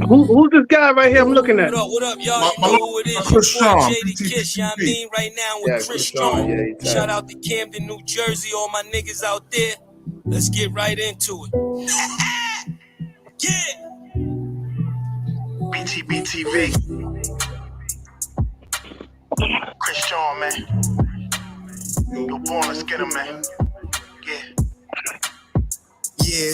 Who's this guy right here I'm looking at? What up, y'all? You know who it is. Your boy Jada Kish, you know what I mean? Right now with Chris Strong. Shout out to Camden, New Jersey, all my niggas out there. Let's get right into it. Yeah. BTBTV. Chris Strong, man. Yo, born, let's get him, man. Yeah,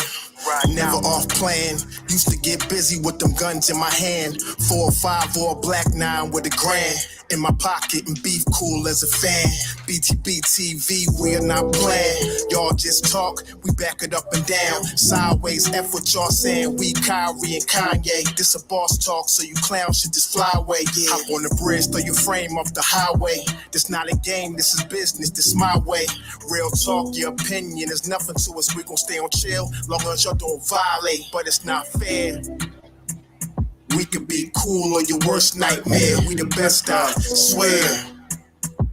never off plan. Used to get busy with them guns in my hand. 4 or 5 or a black 9 with a grand in my pocket and beef cool as a fan. BTBTV, we are not playing. Y'all just talk, we back it up and down. Sideways, F what y'all saying. We Kyrie and Kanye. This a boss talk, so you clowns should just fly away. Yeah. Hop on the bridge, throw your frame off the highway. This not a game, this is business, this my way. Real talk, your opinion is nothing to us. We gon' stay on chill, long as y'all don't violate. But it's not fair. We could be cool or your worst nightmare. We the best, I swear.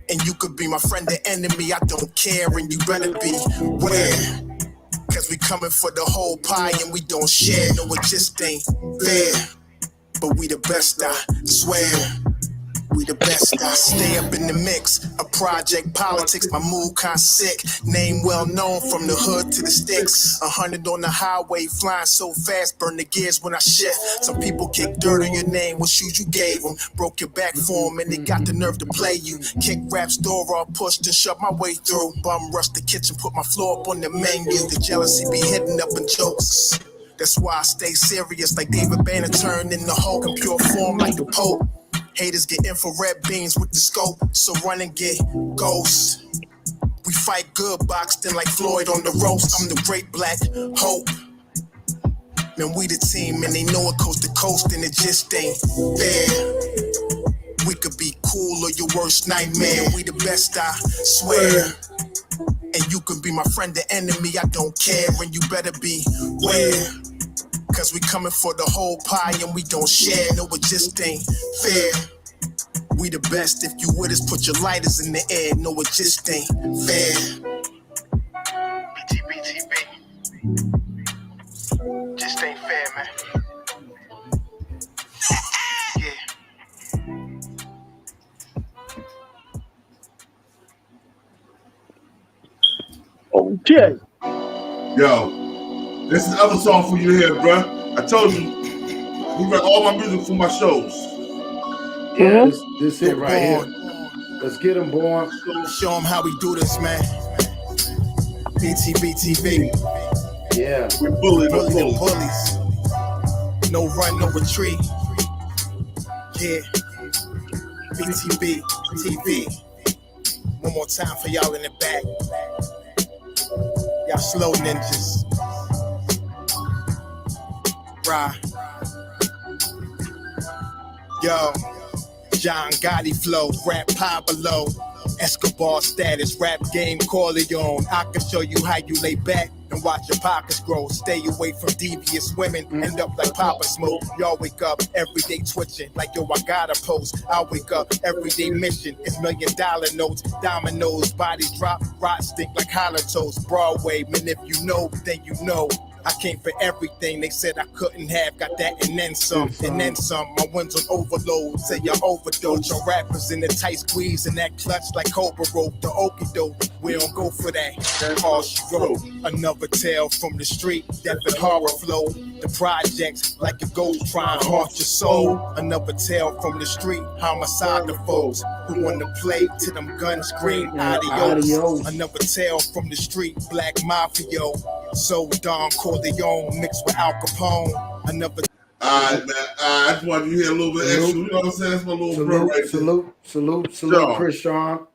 And you could be my friend or enemy, I don't care. And you better be aware. Cause we coming for the whole pie and we don't share. No, it just ain't fair. But we the best, I swear. We the best, I stay up in the mix. A project politics, my mood kinda sick. Name well known from the hood to the sticks. 100 on the highway, flying so fast, burn the gears when I shift. Some people kick dirt on your name, what shoes you gave them. Broke your back for them and they got the nerve to play you. Kick raps, door all pushed and shoved my way through. Bum rush the kitchen, put my floor up on the menu. The jealousy be hidden up in jokes. That's why I stay serious like David Banner turned in the Hulk in pure form like the Pope. Haters get infrared beams with the scope, so run and get ghosts. We fight good, boxed in like Floyd on the roast. I'm the great black hope. Man, we the team and they know it coast to coast and it just ain't fair. We could be cool or your worst nightmare. We the best, I swear. And you can be my friend or enemy, I don't care. And you better be aware. Cause we coming for the whole pie and we don't share. No, it just ain't fair. We the best, if you with us, put your lighters in the air. No, it just ain't fair. BTBTV. Just ain't fair, man. Yeah. Okay. Yo. This is the other song for you to hear, bruh. I told you, we write all my music for my shows. Yeah, this it right here. Let's get them born. Show them how we do this, man. BTBTV. Yeah. We bully the bullies. No run, no retreat. Yeah. BTBTV. One more time for y'all in the back. Y'all slow ninjas. Right. Yo, John Gotti flow, rap Pablo, Escobar status, rap game Corleone. I can show you how you lay back and watch your pockets grow. Stay away from devious women, end up like Papa Smoke. Y'all wake up every day twitching, like yo, I gotta post. I wake up everyday mission, it's $1 million notes, dominoes, bodies drop, rot stink like hollow toast. Broadway, man, if you know, then you know. I came for everything they said I couldn't have, got that and then some, and then some. My ones on overload, say y'all overdose. Your rappers in the tight squeeze and that clutch like Cobra rope, the okie doke. We don't go for that. All she wrote, another tale from the street, death and horror flow. The projects like a ghost trying to haunt your soul. Another tale from the street, homicide the foes who wanna play to them guns scream adios. Another tale from the street, black mafia. So Don Corleone mixed with Al Capone. Another. Alright, man. I just wanted you to hear a little bit extra. You know what I'm saying? That's my little bro right there. Salute, Chris Strong.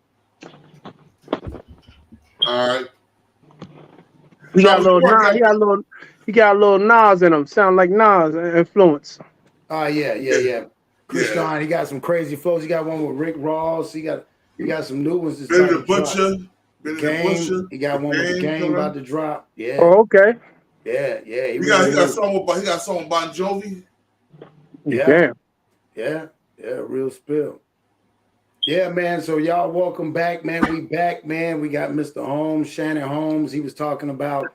Alright. He got a little Nas. He got a little Nas in him. Sound like Nas influence. Yeah. Chris Strong, he got some crazy flows. He got one with Rick Ross. He got some new ones. Benny the Butcher. Game. He got one with the Game about to drop. Yeah. Oh, okay. Yeah. He got a song with Bon Jovi. Yeah. Real spill. Yeah, man. So y'all welcome back, man. We back, man. We got Mr. Holmes, Shannon Holmes. He was talking about,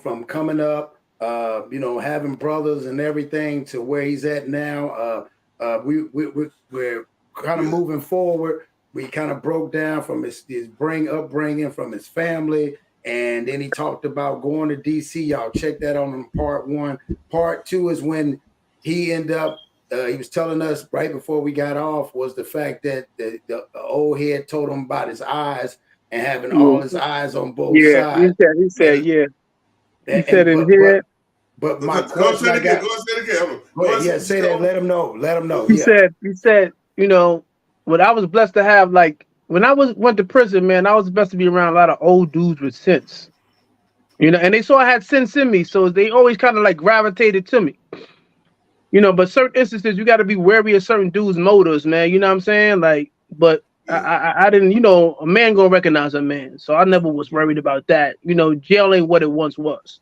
from coming up, having brothers and everything to where he's at now. We're kind of moving forward. We kind of broke down from his upbringing, from his family, and then he talked about going to DC. Y'all check that out on part 1. Part 2 is when he ended up. He was telling us right before we got off was the fact that the old head told him about his eyes and having all his eyes on both sides. He said, yeah. He said in here. But my question, go ahead, say it again. Go ahead, yeah, say that. Let him know. He said, what I was blessed to have, like when I went to prison, man, I was blessed to be around a lot of old dudes with sense. And they saw I had sense in me, so they always kind of like gravitated to me. But certain instances, you got to be wary of certain dudes' motives, man. You know what I'm saying? Like, but I didn't, a man gonna recognize a man. So I never was worried about that. Jail ain't what it once was.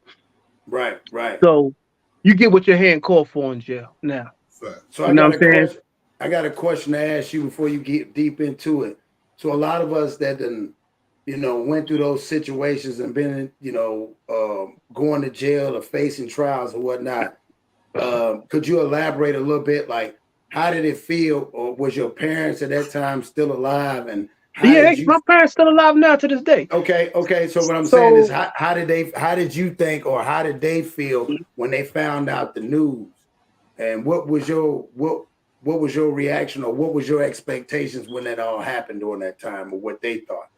Right. So you get what your hand called for in jail now. So I got a question to ask you before you get deep into it. So a lot of us that went through those situations and been, going to jail or facing trials or whatnot. Could you elaborate a little bit? Like, how did it feel? Or was your parents at that time still alive? And my parents still alive now to this day. Okay. So what I'm saying is, how did you think, or how did they feel when they found out the news? And what was your reaction, or what was your expectations when that all happened during that time, or what they thought?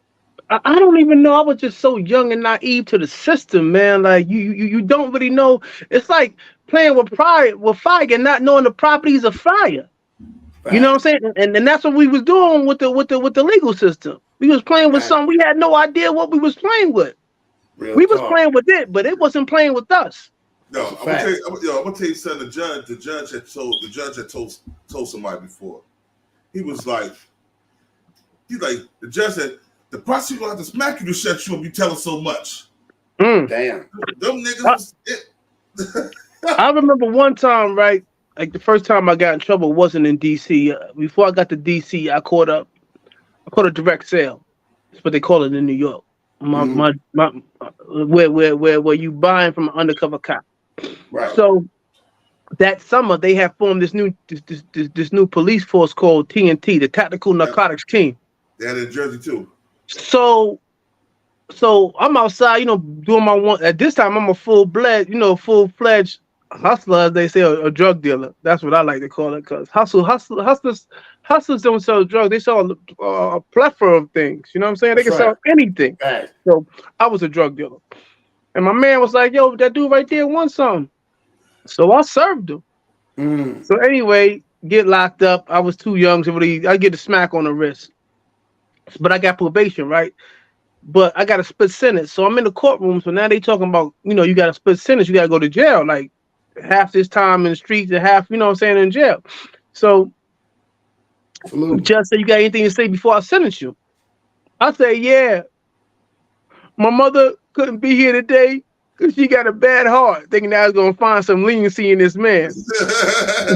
I don't even know. I was just so young and naive to the system, man. Like you don't really know. It's like playing with fire and not knowing the properties of fire. Right. You know what I'm saying? And that's what we was doing with the legal system. We was playing with something we had no idea what we was playing with. We was playing with it, but it wasn't playing with us. No, I'm gonna tell you something. The judge had told somebody before. The judge said, the prosecutor will have to smack you to shut you up. You tell us so much. Damn. Them niggas. I remember one time, right? Like the first time I got in trouble wasn't in DC. Before I got to DC, I caught a direct sale. That's what they call it in New York. Where you buying from an undercover cop. Right. So that summer they have formed this new police force called TNT, the Tactical Narcotics Team. They had it in Jersey too. So I'm outside, doing my one. At this time, I'm a full-fledged hustler, as they say, a drug dealer. That's what I like to call it, because hustlers don't sell drugs. They sell a plethora of things. You know what I'm saying? They can sell anything. Right. So I was a drug dealer, and my man was like, "Yo, that dude right there wants something." So I served him. So anyway, get locked up. I was too young to really. I get a smack on the wrist. But I got probation, right? But I got a split sentence. So I'm in the courtroom. So now they talking about, you got a split sentence. You got to go to jail. Like half this time in the streets and half, in jail. So the judge said, you got anything to say before I sentence you? I say, yeah. My mother couldn't be here today because she got a bad heart, thinking I was going to find some leniency in this man.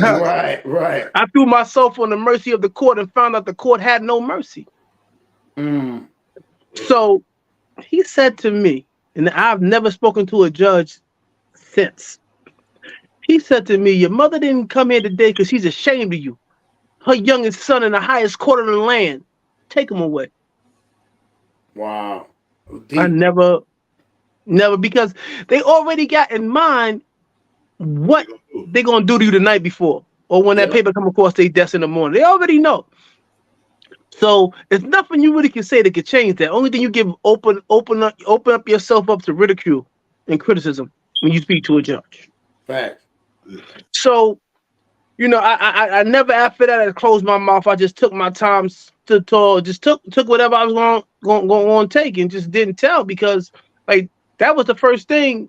Right. I threw myself on the mercy of the court and found out the court had no mercy. So he said to me, and I've never spoken to a judge since. He said to me, your mother didn't come here today because she's ashamed of you. Her youngest son in the highest court of the land. Take him away. Wow. I never, because they already got in mind what they're going to do to you the night before, or when that paper come across their desk in the morning. They already know. So it's nothing you really can say that could change that. Only thing you give open up yourself up to ridicule and criticism when you speak to a judge. Fact. So, I never after that I closed my mouth. I just took my time to talk, just took whatever I was going to take and just didn't tell, because like that was the first thing,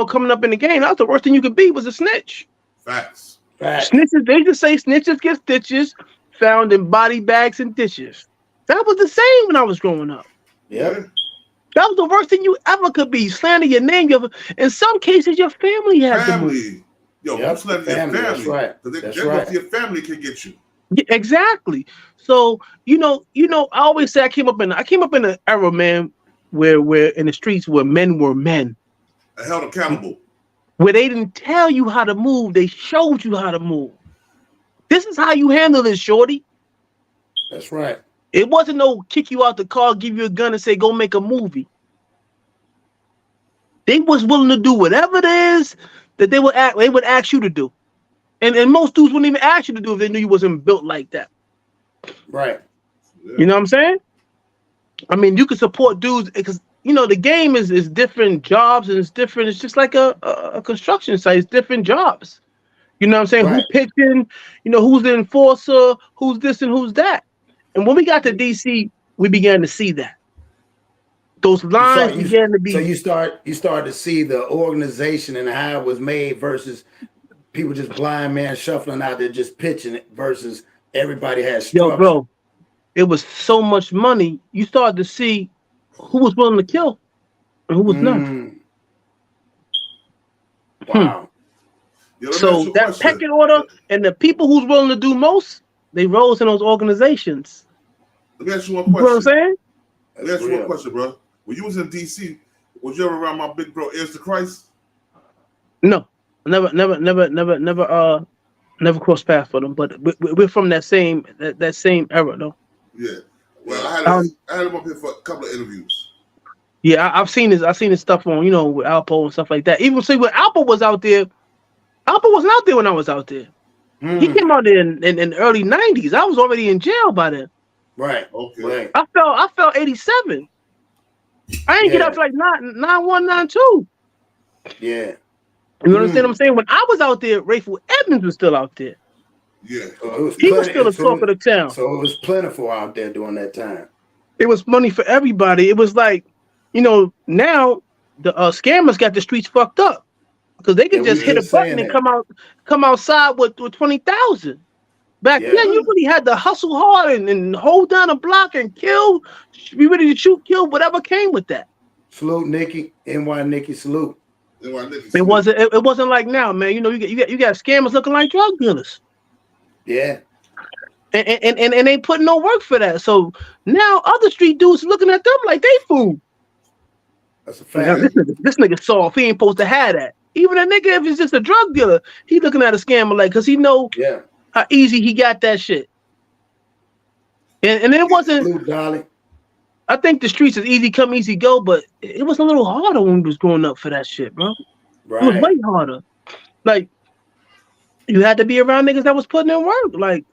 coming up in the game. That was the worst thing you could be, was a snitch. Facts. Snitches, they just say snitches get stitches. Found in body bags and dishes. That was the same when I was growing up. Yeah. That was the worst thing you ever could be. Slander your name. In some cases, your family had to move. Slander your family. That's right. Because your family can get you. Yeah, exactly. So I always say I came up in an era, man, where in the streets where men were men, held accountable, where they didn't tell you how to move, they showed you how to move. This is how you handle this, shorty. That's right. It wasn't no kick you out the car, give you a gun, and say go make a movie. They was willing to do whatever it is that they would ask you to do, and most dudes wouldn't even ask you to do if they knew you wasn't built like that. Right. Yeah. You know what I'm saying? I mean, you can support dudes because the game is different jobs and it's different. It's just like a construction site. It's different jobs. You know what I'm saying? Right. Who pitching? Who's the enforcer? Who's this and who's that? And when we got to DC, we began to see that. Those lines began to be. So you start to see the organization and how it was made versus people just blind man shuffling out there just pitching it versus everybody has structure. Yo, bro, it was so much money. You started to see who was willing to kill and who was not. Wow. So that pecking order and the people who's willing to do most, they rose in those organizations. Let me ask you one question. You know what I'm saying? Let me ask you one question, bro. When you was in DC, was you ever around my big bro, Is the Christ? No, never crossed paths with him. But we're from that same era, though. Yeah. Well, I had him up here for a couple of interviews. Yeah, I've seen his stuff on, with Alpo and stuff like that. Even when Alpo was out there, Alpo wasn't out there when I was out there. He came out there in the early 90s. I was already in jail by then. Right. Okay. Right. I felt 87. I ain't get up to like 91, 92. Yeah. You understand what I'm saying? When I was out there, Rayful Edmonds was still out there. Yeah. He was still the talk of the town. So it was plentiful out there during that time. It was money for everybody. It was like, now the scammers got the streets fucked up because they could just hit a button and come outside with 20,000. Back then, you really had to hustle hard and hold down a block and kill, be ready to shoot, kill, whatever came with that. Salute, Nikki. NY Nikki, salute. It wasn't like now, man. You got scammers looking like drug dealers. Yeah. And they put no work for that. So now other street dudes looking at them like they fool. That's a fact. Now, this nigga soft. He ain't supposed to have that. Even a nigga, if it's just a drug dealer, he looking at a scammer like, because he know how easy he got that shit. And it wasn't. Salute, darling. I think the streets is easy come, easy go, but it was a little harder when we was growing up for that shit, bro. Right. It was way harder. Like, you had to be around niggas that was putting in work. Like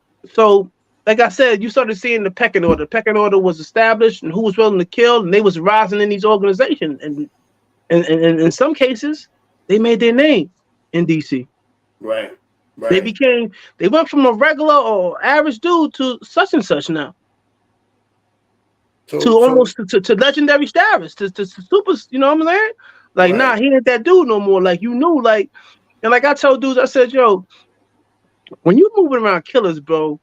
I said, you started seeing the pecking order. The pecking order was established and who was willing to kill, and they was rising in these organizations. And in some cases, they made their name in DC. Right. They went from a regular or average dude to such and such now. Almost to legendary status, to super, you know what I'm saying? Like, nah, he ain't that dude no more. Like, and like I told dudes, I said, yo, when you moving around killers, bro,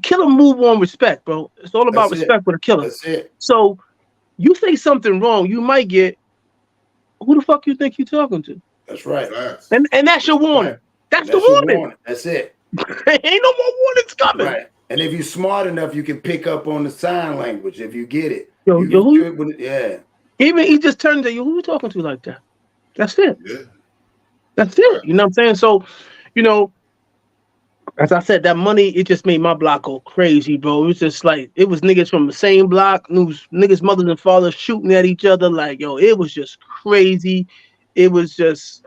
killer move on respect, bro. It's all about respect with a killer. That's it. So you say something wrong, you might get, who the fuck you think you talking to? That's right. And that's your warning. That's the warning. That's it. Ain't no more warnings coming. Right. And if you're smart enough, you can pick up on the sign language if you get it. Even he just turned to you. Who you talking to like that? That's it. Yeah. That's it. You know what I'm saying? So, as I said, that money, it just made my block go crazy, bro. It was just like, it was niggas from the same block, niggas' mothers and fathers shooting at each other. Like, yo, it was just crazy. It was just,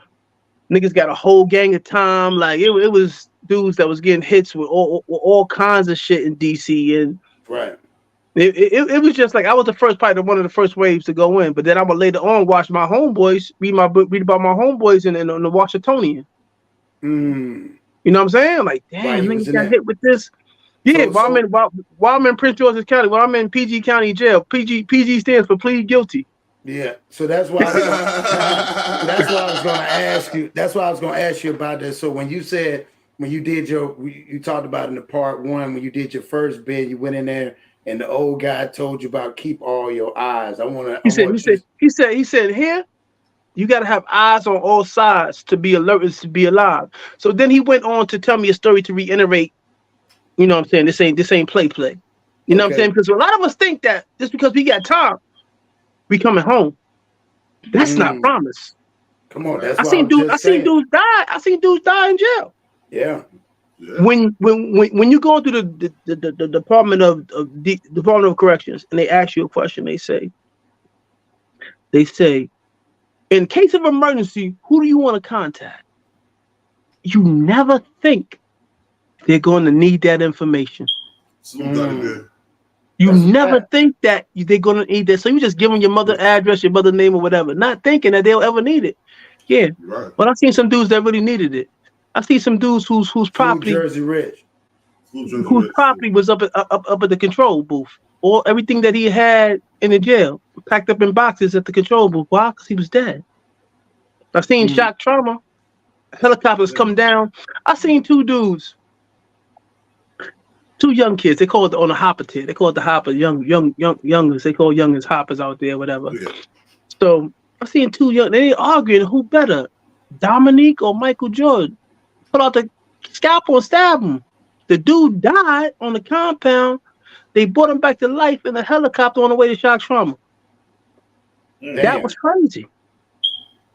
niggas got a whole gang of time. Like, it was dudes that was getting hits with all kinds of shit in DC. And it was just like, I was probably one of the first waves to go in. But then I would later on watch my homeboys, read about my homeboys in the Washingtonian. You know what I'm saying? Like, damn, niggas got hit with this. Yeah, while I'm in Prince George's County, while I'm in PG County Jail. PG stands for plead guilty. Yeah, so that's why I was going to ask you. That's why I was going to ask you about this. So when you talked about in the part one, when you did your first bid, you went in there and the old guy told you about keep all your eyes. He said here, you got to have eyes on all sides to be alert and to be alive. So then he went on to tell me a story to reiterate You know what I'm saying? This ain't play. You know what I'm saying? Because a lot of us think that just because we got time, we coming home. That's not promise. Come on, that's I seen dudes die. I seen dudes die in jail. Yeah. When you go through the Department of Corrections and they ask you a question, they say, in case of emergency, who do you want to contact? You never think they're going to need that information. You never think that they're going to need that. So you just give them your mother address, your mother name, or whatever, not thinking that they'll ever need it. Yeah. Right. But I've seen some dudes that really needed it. I see some dudes whose property, Jersey Rich, whose property was up at the control booth, or everything that he had in the jail packed up in boxes at the control booth. Why? Because he was dead. I've seen shock trauma. Helicopters come down. I seen two dudes, two young kids. They call it on the hopper tier. They call it the hopper. Youngers. They call youngers hoppers out there, whatever. Yeah. So I seen two young. They arguing who better, Dominique or Michael Jordan. Put out the scalpel and stab him. The dude died on the compound. They brought him back to life in a helicopter on the way to shock trauma. Damn. That was crazy.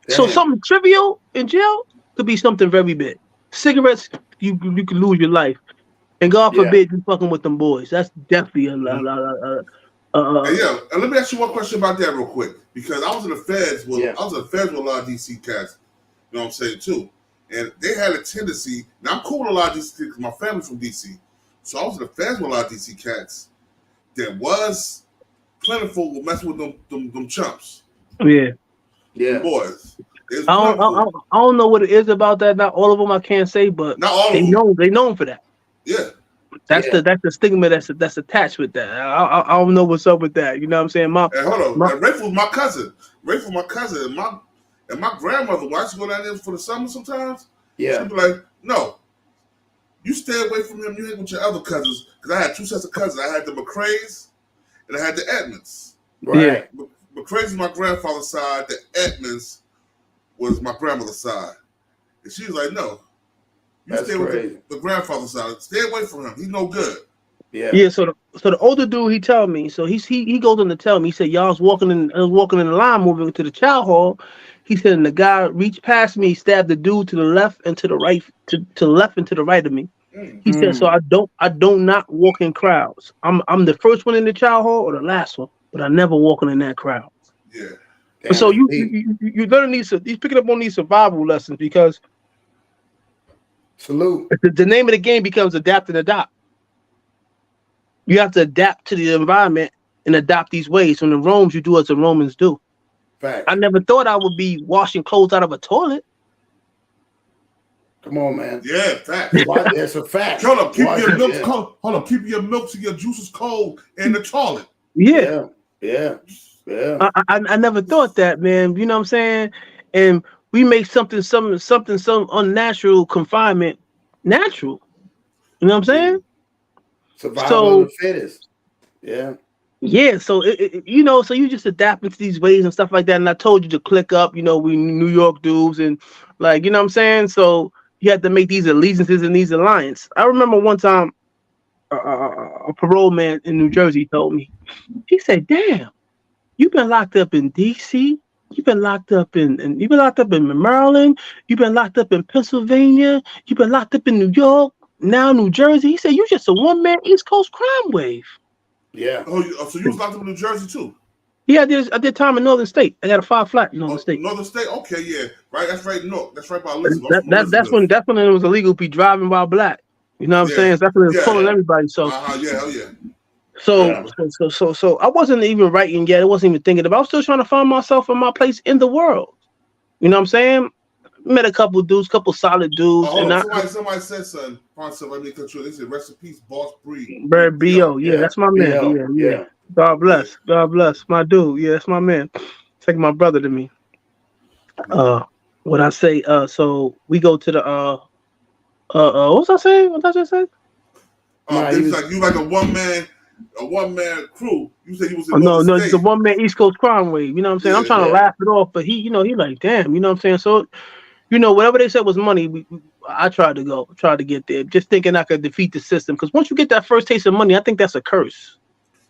Damn. So something trivial in jail could be something very big. Cigarettes, you could lose your life. And God forbid you fucking with them boys. That's definitely a lot. And let me ask you one question about that real quick. Because I was in the feds with a lot of DC cats. You know what I'm saying, too. And they had a tendency. Now I'm cool with a lot of DC because my family's from DC. So I was in the feds with a lot of DC cats that was plentiful with messing with them chumps. Yeah. Yeah. Them boys. I don't know what it is about that. Not all of them I can't say, but not all of them. They known for that. Yeah. That's the stigma that's attached with that. I don't know what's up with that. You know what I'm saying? Hold on. Rayful was my cousin. And my grandmother, when I used to go down there for the summer sometimes, she'd be like, no, you stay away from him. You hang with your other cousins. Because I had two sets of cousins. I had the McCrays and I had the Edmonds. Right. Yeah. McCrays was my grandfather's side. The Edmonds was my grandmother's side. And she was like, no, you stay with the grandfather's side. Stay away from him. He's no good. Yeah. Yeah. So the older dude, he tell me. So he goes on to tell me. He said, y'all was walking in the line, moving to the chow hall. He said, and the guy reached past me, stabbed the dude to the left and to the right, to the left and to the right of me. He said, so I don't not walk in crowds. I'm the first one in the chow hall or the last one, but I never walking in that crowd. Yeah. Damn, so you learn he's picking up on these survival lessons because salute. The name of the game becomes adapt and adopt. You have to adapt to the environment and adopt these ways. From the Romans, you do as the Romans do. Fact. I never thought I would be washing clothes out of a toilet. Come on, man. Yeah, fact. That's a fact. Hold up, keep your milk cold. Hold up, keep your milk and your juices cold in the toilet. Yeah. I never thought that, man. You know what I'm saying? And we make something unnatural confinement natural. You know what I'm saying? Survival of the fittest. Yeah. Yeah, so so you just adapt into these ways and stuff like that. And I told you to click up, we New York dudes and like, you know what I'm saying? So you have to make these allegiances and these alliances. I remember one time a parole man in New Jersey told me, he said, damn, you've been locked up in DC, you've been locked up in Maryland, you've been locked up in Pennsylvania, you've been locked up in New York, now New Jersey. He said, you're just a one-man East Coast crime wave. Yeah. Oh, so you was locked up in New Jersey too? Yeah, I did time in Northern State. I got a 5 flat in Northern State. Northern State, okay, yeah, right. That's right. No, that's right by Elizabeth. That's when it was illegal to be driving while black. You know what I'm saying? That's when it was pulling everybody. So, hell yeah. So I wasn't even writing yet. I wasn't even thinking about. I was still trying to find myself and my place in the world. You know what I'm saying? Met a couple dudes, couple solid dudes. Somebody said something. They said, rest in peace, Boss Bree. B.O. Yeah, that's my man. Yeah. God bless. My dude. Yeah, that's my man. It's like my brother to me. What I say, so we go to the what was I saying? What did I just say? You like a one man crew. You said he was in no, it's a one man East Coast crime wave. You know what I'm saying? I'm trying to laugh it off, but he like, damn, you know what I'm saying? So you know, whatever they said was money, I tried to get there, just thinking I could defeat the system. Because once you get that first taste of money, I think that's a curse.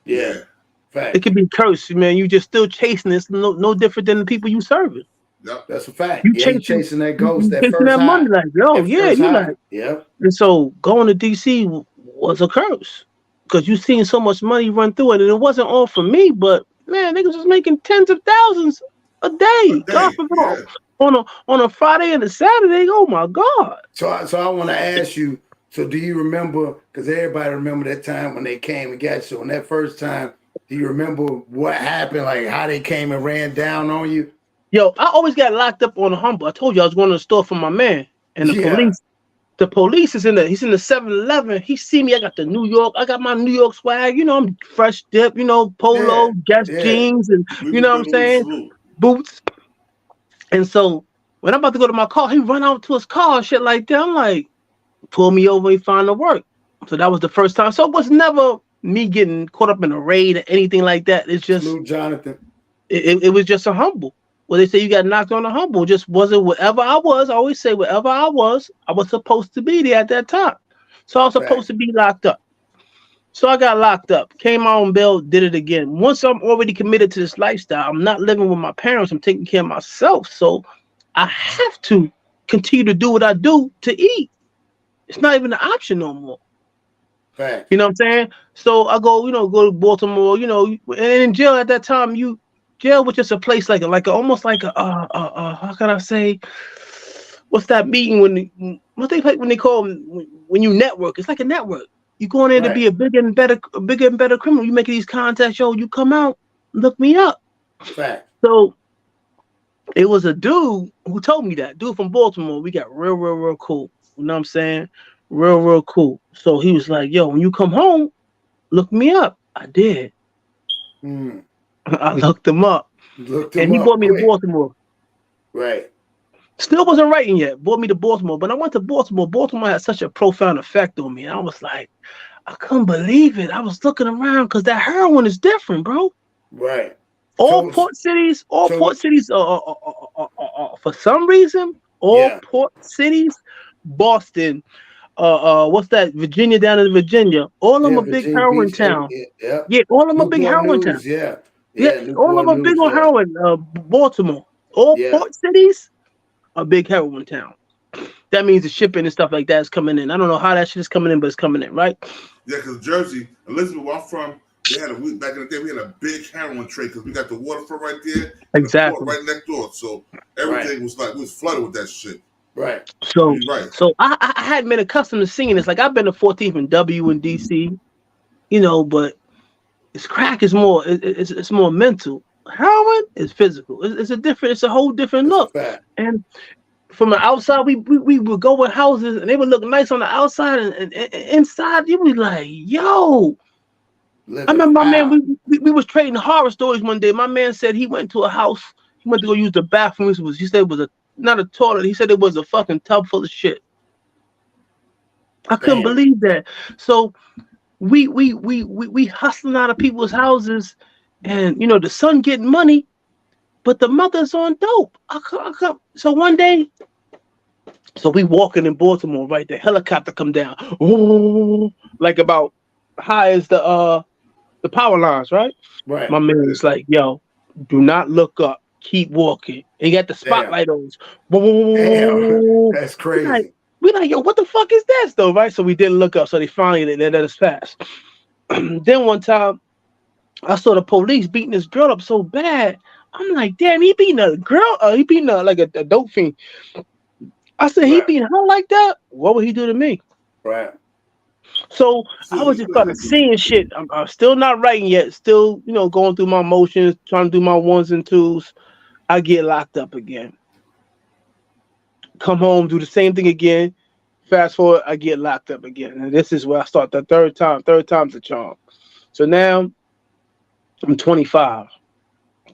Yeah. Fact. It could be cursed, man. You just still chasing this, no different than the people you serving. Yep. That's a fact. You chasing that ghost, that chasing first that high. money, like, yo, yeah, you like. Yep. And so going to DC was a curse because you seen so much money run through it, and it wasn't all for me, but man, niggas was making tens of thousands a day. God forbid, on a Friday and a Saturday. Oh my God. So I want to ask you. So do you remember? Because everybody remember that time when they came and got you on that first time. Do you remember what happened? Like how they came and ran down on you? Yo, I always got locked up on a humble. I told you I was going to the store for my man, and the police is he's in the 7-Eleven. He see me. I got my New York swag. You know, I'm fresh dip. You know, polo, Guess jeans, and you know what I'm saying, boots. And so when I'm about to go to my car, he run out to his car and shit like that. I'm like, pull me over and find the work. So that was the first time. So it was never me getting caught up in a raid or anything like that. It's just Jonathan. It was just a humble. Well, they say you got knocked on a humble. Just wasn't whatever I was. I always say whatever I was supposed to be there at that time. So I was supposed to be locked up. So I got locked up. Came out on bail, did it again. Once I'm already committed to this lifestyle, I'm not living with my parents. I'm taking care of myself. So I have to continue to do what I do to eat. It's not even an option no more. Fact. You know what I'm saying? So I go to Baltimore, and in jail at that time, jail was just a place almost like a how can I say? What's that meeting when they call when you network? It's like a network. You go in there to be a bigger and better criminal. You make these contacts, you come out, look me up. Fact. So it was a dude who told me that. Dude from Baltimore. We got real cool. You know what I'm saying? Real cool. So he was like, yo, when you come home, look me up. I did. I looked him up. And he brought me to Baltimore. Right. Still wasn't writing yet. Brought me to Baltimore. But I went to Baltimore. Baltimore had such a profound effect on me. I was like, I couldn't believe it. I was looking around because that heroin is different, bro. Right. All port cities, for some reason, port cities, Boston, what's that? Virginia, down in Virginia. All of them are big heroin town. Yeah, all of them are big heroin town. All of them are big on heroin. Baltimore. All port cities are big heroin town. That means the shipping and stuff like that is coming in. I don't know how that shit is coming in, but it's coming in, right? Yeah, because Jersey, Elizabeth, where I'm from, back in the day, we had a big heroin trade because we got the waterfront right there. Exactly. Right next door. So everything was flooded with that shit. Right. So I hadn't been accustomed to seeing this. Like I've been to 14th and W in DC, but it's crack is more. It's more mental. Heroin is physical. It's a whole different look. And from the outside, we would go in houses and they would look nice on the outside, and inside you was like, yo. I remember my man. We was trading horror stories one day. My man said he went to a house. He went to go use the bathroom. He said it was not a toilet. He said it was a fucking tub full of shit. I couldn't believe that. So we hustling out of people's houses, and the son getting money, but the mother's on dope. So one day, we walking in Baltimore, right? The helicopter come down, like about high as the power lines, right? Right. My man is like, yo, do not look up. Keep walking. And you got the spotlight on. Damn, that's crazy. We like, yo, what the fuck is this though, right? So we didn't look up. So they finally let us pass. Then one time, I saw the police beating this girl up so bad. I'm like, damn, he beating a girl. He beating like a dope fiend. I said, he beating her like that? What would he do to me? Right. So I was just started seeing shit. I'm still not writing yet. Still, going through my motions, trying to do my ones and twos. I get locked up again. Come home, do the same thing again. Fast forward, I get locked up again. And this is where I start the third time. Third time's the charm. So now I'm 25.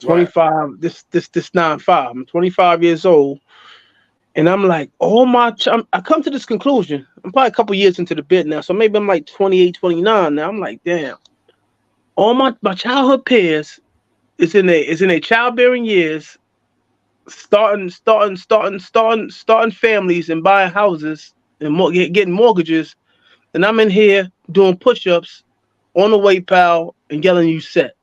25. This 9-5. I'm 25 years old. And I'm like, I come to this conclusion. I'm probably a couple years into the bid now. So maybe I'm like 28, 29 now. I'm like, damn. All my childhood peers is in their childbearing years. starting families and buying houses and getting mortgages, and I'm in here doing push-ups on the weight pal and yelling you set.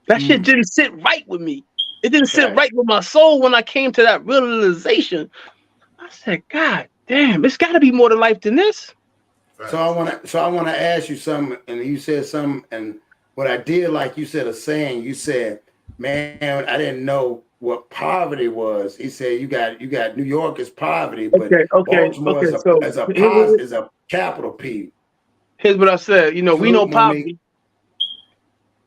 That shit didn't sit right with me. It didn't sit right with my soul when I came to that realization. I said, God damn, it's got to be more to life than this. So I want to ask you something, and you said something, and what I did, like you said, a saying. You said, "Man, I didn't know what poverty was." He said, "You got New York is poverty, but Baltimore is a capital P." Here's what I said. You know, we know poverty.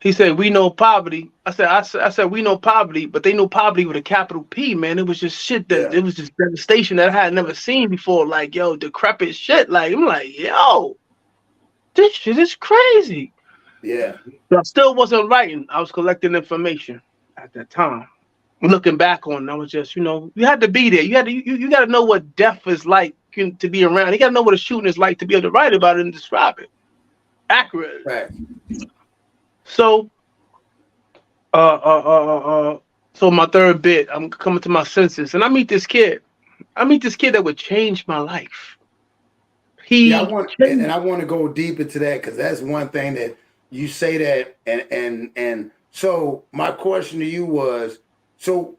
He said, "We know poverty." I said, "We know poverty," but they know poverty with a capital P, man. It was just shit it was just devastation that I had never seen before. Like, yo, decrepit shit. Like, I'm like, yo, this shit is crazy. Yeah. But I still wasn't writing. I was collecting information at that time. Looking back on it, I was just, you had to be there. You got to know what death is like to be around. You got to know what a shooting is like to be able to write about it and describe it accurately. Right. So, so my third bit, I'm coming to my senses, and I meet this kid. That would change my life. I want to go deep into that, because that's one thing that you say that, and so my question to you was, so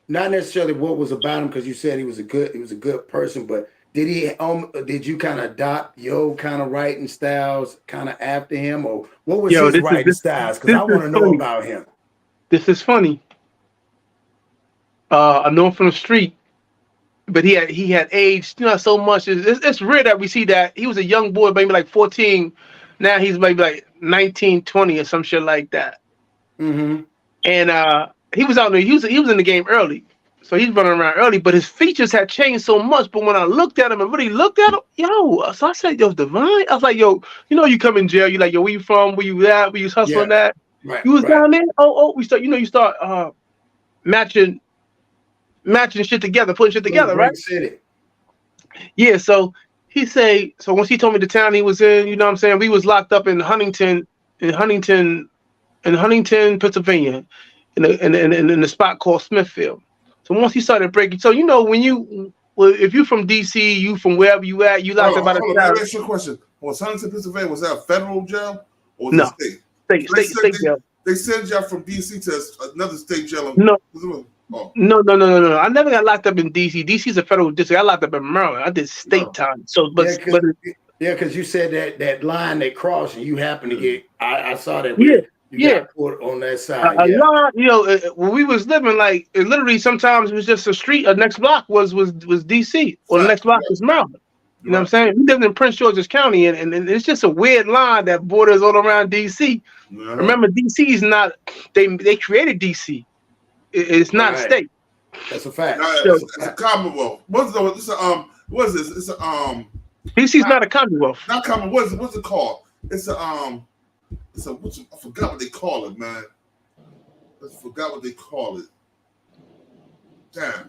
not necessarily what was about him, because you said he was a good person, but did you kind of adopt your kind of writing styles kind of after him, or what was his writing styles? Because I want to know about him. This is funny. I know him from the street, but he had aged, so much. It's rare that we see that. He was a young boy, maybe like 14. Now he's maybe like 19, 20 or some shit like that. Mm-hmm. And he was out there. He was in the game early. So he's running around early, but his features had changed so much. But when I looked at him and really looked at him, so I said, yo, Divine. I was like, yo, you come in jail. You like, yo, where you from? Where you at? Where you hustling at? Right. You was down there? We start matching shit together, putting shit together, right? City. Yeah, so he say, so once he told me the town he was in, you know what I'm saying? We was locked up in Huntington, Pennsylvania, in a spot called Smithfield. So once he started breaking, so if you from DC, you from wherever you at, you locked up out of town. Let me ask you a question. Was Huntington, Pennsylvania, was that a federal jail or was it state? State jail. They sent you from DC to another state jail. No. No. I never got locked up in DC. DC is a federal district. I locked up in Maryland. I did state time. So, because you said that line that crossed and you happened to get. I saw that. You got put on that side. When we was living, like, it literally sometimes it was just a street. The next block was DC, or the next block was Maryland. You know what I'm saying? We lived in Prince George's County, and it's just a weird line that borders all around DC. Remember, DC is not. They created DC. It's not a state. That's a fact. It's a Commonwealth. What is this? It's a DC's not a Commonwealth. Not Commonwealth. What's it called? It's a I forgot what they call it, man. I forgot what they call it. Damn.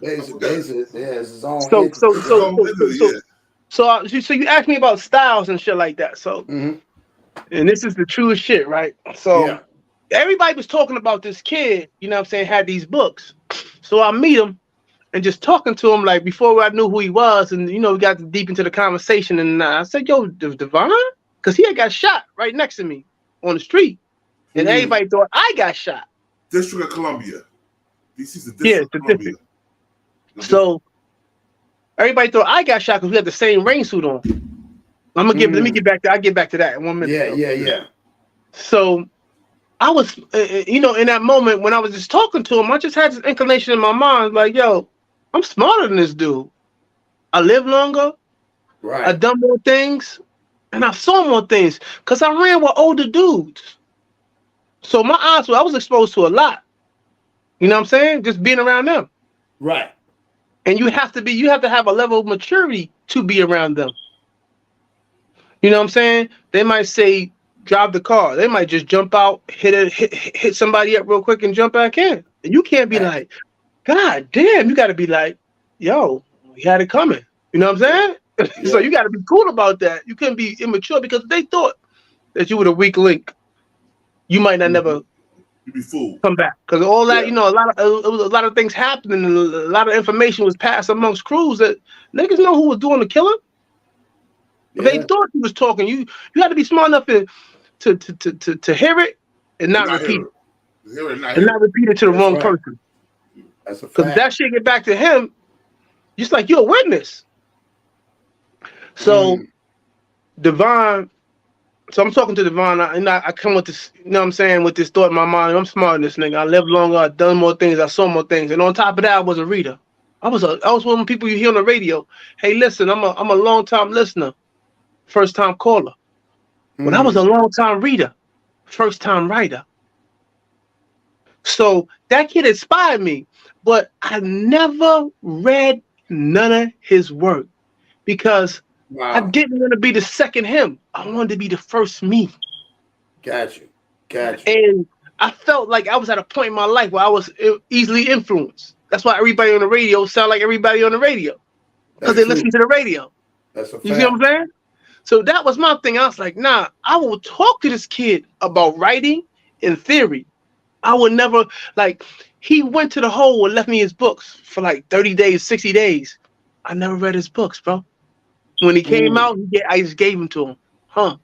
So you asked me about styles and shit like that. So, and this is the truest shit, right? So everybody was talking about this kid, you know what I'm saying, had these books. So I meet him and just talking to him, like, before I knew who he was, and we got deep into the conversation, and I said, yo, Devon? Because he had got shot right next to me on the street. And everybody thought I got shot. District of Columbia. DC's the District of Columbia. So everybody thought I got shot because we had the same rain suit on. Let me get back to I'll get back to that in 1 minute. Yeah. So I was, in that moment when I was just talking to him, I just had this inclination in my mind, like, yo, I'm smarter than this dude. I live longer. Right. I done more things, and I saw more things because I ran with older dudes. So my eyes I was exposed to a lot. You know what I'm saying? Just being around them. Right. And you have to have a level of maturity to be around them. You know what I'm saying? They might say, drive the car. They might just jump out, hit somebody up real quick and jump back in. And you can't be like, God damn, you got to be like, yo, we had it coming. You know what I'm saying? So you got to be cool about that. You couldn't be immature because they thought that you were a weak link. You might not never you'd be fooled. Come back, because all that, you know, it was a lot of things happening, and a lot of information was passed amongst crews that niggas know who was doing the killing. If they thought he was talking, you had to be smart enough to hear it and not repeat it. And not repeat it to the wrong person. That's a fact. Because that shit get back to him, just like you're a witness. So Devon, so I'm talking to Devon, and I come with this, you know what I'm saying, with this thought in my mind. I'm smart in this nigga. I lived longer, I've done more things, I saw more things. And on top of that, I was a reader. I was one of the people you hear on the radio. Hey, listen, I'm a long time listener, first time caller. But I was a long time reader, first time writer. So that kid inspired me, but I never read none of his work because I didn't want to be the second him. I wanted to be the first me. Got you. And I felt like I was at a point in my life where I was easily influenced. That's why everybody on the radio sound like everybody on the radio, because they listen to the radio. That's a fact. You see what I'm saying? So that was my thing. I was like, nah, I will talk to this kid about writing and theory. I would never, like, he went to the hole and left me his books for like 30 days, 60 days. I never read his books, bro. When he came out, I just gave them to him.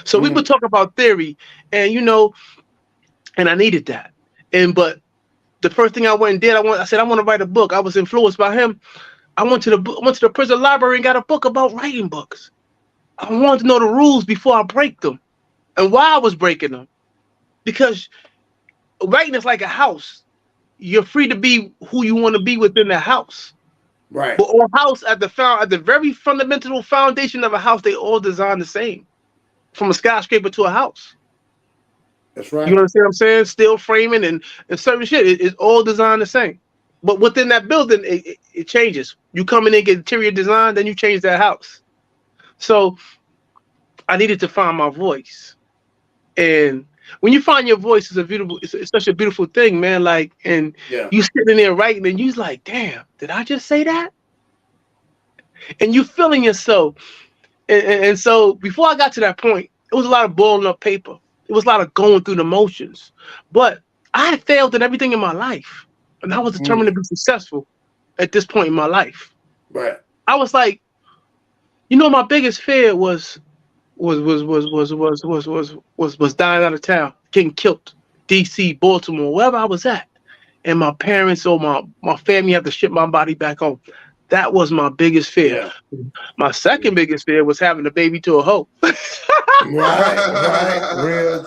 So we would talk about theory, and, you know, and I needed that. But the first thing I went and did, I said, I want to write a book. I was influenced by him. I went to the prison library and got a book about writing books. I wanted to know the rules before I break them, and why I was breaking them. Because writing is like a house. You're free to be who you want to be within the house. Right. But all house at the very fundamental foundation of a house, they all design the same. From a skyscraper to a house. That's right. You understand what I'm saying? Steel framing and certain shit. It's all designed the same. But within that building, it changes. You come in and get interior design, then you change that house. So I needed to find my voice. And when you find your voice, it's such a beautiful thing, man. Like, and you sitting there writing, and you's like, damn, did I just say that? And you feeling yourself. And so before I got to that point, it was a lot of boiling up paper. It was a lot of going through the motions. But I had failed at everything in my life. And I was determined to be successful at this point in my life. Right. I was like, you know, my biggest fear was dying out of town, getting killed, DC, Baltimore, wherever I was at. And my parents or my family have to ship my body back home. That was my biggest fear. Yeah. My second biggest fear was having a baby to a hoe. right. Real,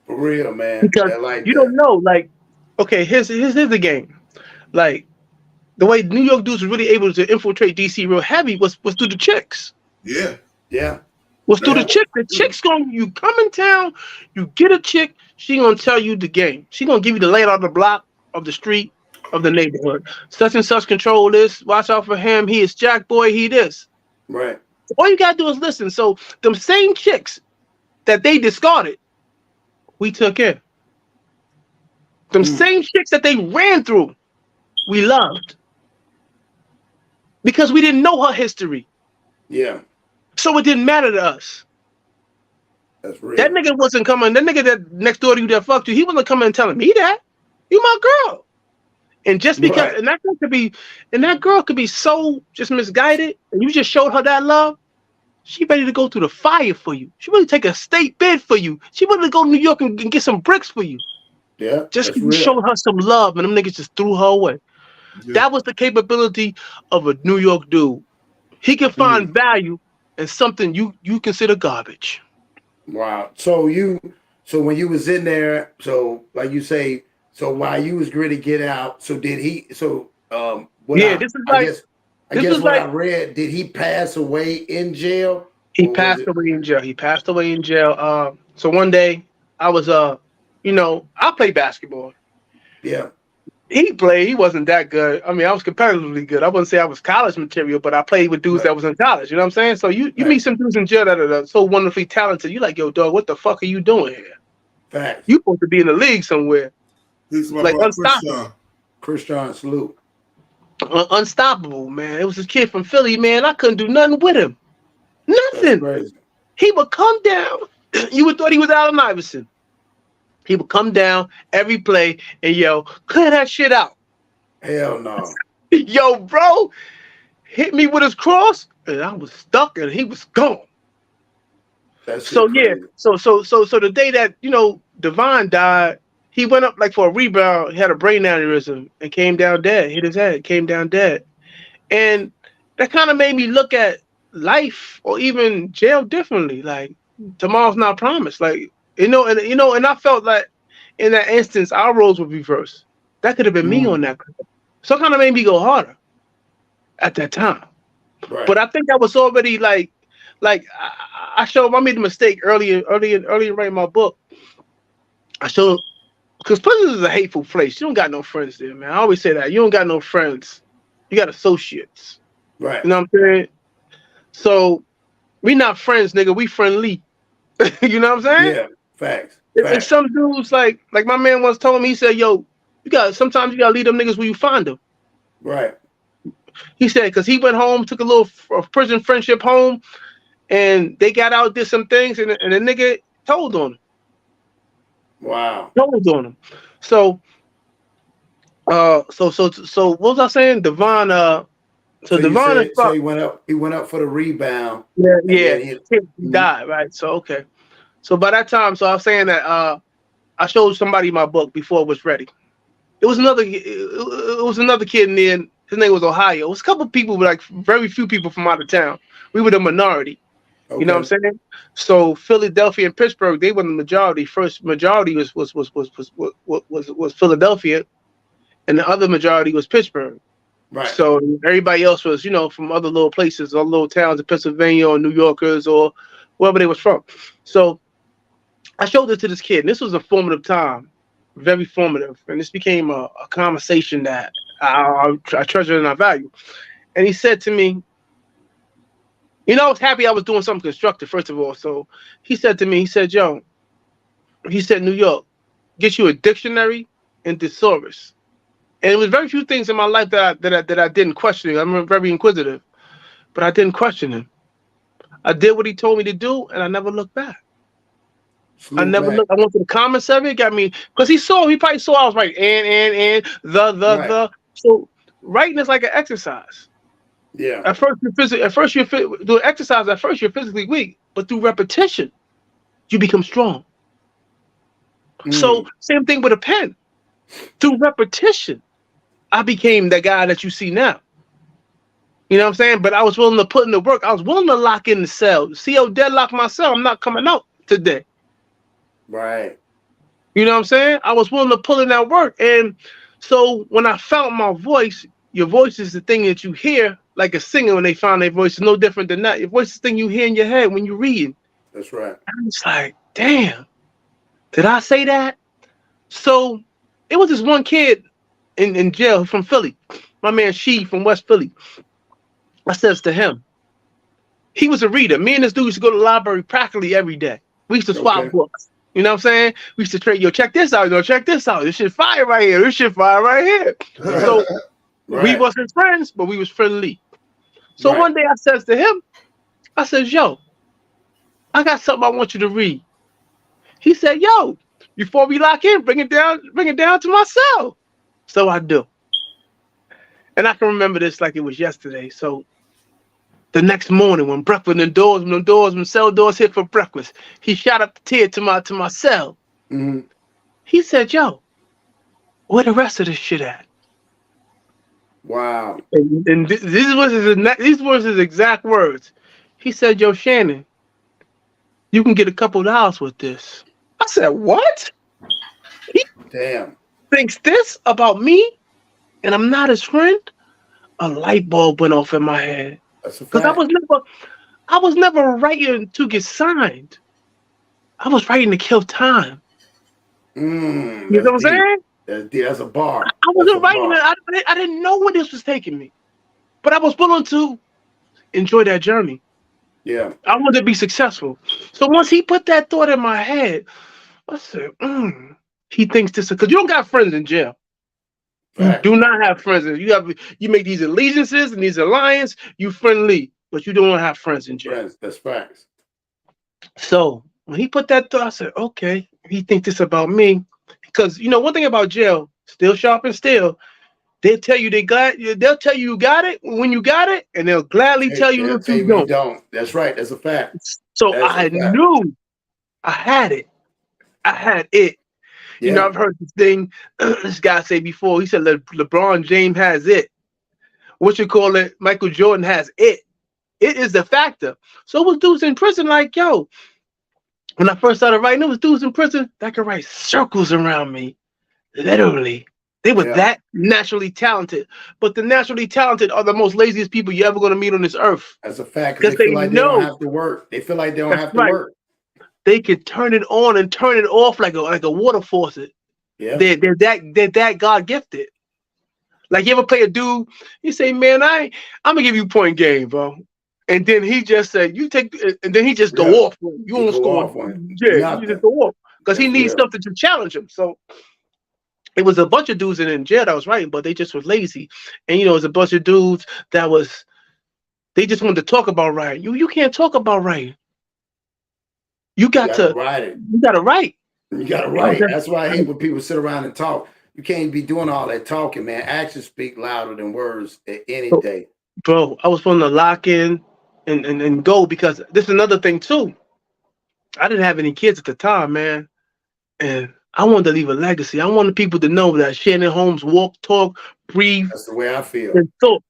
for real, man. Because you don't know, like, okay, here's the game. Like, the way New York dudes were really able to infiltrate DC real heavy was through the chicks. Yeah. Was through the chick. The chick's you come in town, you get a chick, she gonna tell you the game. She gonna give you the layout of the block, of the street, of the neighborhood. Such and such control this. Watch out for him. He is Jack Boy. He this. Right. All you gotta do is listen. So them same chicks that they discarded, we took in. Them same chicks that they ran through, we loved. Because we didn't know her history. Yeah. So it didn't matter to us. That's real. That nigga wasn't coming. That nigga that next door to you that fucked you, he wasn't coming and telling me that. You my girl. And just because, and that girl could be so just misguided, and you just showed her that love, she ready to go through the fire for you. She ready to take a state bid for you. She ready to go to New York and get some bricks for you. Yeah, just you showed her some love, and them niggas just threw her away. Yeah. That was the capability of a New York dude. He can find value in something you consider garbage. Wow. So when you was in there, so like you say, so while you was gritty get out, so did he? So I guess what I read, did he pass away in jail? He passed away in jail. He passed away in jail. So one day I was I played basketball. Yeah. He played. He wasn't that good. I mean, I was competitively good. I wouldn't say I was college material, but I played with dudes that was in college. You know what I'm saying? So you meet some dudes in jail that are so wonderfully talented. You're like, yo, dog, what the fuck are you doing here? Facts. You supposed to be in the league somewhere. Like unstoppable. Christian, salute. Unstoppable, man. It was this kid from Philly, man. I couldn't do nothing with him. Nothing. He would come down. You would thought he was Allen Iverson. He would come down every play and yell, "Clear that shit out." Hell no. Yo, bro, hit me with his cross, and I was stuck, and he was gone. That shit So crazy. yeah, so the day that Devon died, he went up like for a rebound, he had a brain aneurysm, and came down dead. Hit his head, came down dead, and that kind of made me look at life or even jail differently. Like tomorrow's not promised. Like and I felt like in that instance, our roles would reverse. That could have been me on that. So it kind of made me go harder at that time. Right. But I think I was already like I made the mistake early in writing my book. I showed, because prison is a hateful place. You don't got no friends there, man. I always say that. You don't got no friends. You got associates. Right. You know what I'm saying? So we not friends, nigga. We friendly. You know what I'm saying? Yeah. Facts. And some dudes like my man once told me, he said, "Yo, sometimes you gotta leave them niggas where you find them." Right. He said, because he went home, took a little prison friendship home, and they got out, did some things, and the nigga told on him. Wow. Told on him. So what was I saying? Devon. So Devon. So he went up. He went up for the rebound. Yeah. He died. Right. So okay. So by that time, so I was saying that I showed somebody my book before it was ready. It was another kid in there. His name was Ohio. It was a couple people, like very few people from out of town. We were the minority. Okay. You know what I'm saying? So Philadelphia and Pittsburgh, they were the majority. First majority was Philadelphia, and the other majority was Pittsburgh. Right. So everybody else was, from other little places, or little towns in Pennsylvania, or New Yorkers, or wherever they was from. So I showed it to this kid, and this was a formative time, very formative, and this became a conversation that I treasure and I value. And he said to me, I was happy I was doing something constructive, first of all. So he said to me, he said, "Yo," he said, "New York, get you a dictionary and thesaurus." And it was very few things in my life that I didn't question. I'm very inquisitive, but I didn't question him. I did what he told me to do, and I never looked back. I never looked. I went to the commissary. Got me, because he probably saw I was right. And the. So writing is like an exercise. Yeah. At first you're doing exercise. At first you're physically weak, but through repetition, you become strong. So same thing with a pen. Through repetition, I became the guy that you see now. You know what I'm saying? But I was willing to put in the work. I was willing to lock in the cell. CO deadlock my cell. I'm not coming out today. Right. You know what I'm saying? I was willing to pull in that work. And so when I found my voice, your voice is the thing that you hear, like a singer when they found their voice. Is no different than that. Your voice is the thing you hear in your head when you're reading. That's right. And it's like, damn, did I say that? So it was this one kid in jail from Philly, my man She from West Philly. I says to him, he was a reader. Me and this dude used to go to the library practically every day. We used to swap books. You know what I'm saying? We used to trade, yo, check this out, check this out. This shit fire right here. This shit fire right here. So we wasn't friends, but we was friendly. So one day I says to him, I says, "Yo, I got something I want you to read." He said, "Yo, before we lock in, bring it down to my cell." So I do. And I can remember this like it was yesterday. So the next morning when breakfast, when cell doors hit for breakfast, he shot up the tier to my cell. He said, "Yo, where the rest of this shit at?" Wow. And these was his exact words. He said, "Yo, Shannon, you can get a couple of dollars with this." I said, "What?" He thinks this about me, and I'm not his friend. A light bulb went off in my head. Because I was never writing to get signed. I was writing to kill time. You know what I'm saying? That's a bar. I wasn't writing it. I didn't know where this was taking me. But I was willing to enjoy that journey. Yeah. I wanted to be successful. So once he put that thought in my head, I said, he thinks this, because you don't got friends in jail. You do not have friends. You make these allegiances and these alliances, you friendly, but you don't have friends in jail. That's facts. So when he put that thought, I said, okay, he thinks this about me. Because, you know, one thing about jail, still sharp and still, they'll tell you they'll tell you got it when you got it, and they'll gladly tell you if you don't. That's right. That's a fact. So I knew I had it. I had it. Yeah. You know, I've heard this thing this guy say before. He said LeBron James has it. What you call it? Michael Jordan has it. It is the factor. So it was dudes in prison like, yo, when I first started writing, it was dudes in prison that could write circles around me. Literally. They were that naturally talented. But the naturally talented are the most laziest people you're ever going to meet on this earth. That's a fact. Because they feel like they don't have to work. They feel like they don't have to work. They could turn it on and turn it off like a water faucet. Yeah. They're that God gifted. Like, you ever play a dude, you say, man, I'm gonna give you point game, bro. And then he just said, you take, and then he just go off. You won't score. Yeah, you just go off. Because he needs something to challenge him. So it was a bunch of dudes in jail that was writing, but they just was lazy. And you know, it was a bunch of dudes that they just wanted to talk about writing. You can't talk about writing. You got to write it. You got to write. You got to write. That's why I hate when people sit around and talk. You can't be doing all that talking, man. Actions speak louder than words any day. Bro, I was supposed to lock in and go, because this is another thing too. I didn't have any kids at the time, man. And I wanted to leave a legacy. I wanted people to know that Shannon Holmes walked, talk, breathe. That's the way I feel.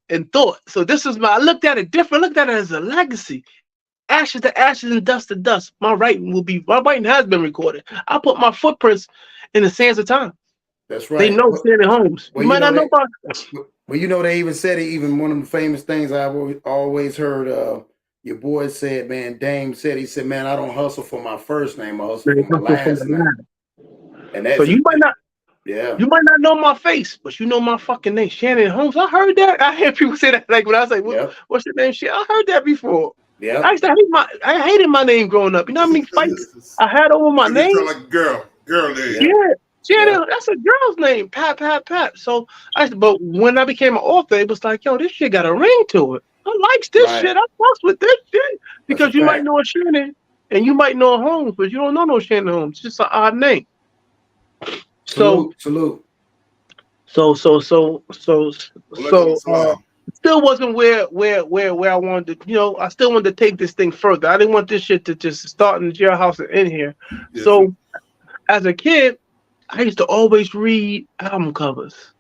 And thought. So this is I looked at it different. I looked at it as a legacy. Ashes to ashes and dust to dust. My writing has been recorded. I put my footprints in the sands of time. That's right. They know Shannon Holmes. You might not know about it. Well, you know, they even said it. Even one of the famous things I've always heard. Your boy said, man, Dame said, he said, man, I don't hustle for my first name. I hustle for my last name. And that's, so you might not. Yeah. You might not know my face, but you know my fucking name, Shannon Holmes. I heard that. I hear people say that. Like when I was like, what's your name? Shit, I heard that before. Yeah. I hated my name growing up. You know how many fights I had over my name? Like a girl name. Yeah. Shannon, that's a girl's name. Pat. So but when I became an author, it was like, yo, this shit got a ring to it. I likes this shit. I fucks with this shit. Because you might know a Shannon and you might know a Holmes, but you don't know no Shannon Holmes. It's just an odd name. Salute. So still wasn't where I wanted to, you know, I still wanted to take this thing further. I didn't want this shit to just start in the jailhouse and end here. Yes. So as a kid, I used to always read album covers.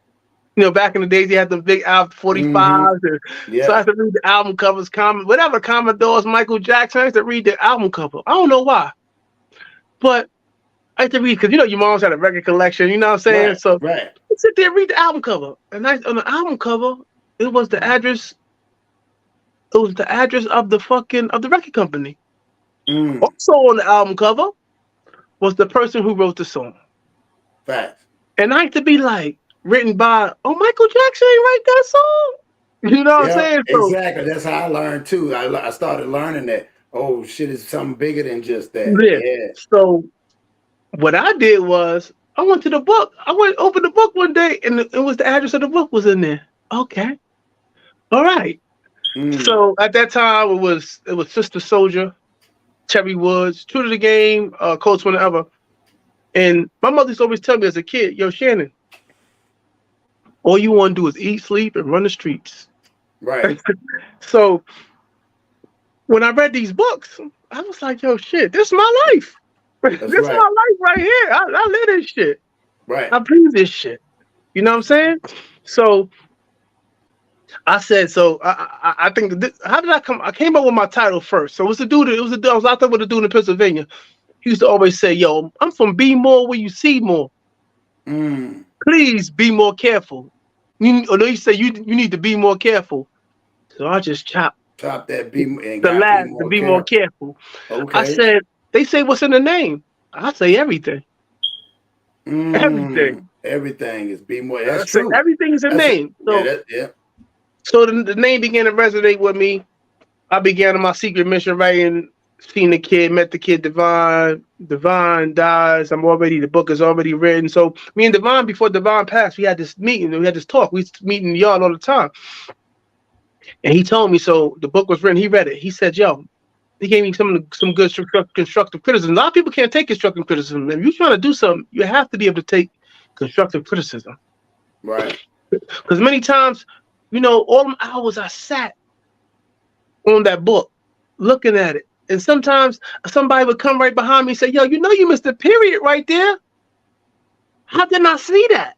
You know, back in the days, you had the big album 45s. So I had to read the album covers, whatever, Commodores, Michael Jackson. I used to read the album cover. I don't know why. But I used to read, because, you know, your mom's had a record collection, you know what I'm saying? Right, so I sit there and read the album cover. And on the album cover, it was the address. It was the address of the record company. Also on the album cover was the person who wrote the song. Facts. And I used to be like, written by, Michael Jackson ain't write that song. You know what I'm saying? So, exactly. That's how I learned too. I started learning that, oh shit, is something bigger than just that. Yeah. So what I did was I went to the book. I went open the book one day and it was the address of the book was in there. Okay. All right. So at that time it was Sister Soldier, Terry Woods, True to the Game, Coach Whenever. And my mother used to always tell me as a kid, yo, Shannon, all you want to do is eat, sleep, and run the streets. Right. So when I read these books, I was like, yo, shit, this is my life. This is my life right here. I live this shit. Right. I breathe this shit. You know what I'm saying? So I said, I think, how did I come? I came up with my title first. So it was a dude, I was out there with a dude in Pennsylvania. He used to always say, yo, I'm from Be More Where You See More. Please be more careful. You say you need to be more careful. So I just chop that be more careful. Okay. I said, they say what's in the name. I say everything. Everything is be more. That's true. Everything is a name. So the name began to resonate with me. I began on my secret mission writing. Seen the kid, met the kid, Divine dies. The book is already written. So me and Divine, before Divine passed, we had this meeting, we had this talk. We used to meet in the yard all the time. And he told me, so the book was written, he read it. He said, yo, he gave me some good constructive criticism. A lot of people can't take constructive criticism. If you're trying to do something, you have to be able to take constructive criticism. Right. Because many times, you know, all them hours I sat on that book, looking at it, and sometimes somebody would come right behind me and say, "Yo, you know, you missed a period right there. How did I see that?"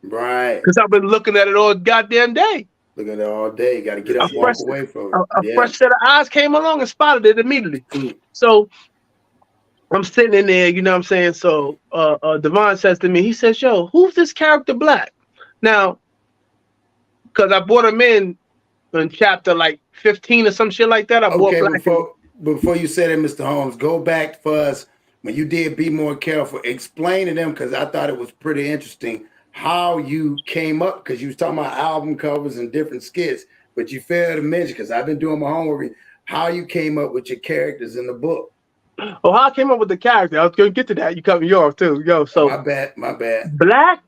Right. Because I've been looking at it all goddamn day. Look at it all day. Got to get up and walk away from it. A fresh set of eyes came along and spotted it immediately. So I'm sitting in there, you know what I'm saying? So Devon says to me, he says, "Yo, who's this character Black?" Now, because I brought him in chapter like 15 or some shit like that. I bought Black. Before you say that, Mr. Holmes, go back for us when you did Be More Careful. Explain to them, because I thought it was pretty interesting, how you came up, because you was talking about album covers and different skits, but you failed to mention, because I've been doing my homework, how you came up with your characters in the book. Oh, how I came up with the character. I was going to get to that. You cut me off too. Yo, so my bad. Black,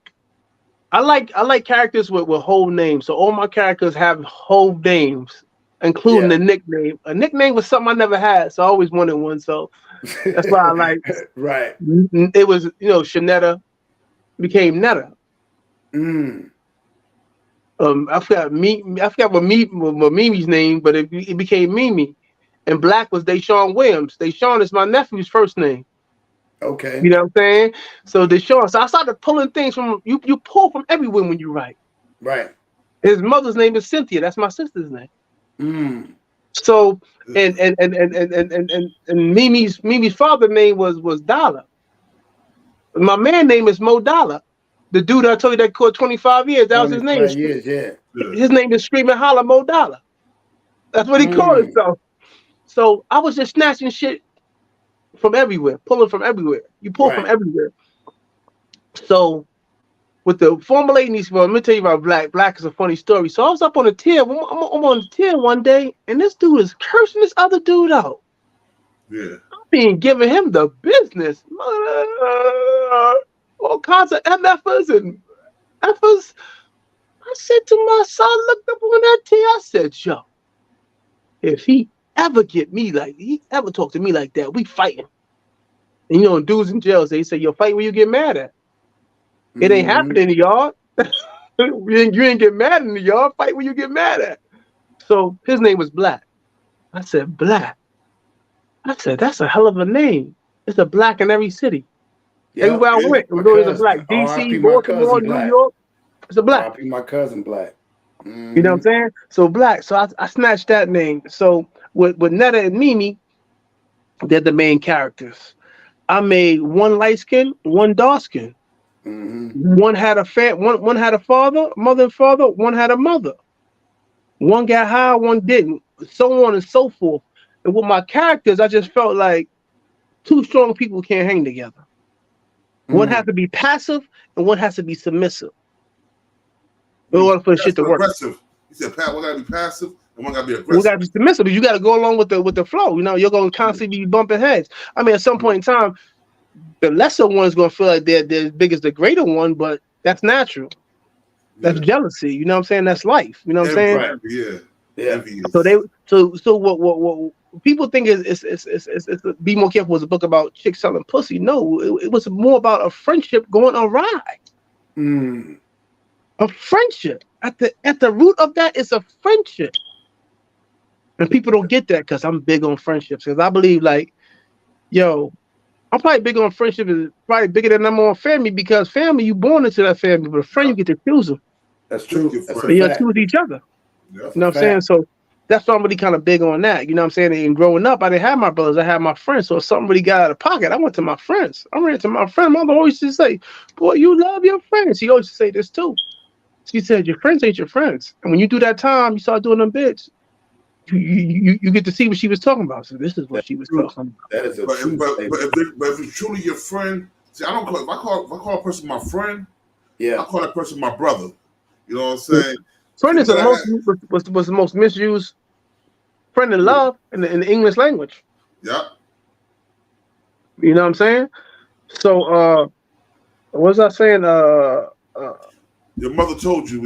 I like characters with whole names. So all my characters have whole names, including a nickname. A nickname was something I never had, so I always wanted one. So that's why I like. Right. It was, you know, Shanetta became Netta. I forgot what Mimi's name, but it became Mimi. And Black was Deshaun Williams. Deshaun is my nephew's first name. Okay. You know what I'm saying? So Deshaun. So I started pulling things from you. You pull from everywhere when you write. Right. His mother's name is Cynthia. That's my sister's name. So and Mimi's father's name was Dollar. My man's name is Mo Dollar. The dude I told you that caught 25 years. That was his name. His name is Screaming Holler Mo Dollar. That's what he called himself. So I was just snatching shit from everywhere, pulling from everywhere. You pull from everywhere. So with the formulating these, well, let me tell you about Black. Black is a funny story. So I was up on the tier. I'm on the tier one day, and this dude is cursing this other dude out. Yeah. I'm being giving him the business. All kinds of MFers and Fers. I said to myself, I looked up on that tier. I said, "Yo, if he ever talk to me like that, we fighting." And you know, dudes in jails, they say, "Yo, fight where you get mad at." It ain't happening in the yard. You ain't get mad in the yard. Fight where you get mad at. So his name was Black. I said, "Black." I said, "That's a hell of a name. It's a Black in every city." Everywhere I went, it was always a Black. DC, Baltimore, New York. It's a Black. My cousin Black. You know what I'm saying? So Black. So I snatched that name. So with Netta and Mimi, they're the main characters. I made one light skin, one dark skin. One had a one had a father, mother and father. One had a mother. One got high, one didn't. So on and so forth. And with my characters, I just felt like two strong people can't hang together. One has to be passive and one has to be submissive in order for the shit to work. Aggressive. You said one gotta be passive and one gotta be aggressive. One gotta be submissive, but you gotta go along with the flow. You know, you're gonna constantly be bumping heads. I mean, at some point in time, the lesser one is gonna feel like they're as big as the greater one, but that's natural. That's jealousy. You know what I'm saying? That's life. You know what I'm saying? Right. Yeah. So what people think is Be More Careful was a book about chicks selling pussy. No, it was more about a friendship going awry. A friendship. At the root of that is a friendship. And people don't get that because I'm big on friendships. Because I believe, like, yo, I'm probably big on friendship, is probably bigger than I'm on family, because family, you born into that family, but a friend, you get to choose them. That's true. You choose each other. You know what I'm saying? So that's why I'm really kind of big on that. You know what I'm saying? And growing up, I didn't have my brothers. I had my friends. So if something really got out of pocket, I went to my friends. I ran to my friend. My mother always used to say, "Boy, you love your friends." She always used to say this too. She said, "Your friends ain't your friends." And when you do that time, you start doing them bits, you get to see what she was talking about. So this is what she was talking about. That is but if it's truly your friend, see, I don't call, if I call a person my friend, I call that person my brother. You know what I'm saying? Friend is was the most misused friend in love in the English language. Yeah. You know what I'm saying? So what was I saying? Your mother told you.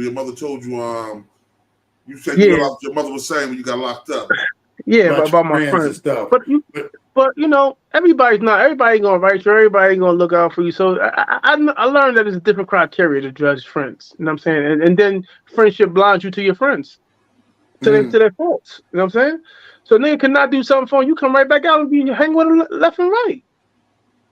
You said you realized what your mother was saying when you got locked up. Yeah, about my friends and stuff. But you know, everybody gonna write you. Everybody gonna look out for you. So I learned that there's a different criteria to judge friends. You know what I'm saying? And then friendship blinds you to your friends, to their faults. You know what I'm saying? So nigga cannot do something for you, come right back out and be hang with them left and right.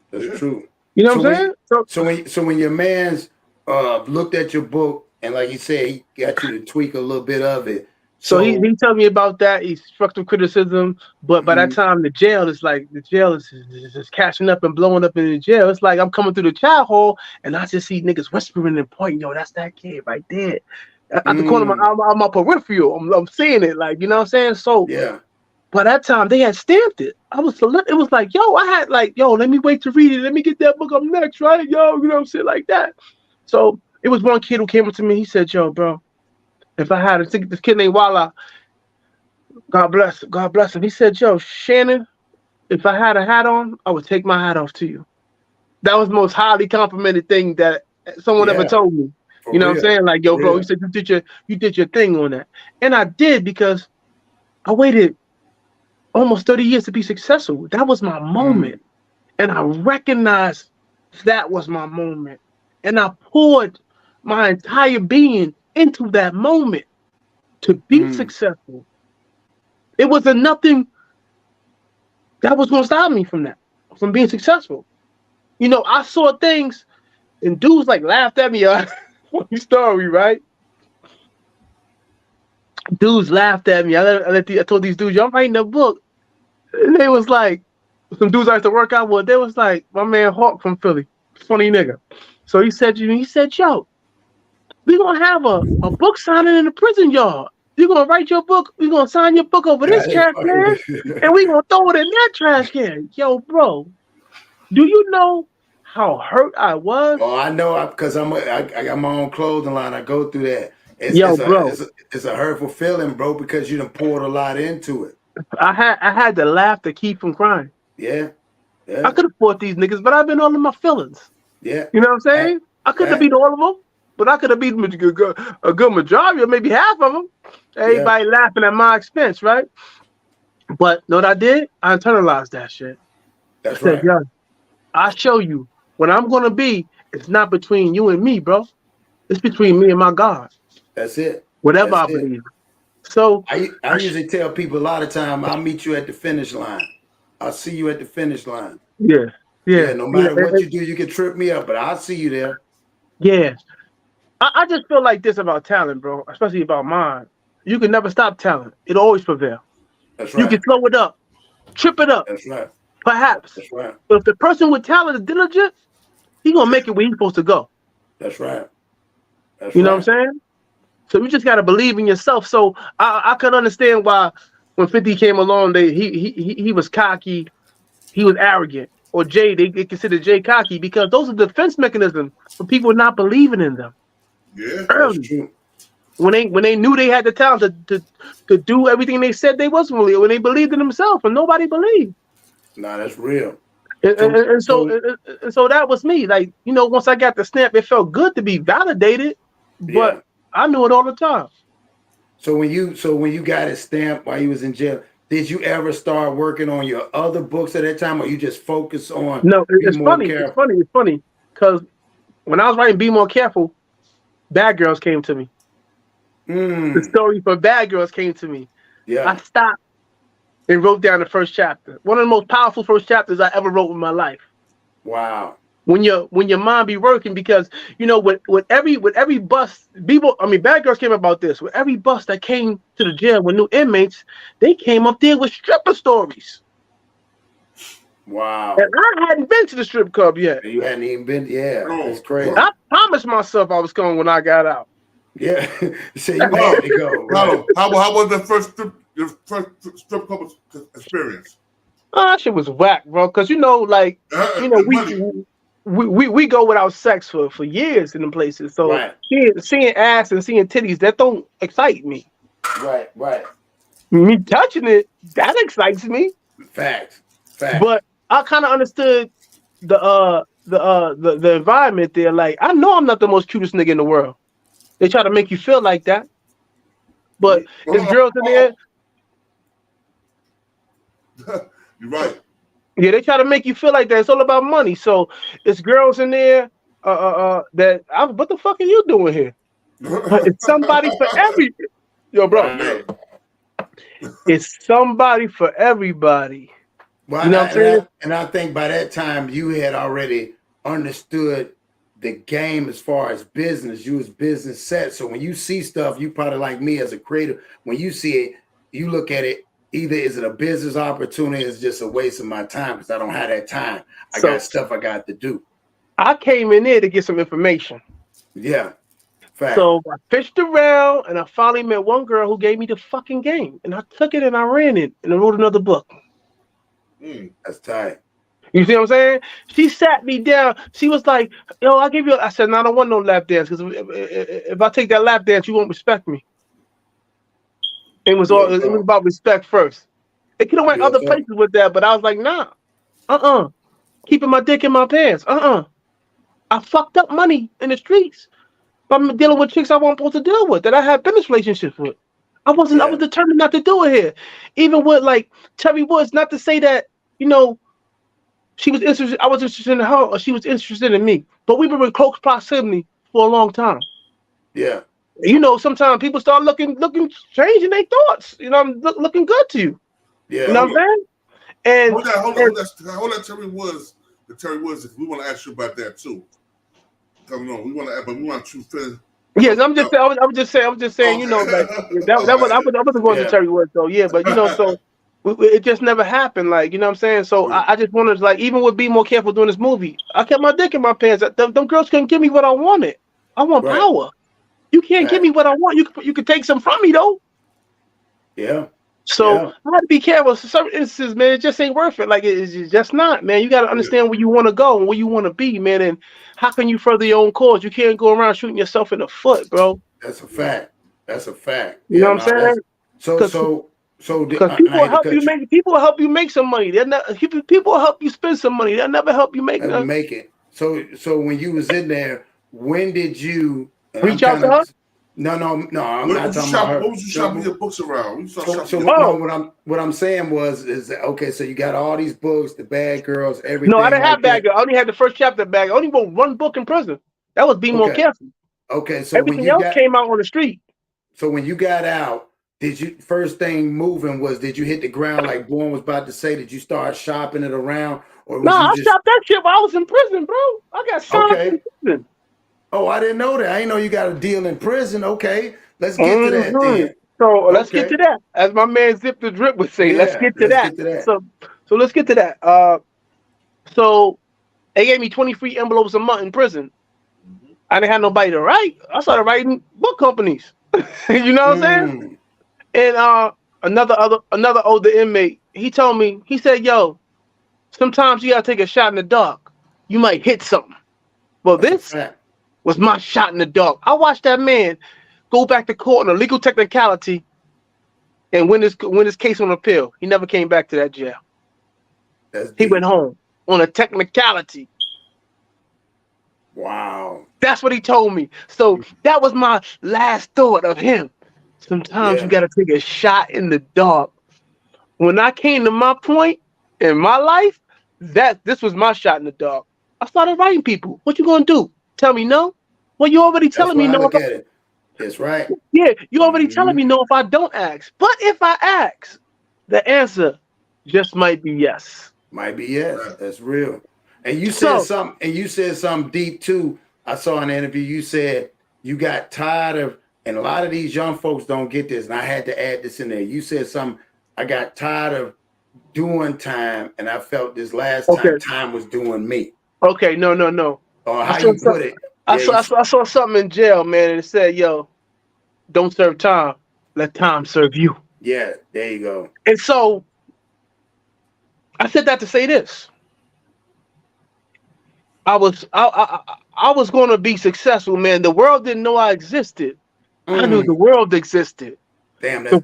That's true. You know what I'm saying? So when your man's looked at your book and like you said, he got you to tweak a little bit of it. So he told me about that. He constructive criticism, but by that time the jail is just cashing up and blowing up in the jail. It's like I'm coming through the child hole and I just see niggas whispering and pointing. Yo, that's that kid right there. At the corner of my peripheral, I'm seeing it. Like, you know what I'm saying? So yeah. By that time they had stamped it. It was like, yo, I had like, yo, let me wait to read it. Let me get that book up next, right? Yo, you know what I'm saying? Like that. So it was one kid who came up to me. He said, yo, bro, if I had this kid named Walla, God bless him. He said, yo, Shannon, if I had a hat on, I would take my hat off to you. That was the most highly complimented thing that someone ever told me. You know what I'm saying? Like, yo, bro, he said, you did your thing on that. And I did because I waited almost 30 years to be successful. That was my moment. And I recognized that was my moment. And I poured my entire being into that moment to be successful. It wasn't nothing that was going to stop me from being successful. You know, I saw things and dudes like laughed at me. Funny story, right? Dudes laughed at me. I told these dudes, yo, I'm writing a book. And they was like, some dudes I used to work out with, they was like, my man Hawk from Philly, funny nigga. So he said, yo, we gonna have a book signing in the prison yard. You're gonna write your book, we're gonna sign your book over this trash can, and we gonna throw it in that trash can. Yo, bro, do you know how hurt I was? Oh, I know, because I got my own clothing line. I go through that. It's a hurtful feeling, bro, because you done poured a lot into it. I had to laugh to keep from crying. Yeah. I could have fought these niggas, but I've been all in my feelings. Yeah. You know what I'm saying? I couldn't have beat all of them, but I could have beat a good majority or maybe half of them. Everybody laughing at my expense, right? But know what I did? I internalized that shit. That's I said, yo, I show you what I'm gonna be. It's not between you and me, bro. It's between me and my God. That's it. Whatever I believe. So I usually tell people a lot of time, I'll meet you at the finish line. I'll see you at the finish line. Yeah. No matter what you do, you can trip me up, but I'll see you there. Yeah. I just feel like this about talent, bro, especially about mine. You can never stop talent. It'll always prevail. That's right. You can slow it up, trip it up. That's right. Perhaps. That's right. But if the person with talent is diligent, he's gonna make it where he's supposed to go. That's right. You know what I'm saying? So you just gotta believe in yourself. So I can understand why when 50 came along, he was cocky, he was arrogant, or Jay, they consider Jay cocky because those are defense mechanisms for people not believing in them. Yeah, early. That's true. When they knew they had the talent to do everything they said they wasn't really, when they believed in themselves and nobody believed. Nah, that's real. And so that was me. Like, you know, once I got the stamp, it felt good to be validated, but I knew it all the time. So when you got it stamped while you was in jail, did you ever start working on your other books at that time, or you just focus on? No, it's funny because when I was writing Be More Careful, Bad Girls came to me. The story for Bad Girls came to me. Yeah. I stopped and wrote down the first chapter. One of the most powerful first chapters I ever wrote in my life. Wow. When your mind be working, because you know with every bust, Bad Girls came about this. With every bust that came to the jail with new inmates, they came up there with stripper stories. Wow. And I hadn't been to the strip club yet. You hadn't even been, that's crazy. I promised myself I was going when I got out. Yeah. So you had to go. Right? How was the first strip club experience? Oh, that shit was whack, bro. Because you know, like we go without sex for years in them places. So seeing ass and seeing titties, that don't excite me. Right. Me touching it, that excites me. Facts. But I kind of understood the environment there. Like, I know I'm not the most cutest nigga in the world. They try to make you feel like that. But there's girls in there. You're right. Yeah, they try to make you feel like that. It's all about money. So it's girls in there that what the fuck are you doing here? It's somebody for every yo, bro. Right. It's somebody for everybody. Well, You know what I'm saying? And I think by that time you had already understood the game as far as business. You was business set. So when you see stuff, you probably like me as a creator. When you see it, you look at it. Either is it a business opportunity, or it's just a waste of my time because I don't have that time. I got stuff I got to do. I came in there to get some information. Yeah. Fact. So I fished around and I finally met one girl who gave me the fucking game. And I took it and I ran it and I wrote another book. That's tight. You see what I'm saying? She sat me down. She was like, yo, I'll give you I said, no, I don't want no lap dance because if I take that lap dance, you won't respect me. It was about respect first. It could have went other places with that, but I was like, nah. Keeping my dick in my pants. I fucked up money in the streets. I'm dealing with chicks I wasn't supposed to deal with, that I had business relationships with. I was determined not to do it here. Even with like Terry Woods, not to say that, you know, she was interested, I was interested in her or she was interested in me. But we were in close proximity for a long time. Yeah. You know, sometimes people start looking strange in their thoughts. You know, looking good to you. Yeah. You know what I'm saying? And hold on, Terry Woods. The Terry Woods, if we want to ask you about that too. Come on, we want to finish. Yes, I'm just saying, you know, like I wasn't going to Terry Woods, so yeah, but you know, so it just never happened, like, you know what I'm saying? So I just wanted to, like, even with Be More Careful doing this movie, I kept my dick in my pants. Them girls couldn't give me what I wanted. I want power. You can't give me what I want. You could take some from me though. Yeah. So I had to be careful. So certain instances, man, it just ain't worth it. Like it's just not, man. You got to understand where you want to go and where you want to be, man. And how can you further your own cause? You can't go around shooting yourself in the foot, bro. That's a fact. That's a fact. You know what I'm saying? Because people will help you make some money. People will help you spend some money. They'll never help you make nothing. Make it. So when you was in there, when did you reach out to her? No, I'm not talking about her. What was you shopping your books around? What I'm saying is okay. So you got all these books, the Bad Girls, everything. No, I didn't have Bad Girl. I only had the first chapter of Bad Girl. I only wrote one book in prison. That was Be More Careful. Okay, so everything else came out on the street. So when you got out, did you first thing moving was did you hit the ground like Bourne was about to say? Did you start shopping it around, or was I shopped that shit while I was in prison, bro. I got shot up in prison. Oh, I didn't know that. I didn't know you got a deal in prison. Okay, let's get to that then. So let's get to that. As my man Zip the Drip would say, let's get to that. So let's get to that. So they gave me 20 free envelopes a month in prison. I didn't have nobody to write. I started writing book companies. You know what I'm saying? And another older inmate, he told me, he said, yo, sometimes you gotta take a shot in the dark. You might hit something. Well, this was my shot in the dark. I watched that man go back to court on a legal technicality and win his case on appeal. He never came back to that jail. He went home on a technicality. Wow. That's what he told me. So that was my last thought of him. Sometimes you got to take a shot in the dark. When I came to my point in my life, this was my shot in the dark. I started writing people. What you gonna do? Tell me no? Well, you already telling me no. That's right. Yeah, you already telling me no if I don't ask. But if I ask, the answer just might be yes. Might be yes. That's real. And you said something. And you said something deep too. I saw an interview. You said you got tired of, and a lot of these young folks don't get this. And I had to add this in there. You said something. I got tired of doing time, and I felt this last time was doing me. Okay, no. Or how you put it. I saw something in jail, man, and it said, yo, don't serve time, let time serve you. Yeah, there you go. And so I said that to say this. I was going to be successful, man. The world didn't know I existed. I knew the world existed. Damn, the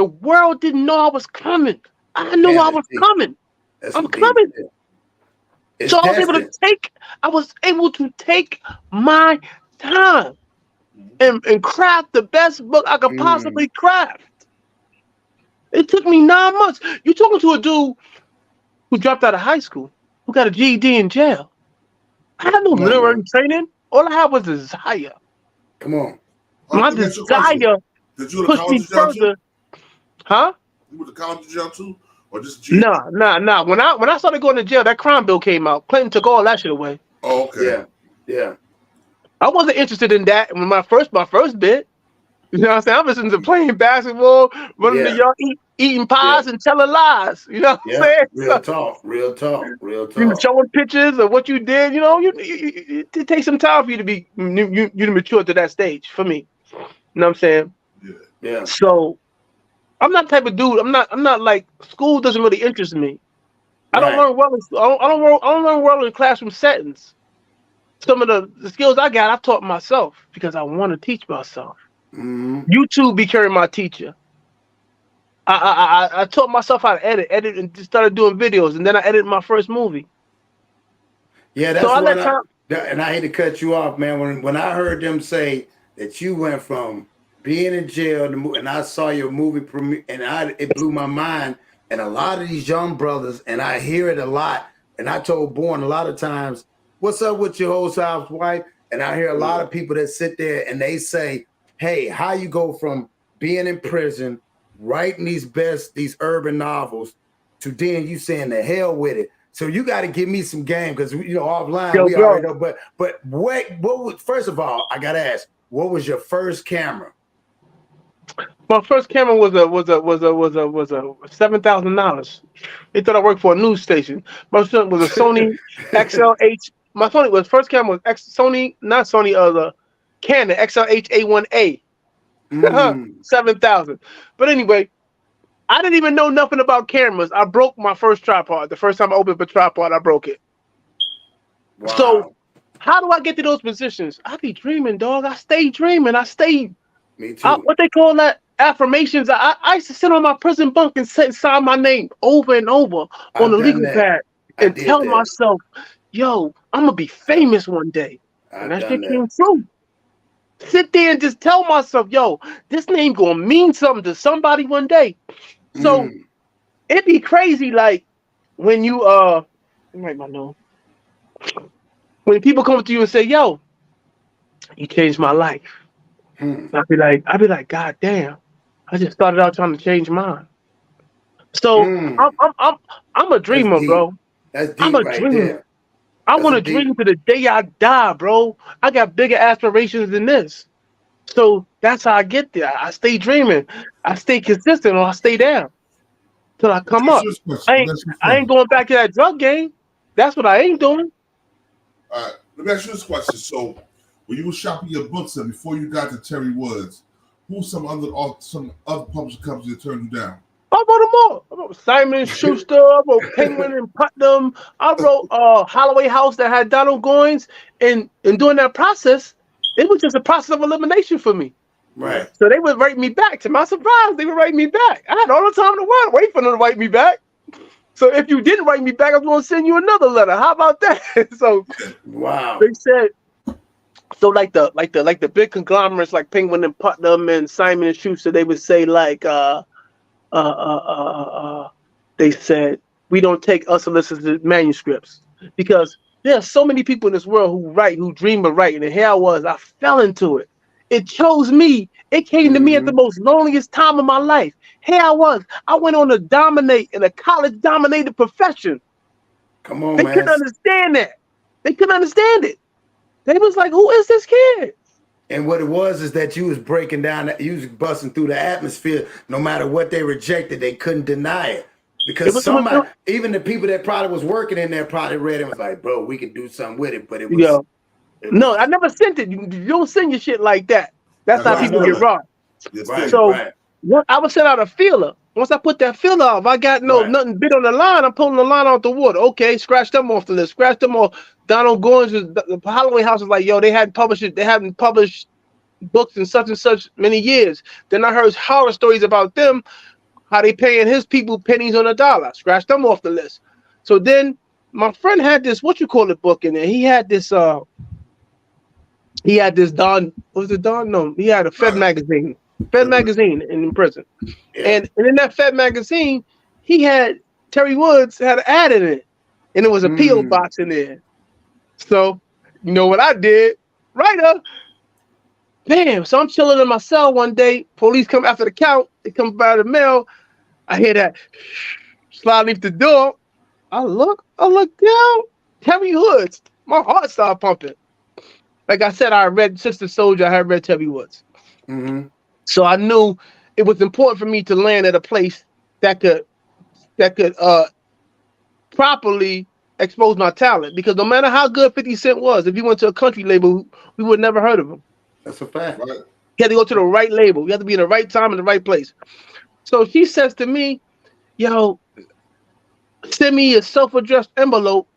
world didn't know I was coming. I knew I was coming. I'm coming. So I was able to take my time and craft the best book I could possibly craft. It took me 9 months. You talking to a dude who dropped out of high school, who got a GED in jail. I had no literary training. All I had was desire. Come on. My desire pushed me further. Huh? You went to college jail too? Or just GED? Nah. When I started going to jail, that crime bill came out. Clinton took all that shit away. Oh, okay. Yeah. I wasn't interested in that when my first bit. You know what I'm saying? I'm listening to playing basketball, running to y'all, eating pies and telling lies. You know what I'm saying? Real talk. You know, showing pictures of what you did. You know, it takes some time for you to be you to mature to that stage. For me, you know what I'm saying? Yeah. So I'm not the type of dude. I'm not like school doesn't really interest me. I don't learn well. I don't learn well in classroom settings. Some of the skills I got, I've taught myself because I want to teach myself. YouTube became my teacher. I taught myself how to edit, and just started doing videos, and then I edited my first movie. Yeah, that's and I hate to cut you off, man. When I heard them say that you went from being in jail and I saw your movie premiere, and it blew my mind. And a lot of these young brothers, and I hear it a lot, and I told Born a lot of times, "What's up with your old house wife?" And I hear a lot of people that sit there and they say, hey, how you go from being in prison, writing these urban novels, to then you saying the hell with it. So you got to give me some game because offline we already know. But what? First of all, I got to ask, what was your first camera? My first camera was a $7,000. They thought I worked for a news station. My son was a Sony XLH. My first camera was Sony, not Sony, the Canon XLH A1A. 7,000. But anyway, I didn't even know nothing about cameras. I broke my first tripod. The first time I opened up a tripod, I broke it. Wow. So how do I get to those positions? I be dreaming, dog. I stay dreaming. Me too. What they call that? Affirmations. I used to sit on my prison bunk and sign my name over and over on the legal pad and tell myself, yo, I'm going to be famous one day. And that shit came true. Sit there and just tell myself, yo, this name gonna mean something to somebody one day. So it'd be crazy, like when you write my note. When people come to you and say, yo, you changed my life. I'd be like, God damn, I just started out trying to change mine. So I'm a dreamer, bro. That's deep. I'm a dreamer. There. I want to dream to the day I die, bro. I got bigger aspirations than this. So that's how I get there. I stay dreaming. I stay consistent, or I stay down till I come up. I ain't going back to that drug game. That's what I ain't doing. All right. Let me ask you this question. So when you were shopping your books and before you got to Terry Woods, who's some other publishing companies that turned you down? I wrote them all. I wrote Simon & Schuster. I wrote Penguin and Putnam. I wrote Holloway House that had Donald Goines. And during that process, it was just a process of elimination for me. Right. So they would write me back. To my surprise, they would write me back. I had all the time in the world wait for them to write me back. So if you didn't write me back, I was going to send you another letter. How about that? So wow. They said, so like the big conglomerates like Penguin and Putnam and Simon & Schuster, they would say like they said, we don't take unsolicited manuscripts because there are so many people in this world who write, who dream of writing. And here I was, I fell into it. It chose me. It came to me at the most loneliest time of my life. Here I was. I went on to dominate in a college-dominated profession. Come on, man. They couldn't understand that. They couldn't understand it. They was like, who is this kid? And what it was is that you was breaking down, you was busting through the atmosphere. No matter what they rejected, they couldn't deny it. Because somebody, even the people that probably was working in there probably read it and was like, bro, we can do something with it. But it was... No, I never sent it. You don't send your shit like that. That's how people get robbed. Right, so I would send out a feeler. Once I put that feeler off, I got nothing bit on the line. I'm pulling the line off the water. Okay, scratch them off the list. Scratch them off. Donald Goines, the Holloway House was like, yo, they hadn't published it. They haven't published books in such and such many years. Then I heard horror stories about them, how they paying his people pennies on a dollar. Scratch them off the list. So then my friend had this book in there. He had this Don, was it Don? No, he had a Fed magazine. Fed magazine in prison. And in that Fed magazine, he had Terry Woods had an ad in it, and it was a P.O. box in there. So, you know what I did? Writer. Damn. So I'm chilling in my cell one day. Police come after the count. They come by the mail. I hear that slide leave the door. I look down. Terry Woods. My heart started pumping. Like I said, I read Sister Soldier. I had read Terry Woods. So I knew it was important for me to land at a place that could properly expose my talent. Because no matter how good 50 Cent was, if you went to a country label, we would never heard of him. That's a fact. Right. You had to go to the right label. You have to be in the right time in the right place. So she says to me, yo, send me a self-addressed envelope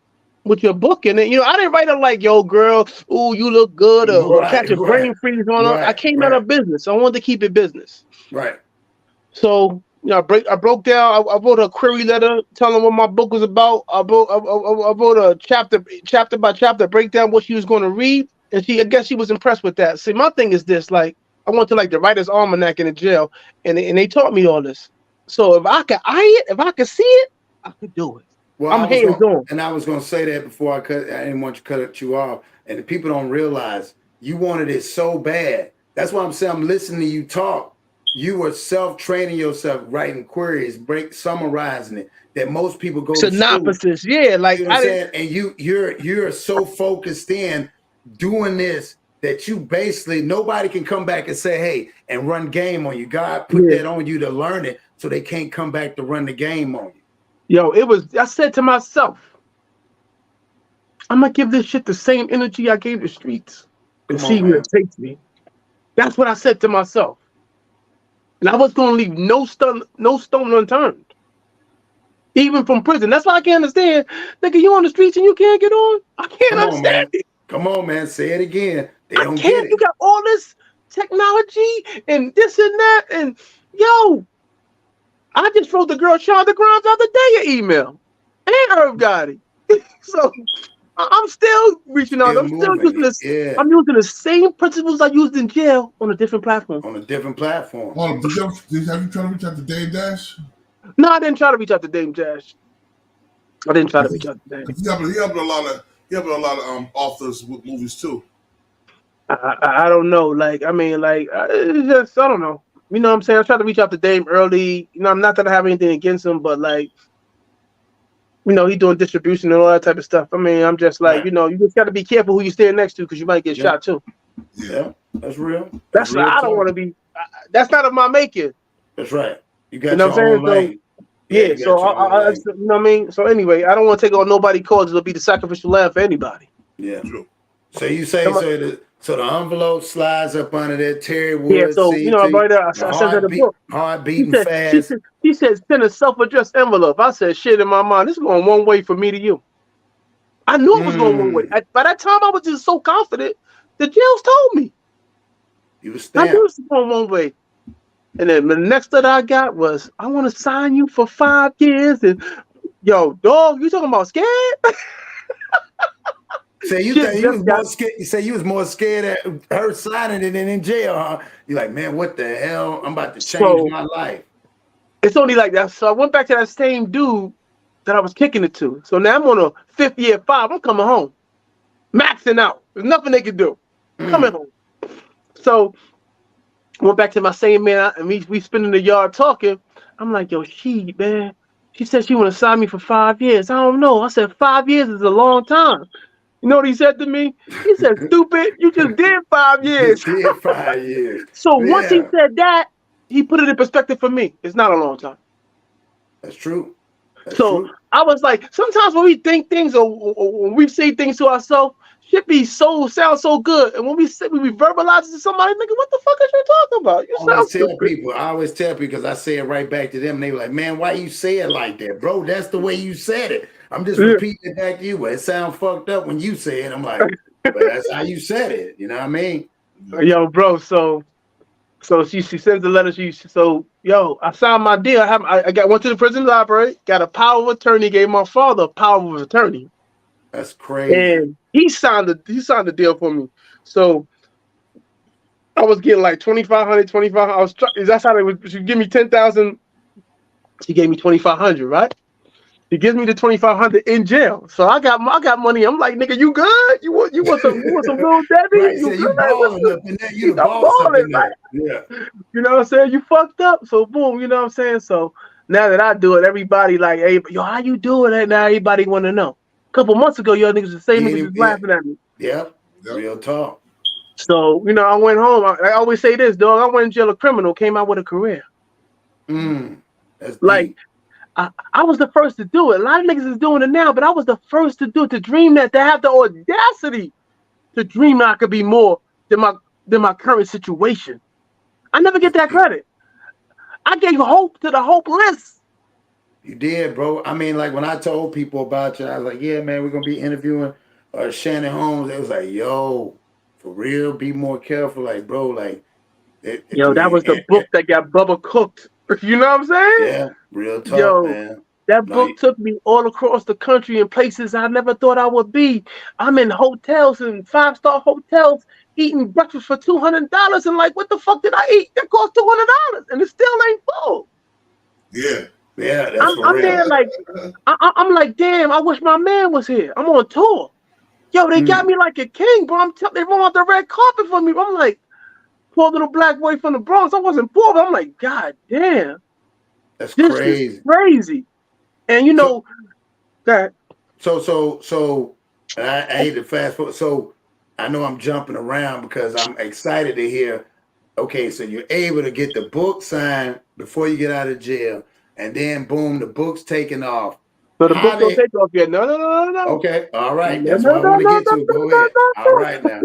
with your book in it. You know, I didn't write it like, yo, girl, ooh, you look good, or catch a brain freeze on her. I came out of business. I wanted to keep it business. Right. So, you know, I broke down. I wrote a query letter telling what my book was about. I wrote a chapter by chapter breakdown what she was going to read, and I guess she was impressed with that. See, my thing is this: like, I went to like the Writer's Almanac in the jail, and they taught me all this. So if I could eye it, if I could see it, I could do it. Well, I'm hands on. And I was going to say that before I didn't want to cut you off. And the people don't realize you wanted it so bad. That's why I'm saying I'm listening to you talk. You were self-training yourself, writing queries, summarizing it. That most people go synopsis, to yeah, like you know what I'm saying. And you're so focused in doing this that you basically nobody can come back and say, hey, and run game on you. God put that on you to learn it, so they can't come back to run the game on you. Yo, I said to myself, I'm gonna give this shit the same energy I gave the streets and see where it takes me. That's what I said to myself. And I was gonna leave no stone unturned. Even from prison. That's why I can't understand. Nigga, you on the streets and you can't get on? I can't understand it. Come on, man. Say it again. They don't get it. You got all this technology and this and that. And yo, I just wrote the girl Shonda Grimes the other day an email. And Herb got it. So I'm still reaching out. I'm still using this. Yeah. I'm using the same principles I used in jail on a different platform. On a different platform. Oh, have you tried to reach out to Dame Dash? No, I didn't try to reach out to Dame Dash. I didn't try to reach out to Dame. He helped a lot of authors with movies too. I don't know. Like, I mean, like, it's just, I don't know. You know what I'm saying? I tried to reach out to Dame early. You know, I'm not that I have anything against him, but like, you know, he doing distribution and all that type of stuff. I mean, I'm just like, you know, you just got to be careful who you stand next to because you might get shot too. Yeah, that's real. That's real. I don't want to be. That's not of my making. That's right. You got you know what I'm saying? Yeah. So I you know what I mean. So anyway, I don't want to take on nobody's cause. It'll be the sacrificial lamb for anybody. Yeah. True. So you say so the envelope slides up under there. Terry Woods. Yeah. So you know, right there, I said that the book. Heart beating fast. He said, send a self-addressed envelope. I said, shit in my mind. This is going one way for me to you. I knew it was going one way. By that time, I was just so confident. The jails told me. You was stamped. I knew it was going one way. And then the next letter I got was, I want to sign you for 5 years. And yo, dog, you talking about scared? So you think you was more scared? You say you was more scared at her signing it than in jail, huh? You're like, man, what the hell? I'm about to change my life. It's only like that. So I went back to that same dude that I was kicking it to. So now I'm on a 5th year 5. I'm coming home, maxing out. There's nothing they can do. I'm coming home. So I went back to my same man, and we spent in the yard talking. I'm like, yo, man. She said she want to sign me for 5 years. I don't know. I said 5 years is a long time. You know what he said to me? He said, stupid, you just did 5 years. Did 5 years. So once he said that, he put it in perspective for me. It's not a long time. That's true. So I was like, sometimes when we think things or when we say things to ourselves, shit sound so good. And when we verbalize it to somebody, nigga, what the fuck is you talking about? You sound stupid. I always tell people because I say it right back to them. And they were like, man, why you say it like that, bro? That's the way you said it. I'm just repeating it back to you, but it sounds fucked up when you say it. I'm like, but that's how you said it. You know what I mean? Yo, bro, So she sends the letter. I signed my deal. I went to the prison library, got a power of attorney, gave my father a power of attorney. That's crazy. And he signed the deal for me. So I was getting like 2,500, 2,500. I was that's how they would. She give me 10,000. She gave me 2,500, right? She gives me the 2,500 in jail. So I got money. I'm like, nigga, you good? You want some little Debbie? Right, You so good? you balling up in there. You the I'm boss up balling, in there. right? Yeah. You know what I'm saying? You fucked up. So boom, you know what I'm saying? So now that I do it, everybody like, hey, yo, how you doing it? Now everybody want to know. A couple months ago, y'all niggas the same niggas just laughing at me. Yep. Real talk. So, you know, I went home. I always say this, dog. I went in jail a criminal, came out with a career. That's like deep. I was the first to do it. A lot of niggas is doing it now, but I was the first to do it, to dream that, to have the audacity to dream I could be more than my current situation. I never get that credit. I gave hope to the hopeless. You did, bro. I mean, like when I told people about you, I was like, yeah, man, we're gonna be interviewing Shannon Holmes. They was like, yo, for real, be more careful. Like, bro, like Yo, that was the book that got Bubba cooked. You know what I'm saying? Yeah, real talk, Yo, man. That book took me all across the country in places I never thought I would be. I'm in hotels and 5-star hotels eating breakfast for $200 and like, what the fuck did I eat? That cost $200 and it still ain't full. Yeah. Yeah, that's for I'm real. there like, I'm like, damn, I wish my man was here. I'm on tour. Yo, they got me like a king, bro. They roll out the red carpet for me. I'm like, poor little black boy from the Bronx. I wasn't poor, but I'm like, God damn. That's this crazy. Is crazy. And you know that. So I hate to fast forward. So I know I'm jumping around because I'm excited to hear. Okay, so you're able to get the book signed before you get out of jail, and then boom, the book's taken off. So the book don't take off yet. No. Okay, all right. That's what I want to get to. Go ahead. All right now.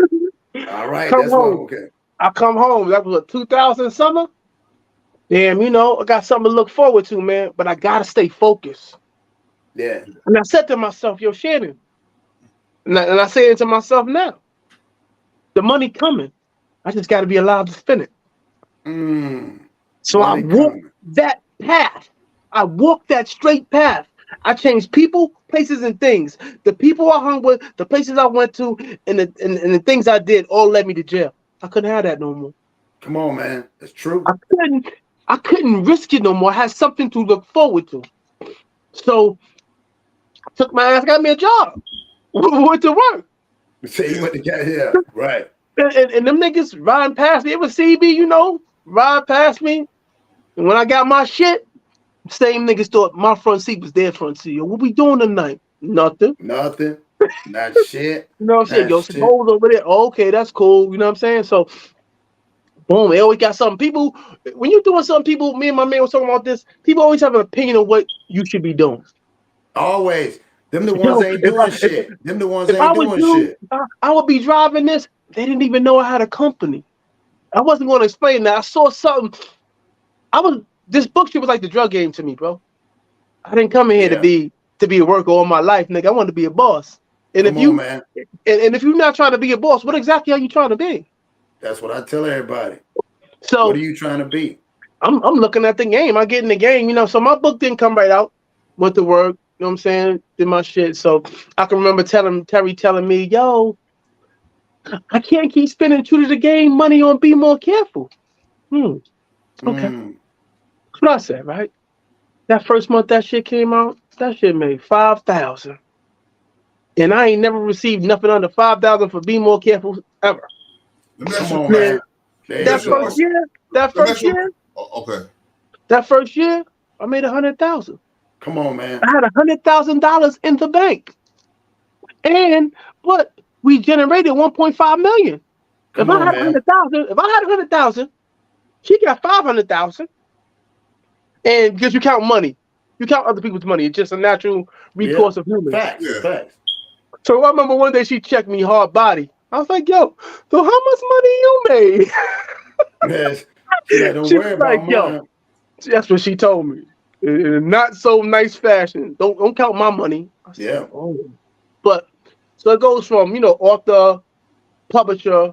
All right. That's home. Okay. I come home. That was a 2000 summer. Damn, you know, I got something to look forward to, man. But I gotta stay focused. Yeah. And I said to myself, yo, Shannon, and I say it to myself now. The money coming. I just got to be allowed to spend it. So I walked that path. I walked that straight path. I changed people, places, and things. The people I hung with, the places I went to, and the things I did all led me to jail. I couldn't have that no more. Come on, man. That's true. I couldn't risk it no more. I had something to look forward to. So I took my ass, got me a job. Went to work. Say you went to get here. Right. And them niggas riding past me. It was CB, you know, ride past me. And when I got my shit, same niggas thought my front seat was their front seat. Yo, what we doing tonight? Nothing. Not shit. You know what I'm saying? Yo, some hoes over there. Oh, okay, that's cool. You know what I'm saying? So, boom, they always got something. People, when you're doing something, people, me and my man was talking about this, people always have an opinion of what you should be doing. Always. Them the ones that ain't doing shit. Them the ones that ain't doing shit. I would be driving this. They didn't even know I had a company. I wasn't going to explain that. I saw something. This book shit was like the drug game to me, bro. I didn't come in here to be a worker all my life, nigga. I wanted to be a boss. And and if you're not trying to be a boss, what exactly are you trying to be? That's what I tell everybody. So what are you trying to be? I'm looking at the game. I get in the game, you know. So my book didn't come right out. Went to work. You know what I'm saying? Did my shit. So I can remember Terry telling me, yo, I can't keep spending true to the game money on Be More Careful. Okay. That's what I said, right? That first month that shit came out, that shit made $5,000. And I ain't never received nothing under $5,000 for Be More Careful ever. Come on, man. That first year. Okay. That first year, I made $100,000. Come on, man. I had $100,000 in the bank, but we generated 1.5 million. If I had 100,000, she got 500,000. And because you count money, you count other people's money. It's just a natural recourse of humans. Facts. So I remember one day she checked me hard body. I was like, yo, so how much money you made? Yes. Don't worry about mine. That's what she told me. In not so nice fashion. Don't count my money. Said, But so it goes from, you know, author, publisher,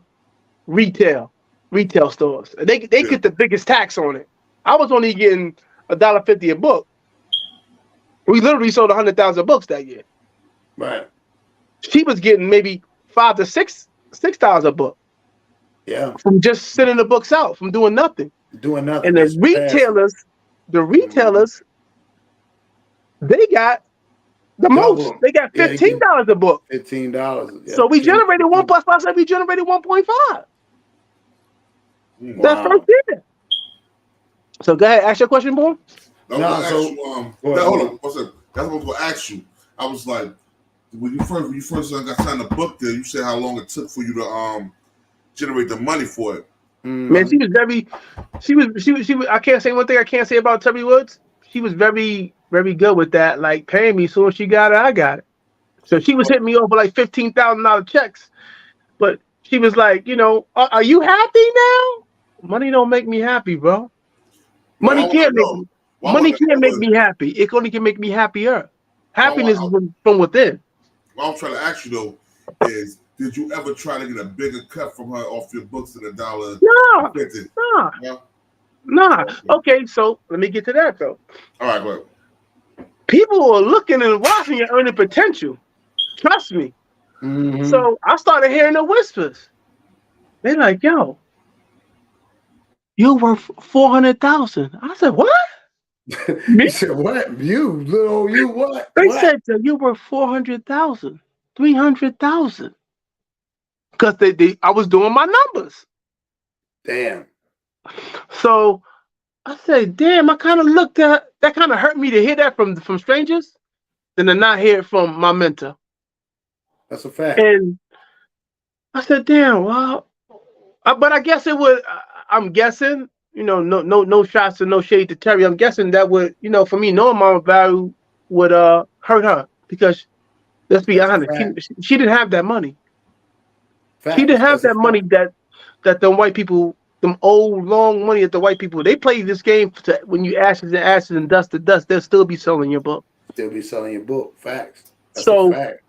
retail stores. And they get the biggest tax on it. I was only getting $1.50 a book. We literally sold 100,000 books that year. Right. She was getting maybe $5,000 to $6,000 a book. Yeah. From just sending the books out, from doing nothing. Doing nothing. And the retailers, they got the most. They got $15 a book. $15. Yep. So we generated 1.5. So we generated 1.5. That first year. So go ahead, ask your question, boy. Hold on. That's what I was going to ask you. I was like, when you first got signed the book there, you said how long it took for you to generate the money for it. Man, she was I can't say one thing I can't say about Tubby Woods. She was very, very good with that, like paying me. So when she got it, I got it. So she was hitting me over like $15,000 checks. But she was like, are you happy now? Money don't make me happy, bro. Money can't make me happy. It only can make me happier. Happiness is from within. What I'm trying to ask you though is, did you ever try to get a bigger cut from her off your books than $1.50? Nah. Okay, so let me get to that though. All right, go ahead. People are looking and watching your earning potential. Trust me. So I started hearing the whispers. They're like, yo, you're worth $400,000. I said, what? You said what? You what? They said that you were 400,000, 300,000. Because I was doing my numbers. Damn. So I said, damn, I kind of looked at that, kind of hurt me to hear that from strangers than to not hear it from my mentor. That's a fact. And I said, damn, well, but I guess it would, I'm guessing, no shots and no shade to Terry. I'm guessing that would, for me, knowing my value would hurt her because, let's be honest, she didn't have that money. She didn't have that money that the white people, them old long money that the white people, they play this game when you ashes and dust to dust, they'll still be selling your book. Still be selling your book. Facts. That's so a fact.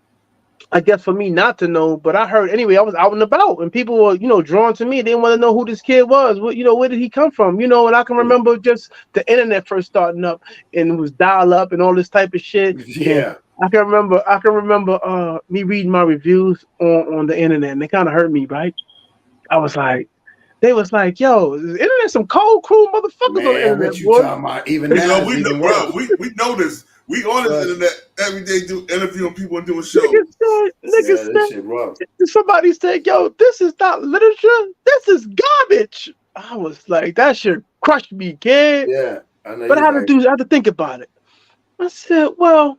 I guess for me not to know, but I heard anyway. I was out and about, and people were, drawn to me. They didn't want to know who this kid was. Where did he come from? And I can remember just the internet first starting up, and it was dial up and all this type of shit. Yeah, I can remember me reading my reviews on the internet, and they kind of hurt me, right? They was like, yo, the internet some cold, cruel motherfuckers on the internet, what you talking about? Even now, we know this. We on this internet every day, interviewing people and doing shows. Niggas shit rough. Somebody said, yo, this is not literature. This is garbage. I was like, that shit crushed me, kid. Yeah. I know. But I had to think about it. I said, well,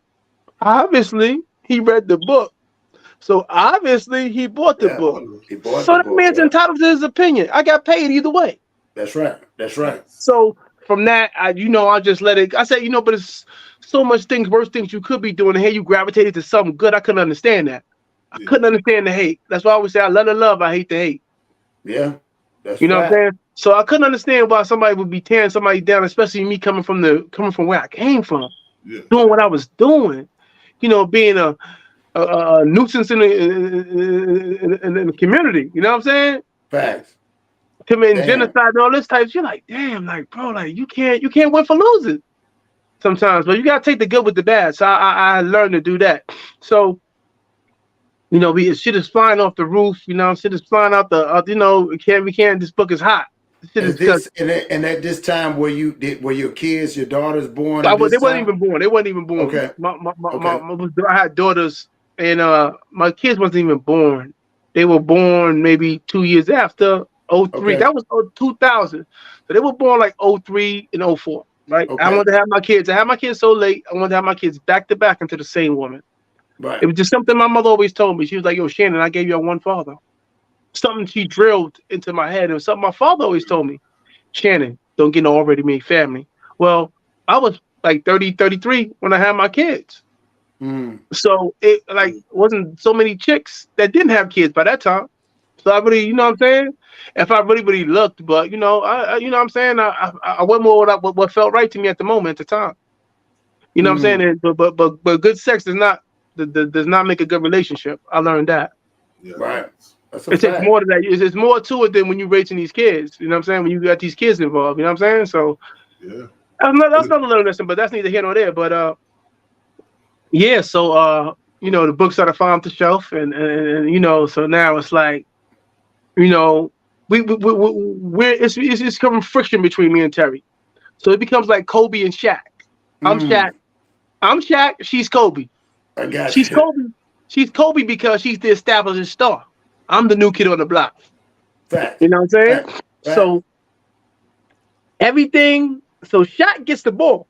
obviously he read the book. So obviously he bought the book. So that man's entitled to his opinion. I got paid either way. That's right. So from that, I just let it. I said, but it's so much worse things you could be doing. And hey, you gravitated to something good. I couldn't understand that. I couldn't understand the hate. That's why I always say I love the love. I hate the hate. Yeah. That's what I'm saying? So I couldn't understand why somebody would be tearing somebody down, especially me coming from where I came from, doing what I was doing. Being a nuisance in the community. You know what I'm saying? Facts. Committing genocide and all this type. You're like, damn, like, bro, like you can't win for losing sometimes, but you gotta take the good with the bad. So I learned to do that. So shit is flying off the roof. Shit is flying out the. We can't. This book is hot. And at this time, were your kids, your daughters born? They wasn't even born. Okay. I had daughters, and my kids wasn't even born. They were born maybe 2 years after 03. Okay. That was 2000. So they were born like 03 and 04. Right. Okay. I wanted to have my kids. I had my kids so late. I wanted to have my kids back to back into the same woman. Right. It was just something my mother always told me. She was like, yo, Shannon, I gave you one father. Something she drilled into my head. It was something my father always told me. Shannon, don't get no already made family. Well, I was like 30, 33 when I had my kids. So it wasn't so many chicks that didn't have kids by that time. So I really, you know what I'm saying? If I really looked, but you know what I'm saying? I went more with what felt right to me at the moment, at the time. You know what I'm saying? And, but good sex does not make a good relationship. I learned that. Yeah. Right. It takes more to that. It's more to it than when you're raising these kids. You know what I'm saying? When you got these kids involved. You know what I'm saying? So that's not a little lesson, but that's neither here nor there. But so the books started falling off the shelf, and so now it's like, it's becoming friction between me and Terry. So it becomes like Kobe and Shaq. I'm Shaq. She's Kobe. I got she's you. Kobe. She's Kobe because she's the establishing star. I'm the new kid on the block. Fact. You know what I'm saying? Fact. So everything. So Shaq gets the ball.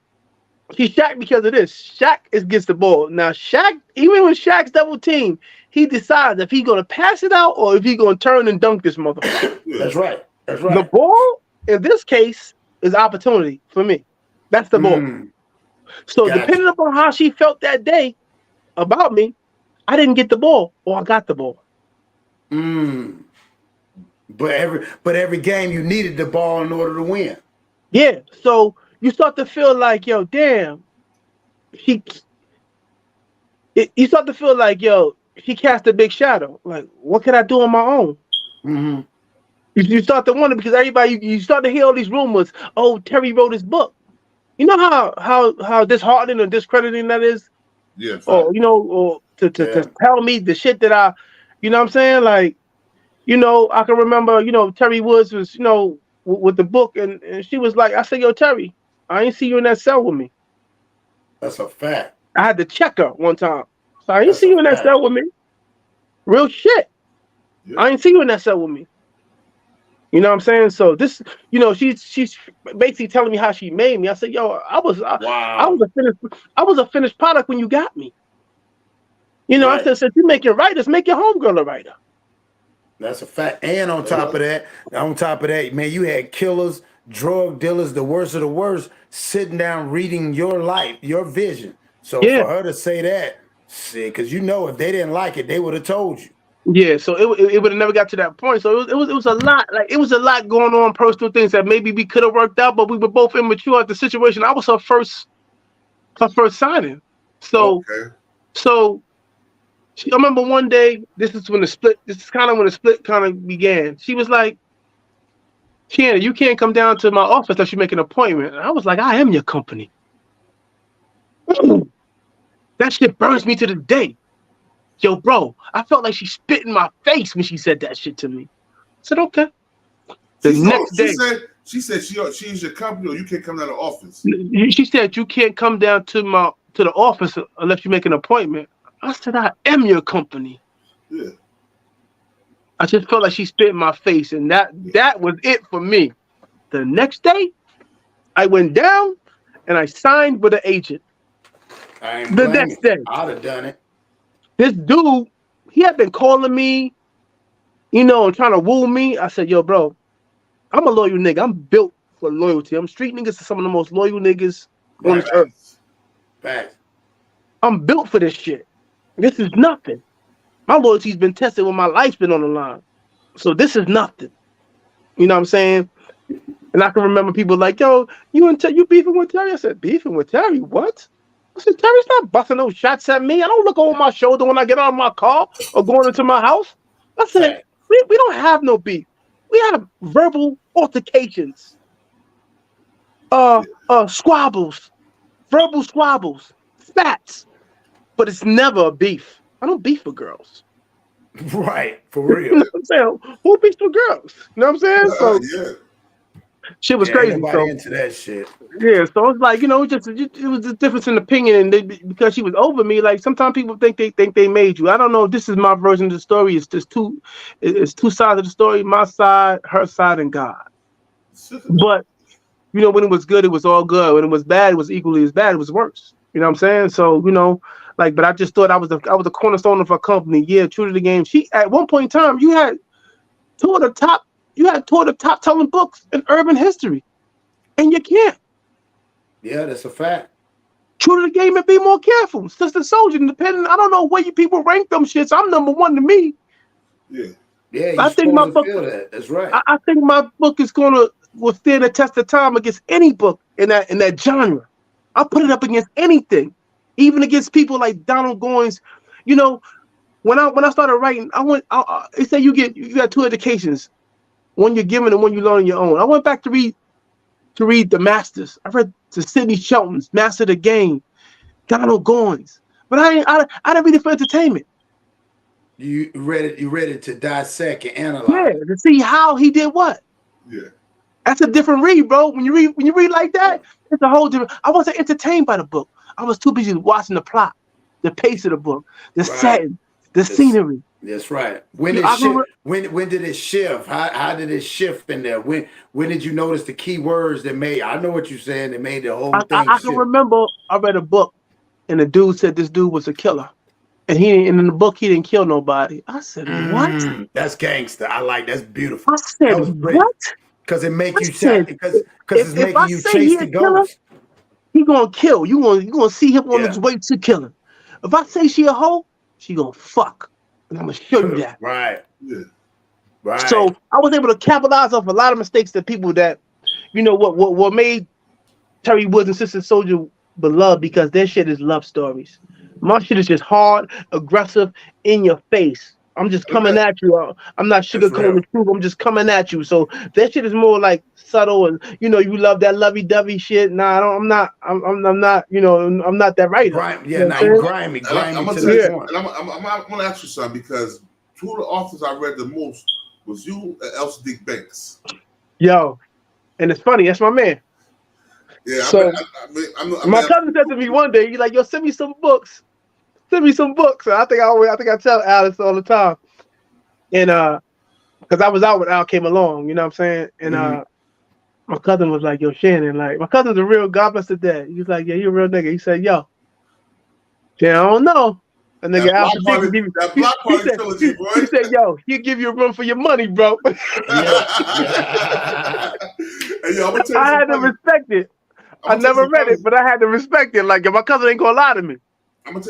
He's Shaq because of this. Shaq gets the ball. Now Shaq, even when Shaq's double team, he decides if he's gonna pass it out or if he's gonna turn and dunk this motherfucker. That's right. That's right. The ball in this case is opportunity for me. That's the ball. So depending upon how she felt that day about me, I didn't get the ball or I got the ball. But every game you needed the ball in order to win. Yeah. So you start to feel like, yo, damn. You start to feel like, yo, he cast a big shadow. Like, what can I do on my own? You start to wonder because everybody, you start to hear all these rumors. Oh, Terry wrote his book. You know how disheartening or discrediting that is? Yeah. Or, you know, or to tell me the shit that I, you know what I'm saying? Like, you know, I can remember, you know, Terry Woods was, you know, with the book and she was like, I said, yo, Terry, I ain't see you in that cell with me. That's a fact. I had to check her one time. So I ain't see you in that cell with me. Real shit. Yeah. I ain't see you in that cell with me. You know what I'm saying? So this, you know, she's basically telling me how she made me. I said, yo, I was a finished product when you got me. You know, I said, you make your writers, make your homegirl a writer. That's a fact. And on top of that, man, you had killers, drug dealers, the worst of the worst, sitting down reading your life, your vision. So for her to say that, see, because you know if they didn't like it, they would have told you. Yeah, so it would have never got to that point. So it was a lot. Like it was a lot going on, personal things that maybe we could have worked out, but we were both immature at the situation. I was her first signing. So I remember one day. This is kind of when the split kind of began. She was like, "Shannon, you can't come down to my office unless you make an appointment." And I was like, "I am your company." That shit burns me to the day. Yo, bro, I felt like she spit in my face when she said that shit to me. I said, okay. She said she's your company or you can't come down to the office. She said you can't come down to the office unless you make an appointment. I said, I am your company. Yeah. I just felt like she spit in my face, and that was it for me. The next day, I went down and I signed with an agent. The next day. I'd have done it. This dude, he had been calling me, you know, and trying to woo me. I said, yo, bro, I'm a loyal nigga. I'm built for loyalty. I'm street niggas are some of the most loyal niggas on this earth. Facts. I'm built for this shit. This is nothing. My loyalty's been tested when my life's been on the line. So this is nothing. You know what I'm saying? And I can remember people like, yo, you beefing with Terry? I said, beefing with Terry? What? I said, Terry's not busting no shots at me. I don't look over my shoulder when I get out of my car or going into my house. I said, we don't have no beef. We had verbal altercations, squabbles, verbal squabbles, spats, but it's never a beef. I don't beef with girls. Right, for real. You know what I'm saying? Who beefs with girls? You know what I'm saying? So shit was crazy. So into that shit. Yeah, so it's like, you know, it was a difference in opinion, and because she was over me. Like sometimes people think they made you. I don't know. This is my version of the story. It's just two sides of the story: my side, her side, and God. But you know, when it was good, it was all good. When it was bad, it was equally as bad. It was worse. You know what I'm saying? So you know, like, but I just thought I was the cornerstone of her company. Yeah, true to the game. She at one point in time, you had two of the top selling books in urban history, and you can't. Yeah, that's a fact. True to the game and be more careful. Sister Soldier, depending, I don't know where you people rank them shits. I'm number one to me. Yeah. Yeah, I think my book. That's right. I think my book will stand the test of time against any book in that genre. I'll put it up against anything, even against people like Donald Goines. You know, when I started writing, they say you got two educations, one you're given and one you learn on your own. I went back to read the masters. I read to Sidney Shelton's Master of the Game, Donald Goines. But I didn't read it for entertainment. You read it to dissect and analyze. Yeah, to see how he did what. Yeah. That's a different read, bro. When you read like that, it's a whole different. I wasn't entertained by the book. I was too busy watching the plot, the pace of the book, the setting, the scenery. That's right. When did it shift? How did it shift in there? When did you notice the key words that made? I know what you're saying. That made the whole thing. I can remember. I read a book, and the dude said this dude was a killer, and in the book he didn't kill nobody. I said, what? That's gangster. I like. That's beautiful. I said, what? Because it make you check. Because it's making you chase the ghost. He gonna kill. You gonna see him on his way to killing. If I say she a hoe, she gonna fuck, and I'm gonna show you that. Right. Yeah. Right. So I was able to capitalize off a lot of mistakes that people that, what made Terry Woods and Sister Soldier beloved, because their shit is love stories. My shit is just hard, aggressive, in your face. I'm just coming at you. I'm not sugarcoating the truth. I'm just coming at you. So that shit is more like subtle, and you love that lovey-dovey shit. Nah, I'm not. I'm not. I'm not that writer. Yeah, now you grimy. I'm gonna ask you something, because two of the authors I read the most was you and Elsa Dick Banks. Yo, and it's funny. That's my man. Yeah. So my cousin said to me one day, he's like, "Yo, send me some books." Send me some books. And I think I tell Alice all the time. And because I was out when Al came along, you know what I'm saying? And my cousin was like, yo, Shannon, like, my cousin's a real godbless dad. He was like, yeah, you a real nigga. He said, yo, Shannon, I don't know. A nigga Al he said, yo, he'll give you a run for your money, bro. Hey, yo, I'm gonna tell you I had to respect it. I never read it, but I had to respect it. Like, if my cousin ain't gonna lie to me.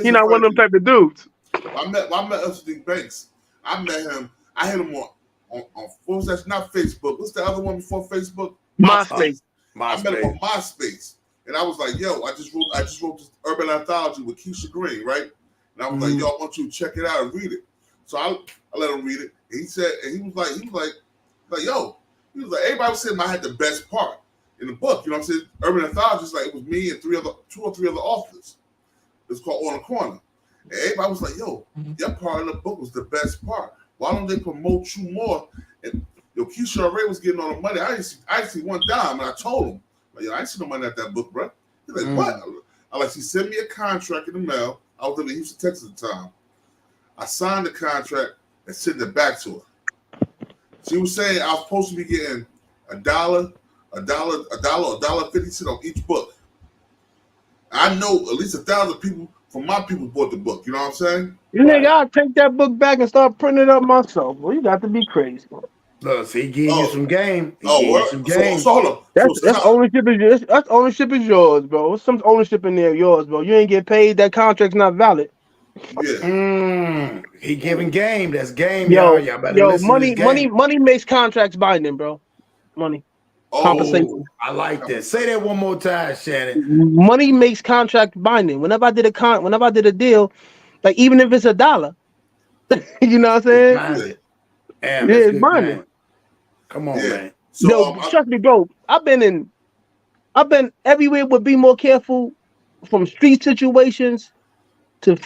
He's not one of them type of dudes. I met Elsa Dick Banks. I met him. I hit him on what was that? Not Facebook. What's the other one before Facebook? MySpace. I met him on MySpace, and I was like, "Yo, I just wrote this urban anthology with Keisha Green, right?" And I was like, "Yo, I want you to check it out and read it." So I let him read it, and he said, and he was like, "Yo," he was like, everybody was saying I had the best part in the book. You know what I'm saying? Urban anthology is like it was me and two or three other authors. It's called On the Corner. And everybody was like, yo, your part of the book was the best part. Why don't they promote you more? And Keisha Ray was getting all the money. I didn't see one dime, and I told him, like, yo, I ain't see no money at that book, bro. He's like, what? I like, she sent me a contract in the mail. I was living in Houston, Texas at the time. I signed the contract and sent it back to her. She was saying I was supposed to be getting $1.50 on each book. I know at least 1,000 people from my people bought the book. You know what I'm saying? You nigga, I'll take that book back and start printing it up myself. Well, you got to be crazy. Look, so he gave you some game. So hold on. That's ownership is yours. That's ownership is yours, bro. What's some ownership in there yours, bro? You ain't get paid. That contract's not valid. Yeah. He giving game. That's game, yo. Y'all better listen to this game. Money makes contracts binding, bro. Money. Compensation. I like that. Say that one more time, Shannon. Money makes contract binding. Whenever I did a deal, like even if it's $1, you know what I'm saying? It's binding. Come on, man. So, trust me, bro. I've been everywhere. Would be more careful, from street situations to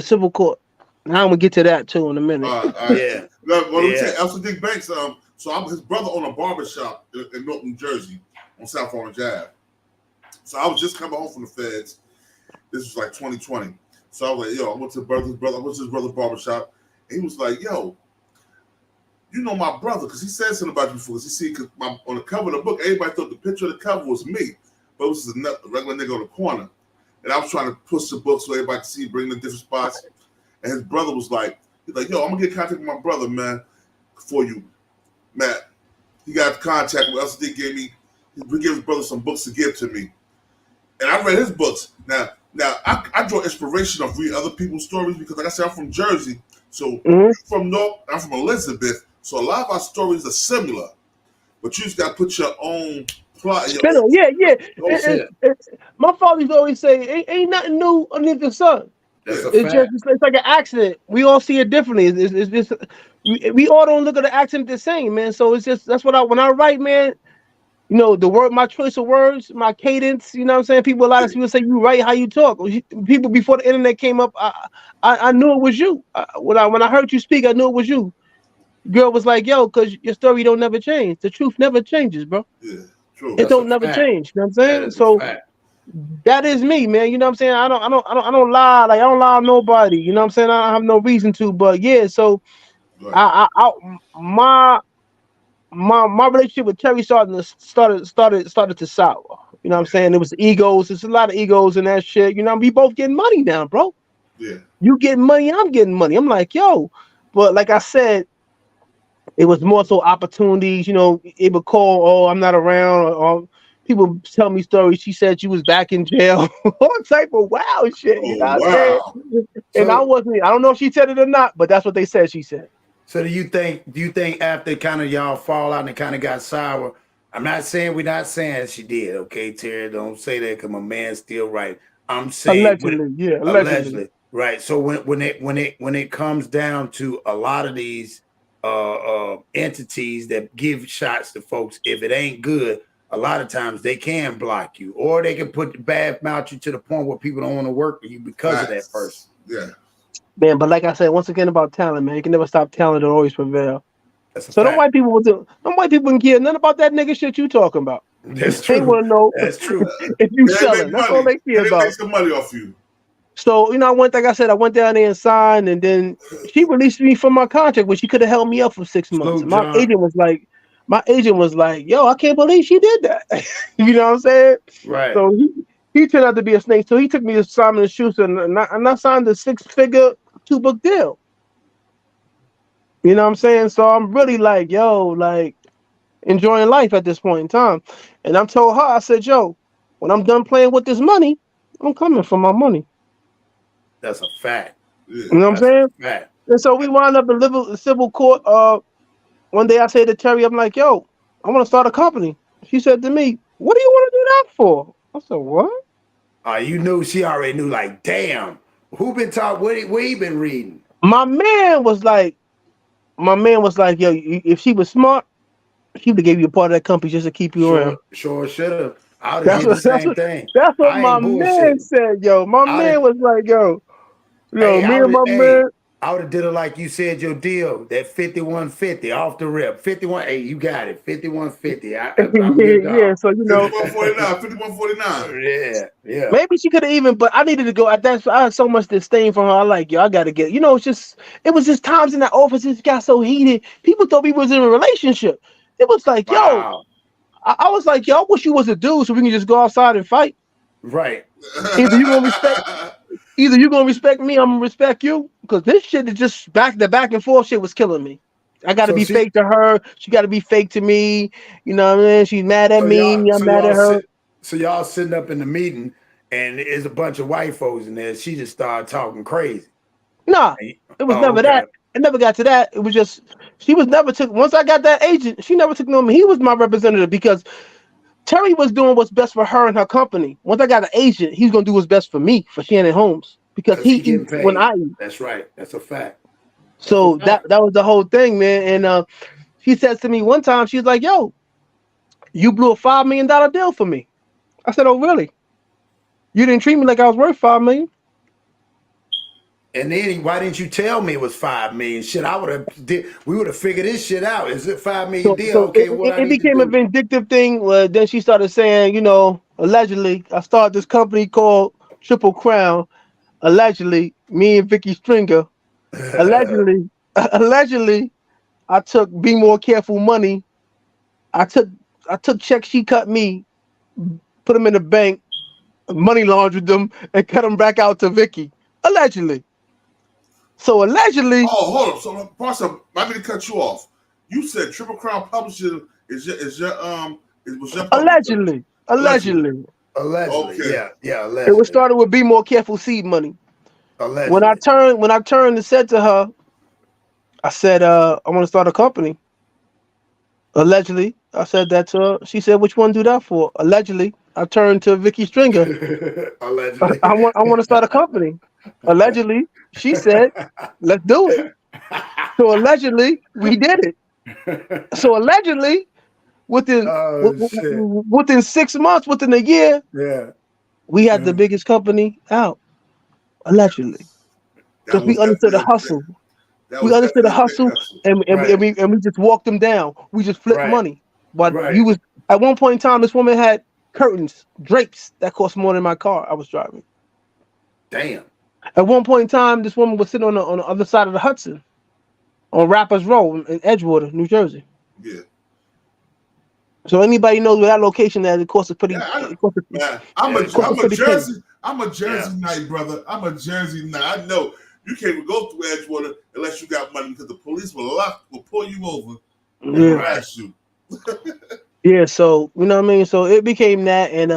civil court. And I'm gonna get to that too in a minute. Yeah. Let me say, Elsa Dick Banks. So his brother owned a barbershop in North New Jersey on South Orange Ave. So I was just coming home from the feds. This was like 2020. So I was like, yo, I went to his brother's barbershop. And he was like, yo, you know my brother, because he said something about you before. Because he see, on the cover of the book, everybody thought the picture of the cover was me. But it was a regular nigga on the corner. And I was trying to push the book so everybody could see, bring the different spots. And his brother was like, he's like, yo, I'm going to get in contact with my brother, man, for you. Matt, he got contact with us. He gave his brother some books to give to me, and I read his books. Now I draw inspiration of reading other people's stories because, like I said, I'm from Jersey, so you're from North. I'm from Elizabeth, so a lot of our stories are similar, but you just got to put your own plot. My father used to always say, "Ain't nothing new under the sun." It's like an accident. We all see it differently. It's just we all don't look at the accident the same, man. So it's just when I write, man. you know, my choice of words, my cadence, you know what I'm saying? A lot of people say you right how you talk. People before the internet came up, I knew it was you. When I heard you speak, I knew it was you. Girl was like, yo, because your story don't never change. The truth never changes, bro. Yeah, true. It don't never change. You know what I'm saying? So that is me, man. You know what I'm saying? I don't lie. Like I don't lie to nobody. You know what I'm saying? I have no reason to. But yeah, so right. My relationship with Terry started to sour. You know what I'm saying? There was egos. There's a lot of egos in that shit. You know, we both getting money now, bro. Yeah. You getting money, I'm getting money. I'm like, yo. But like I said, it was more so opportunities. You know, it would call, oh, I'm not around, or people tell me stories. She said she was back in jail. All type of wild shit. Oh, you know what wow. I'm saying? And I don't know if she said it or not, but that's what they said she said. So do you think after kind of y'all fall out and it kind of got sour? I'm not saying we're not saying she did, okay, Terry? Don't say that because my man's still right. I'm saying allegedly. Right. So when it comes down to a lot of these entities that give shots to folks, if it ain't good, a lot of times they can block you, or they can put the bad mouth you to the point where people don't want to work with you because of that person. Yeah. Man, but like I said, once again about talent, man, you can never stop talent. It'll always prevail. So them white people can care nothing about that nigga shit you talking about. That's true. They want to know if you selling. That's all they care about. They make some money off you. So you know, I went down there and signed, and then she released me from my contract, which she could have held me up for 6 months. My agent was like, "Yo, I can't believe she did that." You know what I'm saying? Right. So he turned out to be a snake. So he took me to Simon & Schuster, and I signed a 6-figure 2-book deal. You know what I'm saying? So I'm really like, yo, like enjoying life at this point in time. And I told her, I said, yo, when I'm done playing with this money, I'm coming for my money. That's a fact. You know what I'm saying? Fact. And so we wound up in civil court. One day I said to Terry, I'm like, yo, I want to start a company. She said to me, what do you want to do that for? I said, what? You knew, she already knew, like, damn, who been talking, where he been reading? My man was like, yo, if she was smart, she would have gave you a part of that company just to keep you around. Sure should have. I would have did the same thing. That's what my man said, yo. My man was like, yo, me and my man. I would have did it like you said your deal, that 5150 off the rip. 51, hey, you got it. 5150. Yeah, so you know. 5149. Yeah. Maybe she could have even, but I needed to go. I had so much disdain for her. I like, yo, I gotta get, it was just times in that office, it got so heated. People thought we was in a relationship. It was like, yo, I was like, yo, I wish you was a dude so we can just go outside and fight. Right. Either you're gonna respect me, I'm gonna respect you. Because this shit is just back and forth shit was killing me. I gotta be fake to her. She gotta be fake to me. You know what I mean? She's mad at me. I'm mad at her. So y'all sitting up in the meeting and there's a bunch of white folks in there. She just started talking crazy. Nah, it was never that. It never got to that. It was just she was never took. Once I got that agent, she never took no me. He was my representative because Terry was doing what's best for her and her company. Once I got an agent, he's gonna do what's best for me, for Shannon Holmes, because he eats when I eat. That's right. That's a fact. So that was the whole thing, man. And she says to me one time, she's like, "Yo, you blew a $5 million deal for me." I said, "Oh, really? You didn't treat me like I was worth $5 million." And then why didn't you tell me it was $5 million? Shit, we would have figured this shit out. Is it $5 million deal? So okay, it became a vindictive thing. Then she started saying, allegedly, I started this company called Triple Crown. Allegedly, me and Vicky Stringer. Allegedly, I took Be More Careful money. I took checks she cut me, put them in the bank, money laundered them, and cut them back out to Vicky. Allegedly. So allegedly. Oh, hold up. So, Pastor, I mean to cut you off. You said Triple Crown Publishing was your allegedly. Okay. Yeah. Allegedly. It was started with Be More Careful seed money. Allegedly. When I turned and said to her, I said, I want to start a company. Allegedly, I said that to her. She said, "Which one do that for?" Allegedly, I turned to Vicky Stringer. Allegedly, I want to start a company. Allegedly, she said, "Let's do it." So allegedly, we did it. So allegedly, within 6 months, within a year, we had the biggest company out, allegedly, because we understood the hustle. We understood the hustle, and we just walked them down. We just flipped money. But you was at one point in time, this woman had curtains, drapes that cost more than my car I was driving. Damn. At one point in time, this woman was sitting on the other side of the Hudson, on Rappers Row in Edgewater, New Jersey. Yeah. So anybody knows where that location is, it costs a pretty. I'm a Jersey Knight, brother. I'm a Jersey Knight. I know you can't even go through Edgewater unless you got money, because the police will pull you over and harass you. Yeah, so you know what I mean. So it became that, and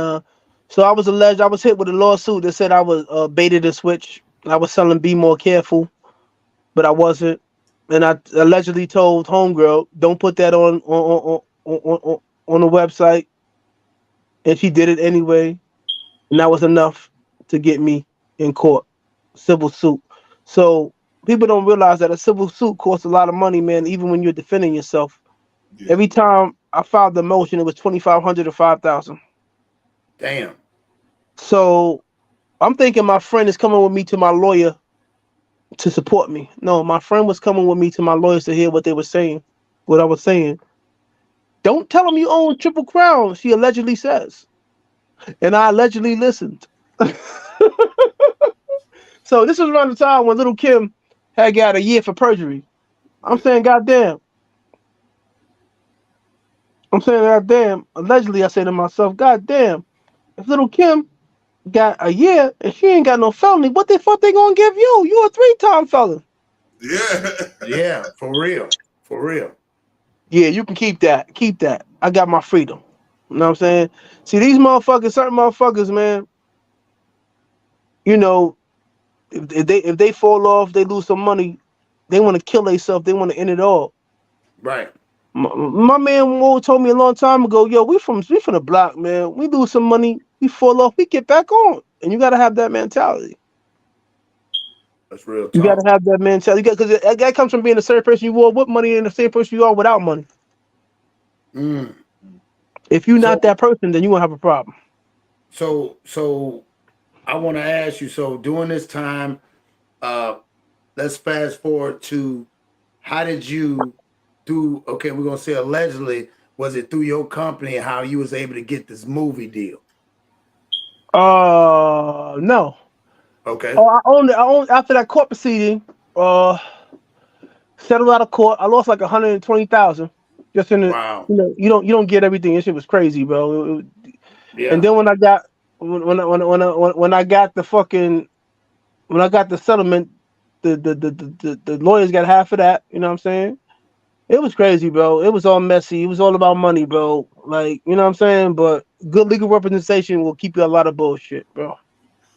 so I was alleged. I was hit with a lawsuit that said I was baited a switch. I was selling Be More Careful, but I wasn't, and I allegedly told homegirl, "Don't put that on the website," and she did it anyway, and that was enough to get me in court, civil suit. So people don't realize that a civil suit costs a lot of money, man. Even when you're defending yourself, every time I filed the motion, it was $2,500 to $5,000. Damn. So I'm thinking my friend is coming with me to my lawyer to support me. No, my friend was coming with me to my lawyers to hear what they were saying, what I was saying. Don't tell them you own Triple Crown, she allegedly says. And I allegedly listened. So this was around the time when Little Kim had got a year for perjury. I'm saying, goddamn. Allegedly, I say to myself, goddamn, if Little Kim got a year and she ain't got no felony, what the fuck they gonna give you? You a 3-time felon. Yeah. Yeah, for real. For real. Yeah, you can keep that. Keep that. I got my freedom. You know what I'm saying? See, these motherfuckers, certain motherfuckers, man, you know, if they fall off, they lose some money, they want to kill themselves, they want to end it all. Right. My man told me a long time ago, yo, we from the block, man. We lose some money, we fall off, we get back on. And you gotta have that mentality. That's real talk. You gotta have that mentality, because that comes from being the same person you are with money and the same person you are without money. If you're not that person, then you won't have a problem. So I want to ask you, so during this time, let's fast forward to, how did you do, okay, we're going to say allegedly, was it through your company how you was able to get this movie deal? No. Okay. Oh, I owned after that court proceeding, settled out of court. I lost like $120,000. Just in the, wow. You don't get everything. This shit was crazy, bro. Yeah. And then when I got the settlement, the lawyers got half of that. You know what I'm saying? It was crazy, bro. It was all messy. It was all about money, bro. Like, you know what I'm saying? But good legal representation will keep you a lot of bullshit, bro.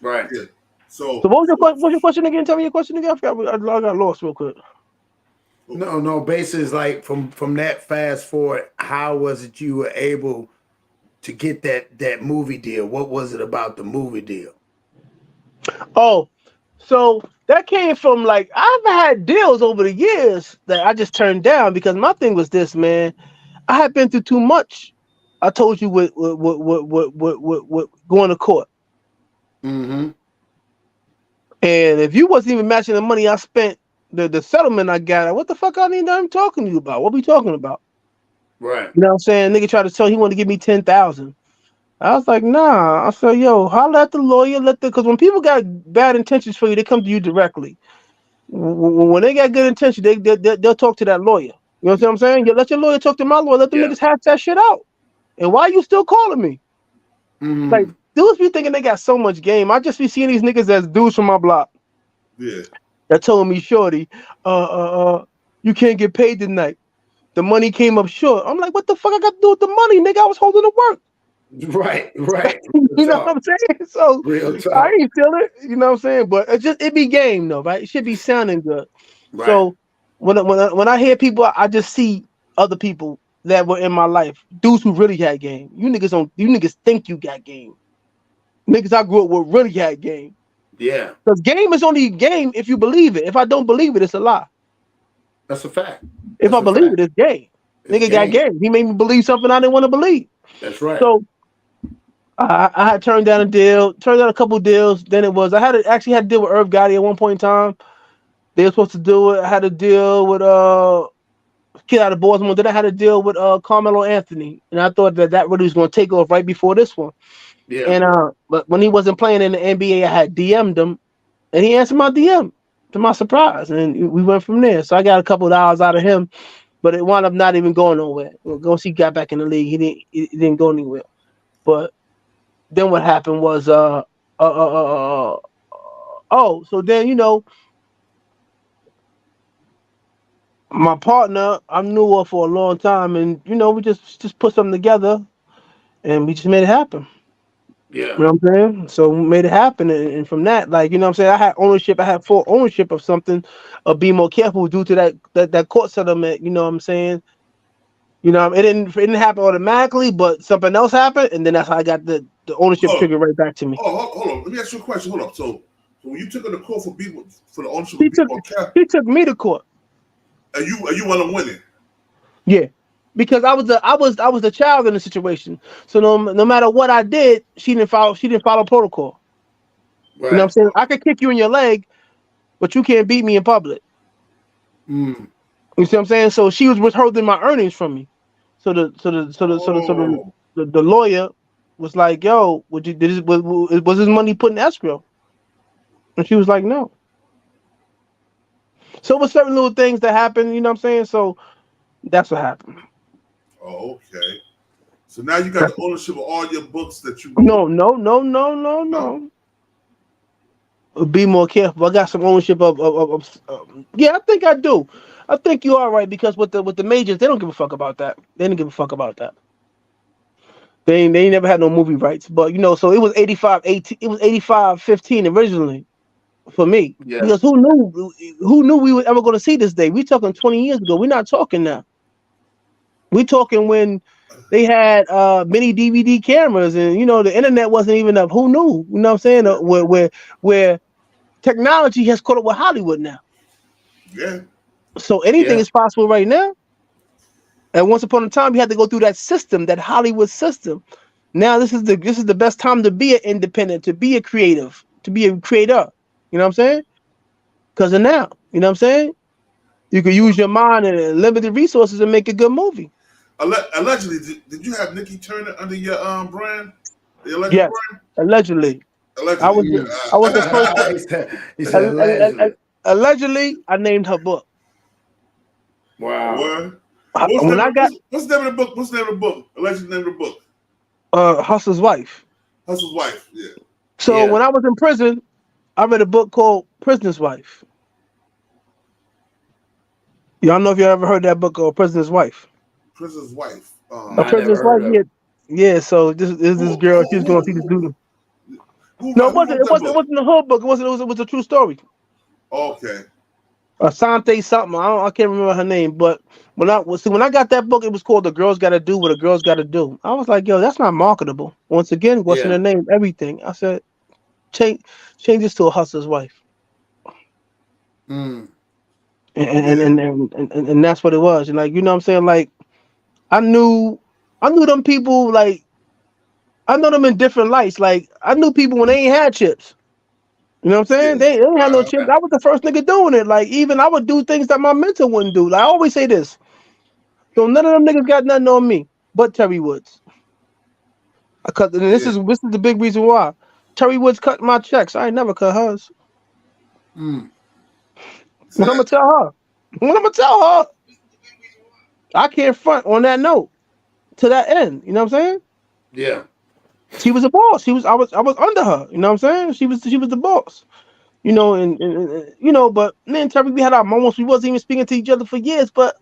Right. Yeah. So what was your question again? Tell me your question again. I got lost real quick. No. Basically, it's like from that fast forward, how was it you were able to get that movie deal? What was it about the movie deal? Oh, so that came from, like, I've had deals over the years that I just turned down because my thing was this, man. I had been through too much. I told you what going to court. Mm-hmm. And if you wasn't even matching the money I spent, the settlement I got, what the fuck I'm talking to you about? What we talking about? Right. You know what I'm saying? Nigga tried to tell he wanted to give me $10,000. I was like, nah. I said, yo, holla at the lawyer, because when people got bad intentions for you, they come to you directly. When they got good intentions, they'll talk to that lawyer. You know what I'm saying? You let your lawyer talk to my lawyer. Let the niggas hash that shit out. And why are you still calling me? Mm-hmm. Like, dudes be thinking they got so much game. I just be seeing these niggas as dudes from my block. Yeah. That told me, shorty, you can't get paid tonight. The money came up short. I'm like, what the fuck I got to do with the money, nigga? I was holding the work. Right. You know what I'm saying? So I ain't feel it. You know what I'm saying? But it be game though, right? It should be sounding good. Right. So when I hear people, I just see other people that were in my life, dudes who really had game. You niggas think you got game. Niggas I grew up with really had game. Yeah. Because game is only game if you believe it. If I don't believe it, it's a lie. That's a fact. If I believe it, it's game. Nigga got game. He made me believe something I didn't want to believe. That's right. So I had turned down a deal, turned down a couple deals. Then it was actually had to deal with Irv Gotti at one point in time. They were supposed to do it. I had to deal with kid out of Baltimore. Then I had to deal with Carmelo Anthony, and I thought that really was going to take off right before this one. Yeah. And but when he wasn't playing in the NBA, I had DM'd him, and he answered my DM to my surprise, and we went from there. So I got a couple of dollars out of him, but it wound up not even going nowhere. Once he got back in the league, he didn't go anywhere. But then what happened was so then my partner, I knew her for a long time, and we just put something together, and we just made it happen. Yeah, you know what I'm saying. So we made it happen, and from that, like what I'm saying, I had ownership. I had full ownership of something, of being more careful due to that court settlement. You know what I'm saying. It didn't happen automatically, but something else happened, and then that's how I got the ownership trigger right back to me. Oh, hold on. Let me ask you a question. Hold up. So when you took her to court for the ownership of he took me to court. And you want to win it? Yeah, because I was the child in the situation. So no matter what I did, she didn't follow protocol. Right. You know what I'm saying? I could kick you in your leg, but you can't beat me in public. You see what I'm saying? So she was withholding my earnings from me. So the lawyer was like, "Yo, was his money put in escrow?" And she was like, "No." So it was certain little things that happened, you know what I'm saying? So that's what happened. Oh, okay. So now you got the ownership of all your books that you No. Be more careful. I got some ownership of yeah, I think I do. I think you are right, because with the majors, they don't give a fuck about that. They didn't give a fuck about that. They never had no movie rights, but so it was 85-18. It was 85-15 originally for me. Yeah. Because who knew we were ever going to see this day? We talking 20 years ago. We're not talking now. We talking when they had mini DVD cameras, and the internet wasn't even up. Who knew? You know what I'm saying? Where technology has caught up with Hollywood now. Yeah. So anything is possible right now. And once upon a time, you had to go through that system, that Hollywood system. Now this is the best time to be an independent, to be a creative, to be a creator. You know what I'm saying? Because of now, you know what I'm saying? You can use your mind and limited resources and make a good movie. Allegedly, did you have Nikki Turner under your brand? The alleged yes, brand? Allegedly. I was the first. Allegedly, I named her book. Wow. What's the name of the book? What's the name of the book? Allegedly name of the book? Hustler's Wife. Hustler's Wife. Yeah. So when I was in prison, I read a book called Prisoner's Wife. Y'all know if you ever heard that book called Prisoner's Wife? Prisoner's Wife. A Prisoner's Wife. Yeah. So this girl, she was going to see this dude. No, it wasn't a whole book. It was a true story. Okay. Asante something. I can't remember her name, but when I got that book, it was called "The Girls Got to Do What a Girl's Got to Do." I was like, "Yo, that's not marketable." Once again, what's in the name? Everything. I said, change this to A Hustler's Wife. And that's what it was. And like, you know what I'm saying? Like, I knew them people. Like, I know them in different lights. Like, I knew people when they ain't had chips. You know what I'm saying? They didn't have no chips. I was the first nigga doing it. Like, even I would do things that my mentor wouldn't do. Like, I always say this. So none of them niggas got nothing on me but Terry Woods. This is the big reason why. Terry Woods cut my checks. I ain't never cut hers. What I'm gonna tell her? I can't front on that note to that end. You know what I'm saying? Yeah. She was a boss. I was under her. You know what I'm saying? She was the boss. But me and Terry, we had our moments. We wasn't even speaking to each other for years. But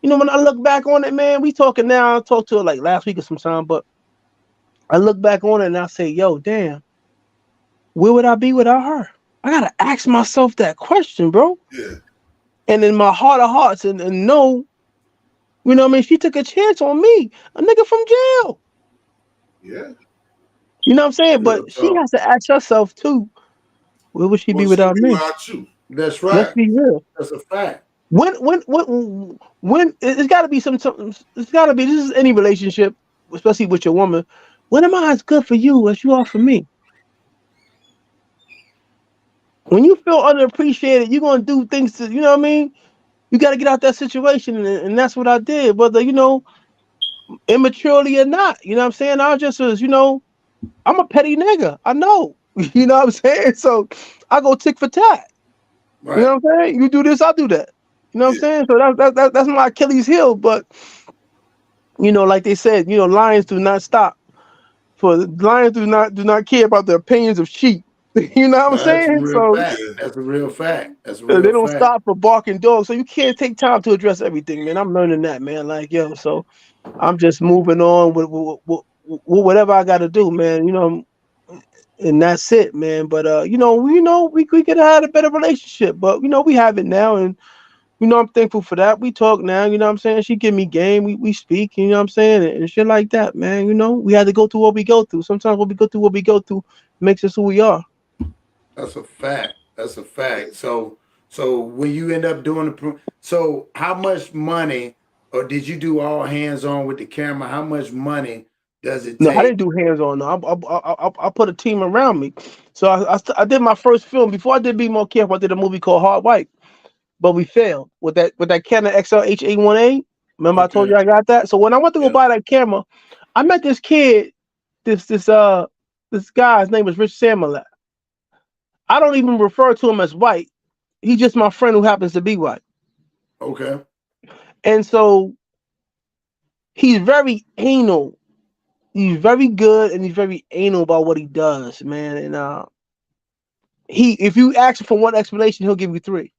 when I look back on it, man, we talking now. I talked to her like last week or sometime. But I look back on it and I say, yo, damn, where would I be without her? I gotta ask myself that question, bro. Yeah. And in my heart of hearts, and know, you know what I mean? She took a chance on me, a nigga from jail. Yeah. You know what I'm saying? But she has to ask herself too, where would she be without me? That's right. Let's be real. That's a fact. When it's got to be some. It's got to be. This is any relationship, especially with your woman. When am I as good for you as you are for me? When you feel underappreciated, you're gonna do things to, you know what I mean? You got to get out that situation, and that's what I did. Whether immaturely or not, you know what I'm saying? I just was, I'm a petty nigga. I know, you know what I'm saying? So I go tick for tat. Right. You know what I'm saying? You do this, I'll do that. You know what I'm saying? So that's my Achilles heel. But like they said, lions do not stop. For lions do not care about the opinions of sheep. You know what I'm saying? So that's a real fact. That's a real they don't stop for barking dogs. So you can't take time to address everything, man. I'm learning that, man. Like, so I'm just moving on with whatever I got to do, man. And that's it, man. But we could have had a better relationship, but we have it now, and I'm thankful for that. We talk now, you know what I'm saying? She give me game, we speak, you know what I'm saying, and shit like that, man. We had to go through what we go through. Sometimes what we go through makes us who we are. That's a fact. That's a fact. So when you end up doing so how much money, or did you do all hands on with the camera? How much money does it take? No, I didn't do hands on. No, I put a team around me. So I did my first film before I did Be More Careful. I did a movie called Hard White, but we failed with that Canon XLR H818. Remember I told you I got that. So when I went to go buy that camera, I met this kid, this guy. His name was Rich Samuel. I don't even refer to him as white. He's just my friend who happens to be white. Okay. And so he's very anal. He's very good, and he's very anal about what he does, man. And if you ask him for one explanation, he'll give you three.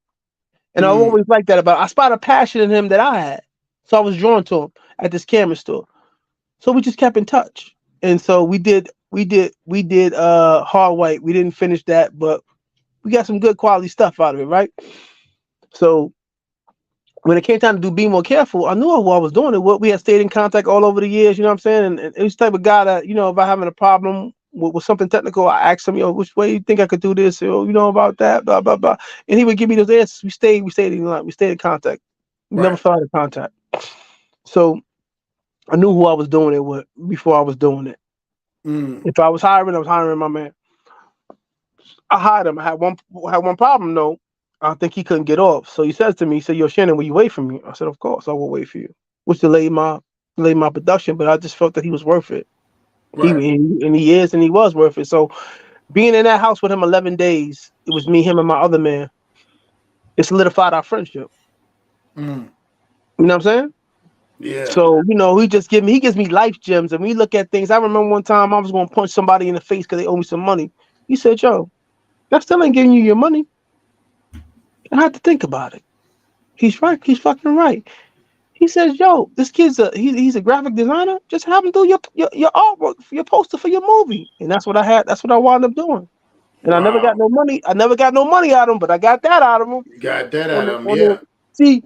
And I always like that about him. I spot a passion in him that I had, so I was drawn to him at this camera store. So we just kept in touch, and so we did Hard White. We didn't finish that, but we got some good quality stuff out of it, right? So when it came time to do Be More Careful, I knew who I was doing it with. We had stayed in contact all over the years, you know what I'm saying? And it was the type of guy that, if I'm having a problem with something technical, I asked him, which way you think I could do this? About that, blah, blah, blah. And he would give me those answers. We stayed in contact. We never fell out of contact. So I knew who I was doing it with before I was doing it. If I was hiring my man. I hired him. I had one problem though. I think he couldn't get off. So he says to me, "Yo, Shannon, will you wait for me?" I said, "Of course, I will wait for you." Which delayed my production, but I just felt that he was worth it. Right. He was worth it. So being in that house with him 11 days, it was me, him, and my other man. It solidified our friendship. You know what I'm saying? Yeah. So, he gives me life gems, and we look at things. I remember one time I was going to punch somebody in the face because they owe me some money. He said, "Yo, that still ain't giving you your money." I had to think about it. He's right. He's fucking right. He says, "Yo, this kid's he's a graphic designer. Just have him do your artwork, your poster for your movie." And that's what I had. That's what I wound up doing. And I never got no money. I never got no money out of him, but I got that out of him. You got that out of him, yeah. See,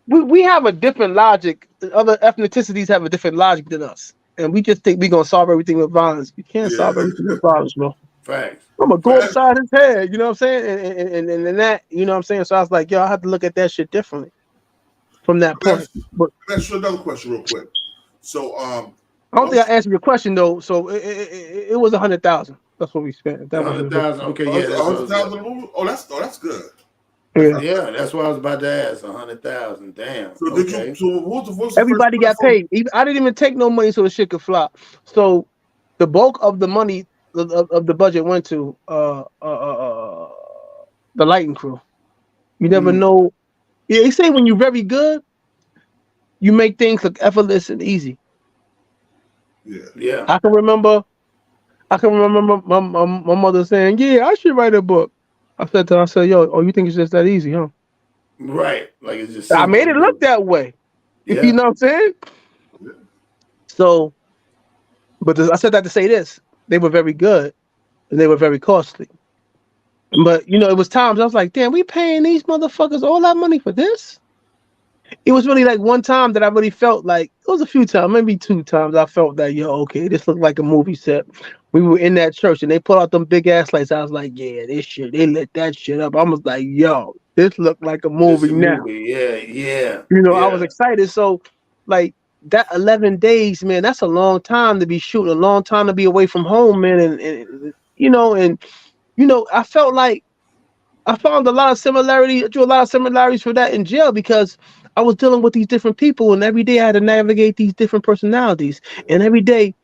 we have a different logic. Other ethnicities have a different logic than us, and we just think we're gonna solve everything with violence. You can't solve everything with violence, bro. Facts. I'm gonna go upside his head, you know what I'm saying? And that, you know what I'm saying? So I was like, yo, I have to look at that shit differently from that point. But that's another question real quick. So I don't think I answered your question though. So it was 100,000. That's what we spent. 100,000. Okay, yeah. 100,000. Oh, that's good. Yeah, that's what I was about to ask. 100,000. Damn. So okay. What's everybody got paid. I didn't even take no money so the shit could flop. So the bulk of the money of the budget went to the lighting crew. You never know. Yeah, they say when you're very good, you make things look effortless and easy. Yeah. I can remember my mother saying, "Yeah, I should write a book." I said, "Yo, oh, you think it's just that easy, huh?" Right. Like it's just. I made it look that way. Yeah. You know what I'm saying? Yeah. So, but I said that to say this: they were very good, and they were very costly. But it was times I was like, "Damn, we paying these motherfuckers all that money for this?" It was really like one time that I really felt like, it was a few times, maybe 2 times I felt that, yo, okay, this looked like a movie set. We were in that church and they put out them big ass lights. I was like, yeah, this shit, they lit that shit up. I was like, yo, this looked like a movie now. Yeah. You know, I was excited. So, like that 11 days, man, that's a long time to be shooting, a long time to be away from home, man. And you know, I felt like I found a lot of similarities for that in jail because I was dealing with these different people, and every day I had to navigate these different personalities, and every day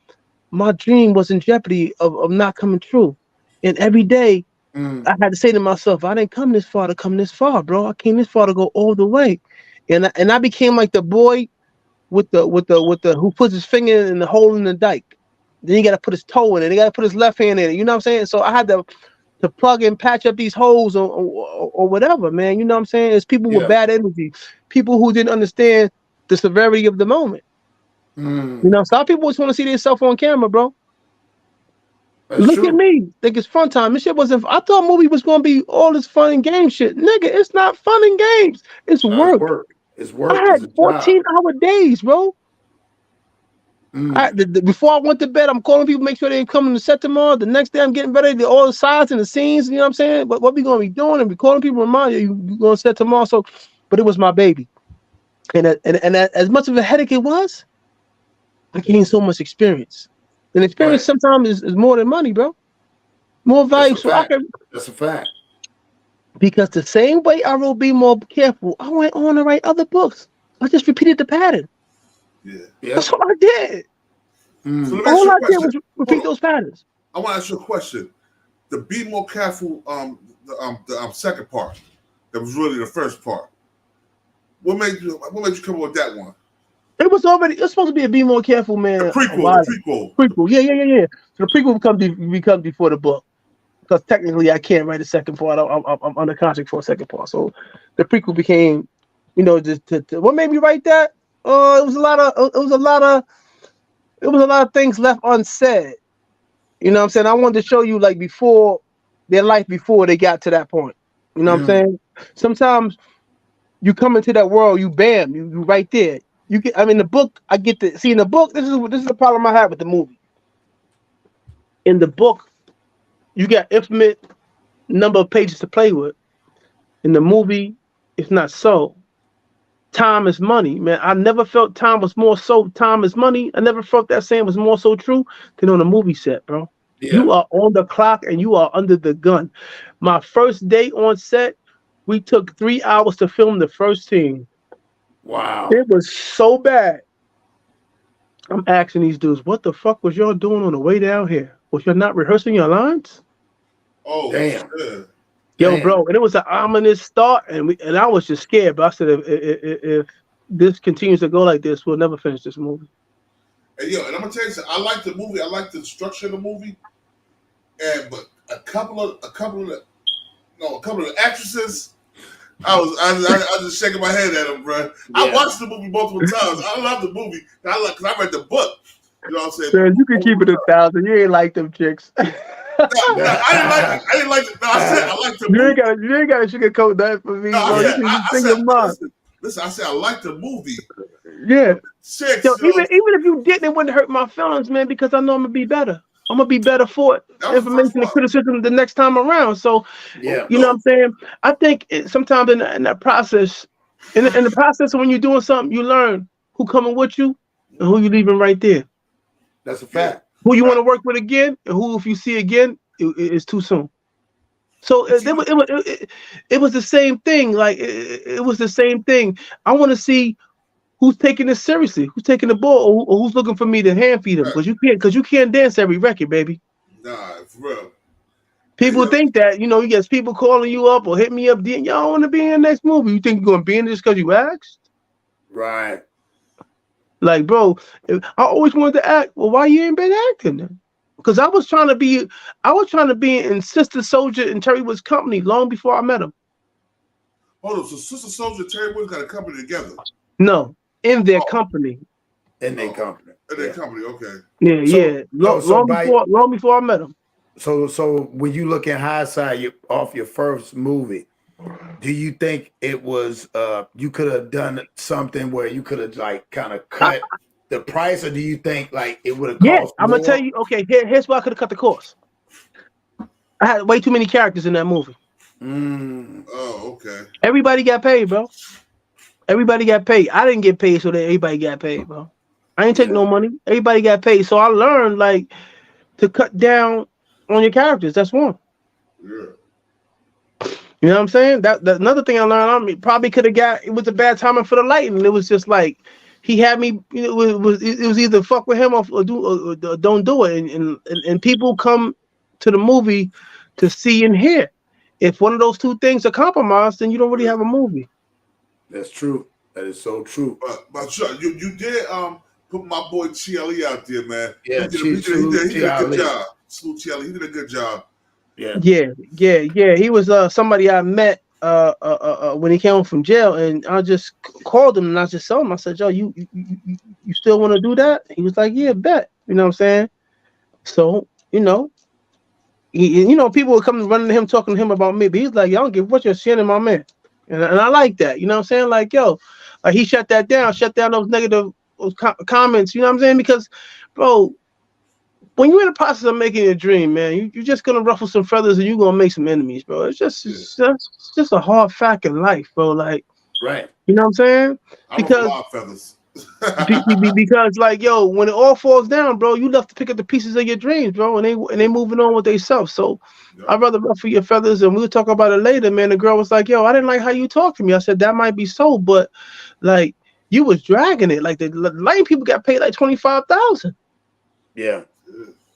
my dream was in jeopardy of not coming true, and every day I had to say to myself, I didn't come this far to come this far, bro. I came this far to go all the way, and I became like the boy with the who puts his finger in the hole in the dike. Then he got to put his toe in it. He got to put his left hand in it. You know what I'm saying? So I had to plug and patch up these holes or whatever, man. You know what I'm saying? It's people with bad energy, people who didn't understand the severity of the moment. You know, some people just want to see themselves on camera, bro. Look at me. Think it's fun time. This shit wasn't. I thought movie was gonna be all this fun and game shit. Nigga, it's not fun and games. It's work. It's work. I had 14-hour days, bro. Before I went to bed, I'm calling people, make sure they come in the set tomorrow. The next day, I'm getting ready, all the sides and the scenes. You know what I'm saying? What we gonna be doing? And be calling people, remind you gonna set tomorrow. So, but it was my baby, and as much of a headache it was, I gained so much experience. And experience sometimes is more than money, bro. More value. That's a fact. Because the same way I wrote Be More Careful, I went on to write other books. I just repeated the pattern. Yeah. That's what I did. So all I did was repeat those patterns. I want to ask you a question. The Be More Careful, the second part, that was really the first part. What made you come up with that one? It was supposed to be a Be More Careful, man. The prequel. Yeah. So the prequel becomes before the book. Because technically I can't write a second part. I'm under contract for a second part. So the prequel became, just what made me write that? It was a lot of things left unsaid. You know what I'm saying? I wanted to show you like before their life before they got to that point. You know what I'm saying? Sometimes you come into that world, you right there. You get the book, I get to see in the book, this is the problem I have with the movie. In the book, you got infinite number of pages to play with. In the movie, it's not so. Time is money, man. I never felt time was more so. Time is money. I never felt that saying was more so true than on a movie set, bro. Yeah. You are on the clock and you are under the gun. My first day on set, we took 3 hours to film the first scene. Wow. It was so bad. I'm asking these dudes, what the fuck was y'all doing on the way down here? Was y'all not rehearsing your lines? Oh, damn. Shit. Yo, bro, and it was an ominous start, and I was just scared. But I said, if this continues to go like this, we'll never finish this movie. And and I'm gonna tell you something. I like the movie. I like the structure of the movie. But a couple of the actresses, I was just shaking my head at them, bro. Yeah. I watched the movie multiple times. I love the movie because I read the book. You know what I'm saying? Man, you can keep it 1,000. You ain't like them chicks. No, I didn't like it. No, I said I liked the movie. You ain't gotta sugarcoat that for me. No, I said I liked the movie. Yeah. Even if you didn't, it wouldn't hurt my feelings, man, because I know I'm gonna be better. I'm gonna be better for information and criticism the next time around. So, you know what I'm saying? I think sometimes in that process, in the process of when you're doing something, you learn who coming with you and who you leaving right there. That's a fact. Who you want to work with again, and who, if you see again, it's too soon. So it was the same thing. Like it was the same thing. I want to see who's taking this seriously, who's taking the ball, or who's looking for me to hand feed them. Because you can't dance every record, baby. Nah, for real. People think that you get people calling you up or hit me up. Y'all want to be in the next movie? You think you're gonna be in this because you asked? Right. Like, bro, I always wanted to act. Well, why you ain't been acting then? Because I was trying to be in Sister Soldier and Terry Wood's company long before I met him. Hold on, so Sister Soldier and Terry Wood got a company together? No, in their company. In their company. In their company, okay. Yeah. Long before I met him. So when you look in hindsight off your first movie, do you think it was you could have done something where you could have like kind of cut the price, or do you think like it would have cost I'm more? gonna tell you. Okay, here's why I could have cut the cost. I had way too many characters in that movie. Oh, okay. Everybody got paid, bro. Everybody got paid. I didn't get paid, so that everybody got paid, bro. I ain't take no money. Everybody got paid. So I learned like to cut down on your characters. That's one. Yeah. You know what I'm saying? That another thing I learned. I mean, probably could have got. It was a bad timing for the lighting. It was just like he had me. It was either fuck with him or don't do it. And people come to the movie to see and hear. If one of those two things are compromised, then you don't really have a movie. That's true. That is so true. But sure, you did put my boy Chiali out there, man. Yeah, he did a good job. Salute Chiali. He did a good job. Yeah. He was somebody I met when he came home from jail, and I just called him and I just told him, I said, "Yo, you still want to do that?" He was like, "Yeah, bet." You know what I'm saying? So people would come running to him, talking to him about me, but he's like, "I don't give what you're Shannon, my man," and I like that. You know what I'm saying? Like, yo, he shut down those negative comments. You know what I'm saying? Because, bro, when you're in the process of making a dream, man, you're just gonna ruffle some feathers and you're gonna make some enemies, bro. It's just a hard fact in life, bro. Like, right? You know what I'm saying? Because a lot of feathers. because like, yo, when it all falls down, bro, you left to pick up the pieces of your dreams, bro, and they moving on with themselves. So I'd rather ruffle your feathers, and we'll talk about it later, man. The girl was like, "Yo, I didn't like how you talked to me." I said, "That might be so, but like you was dragging it. Like the lighting people got paid like $25,000. Yeah.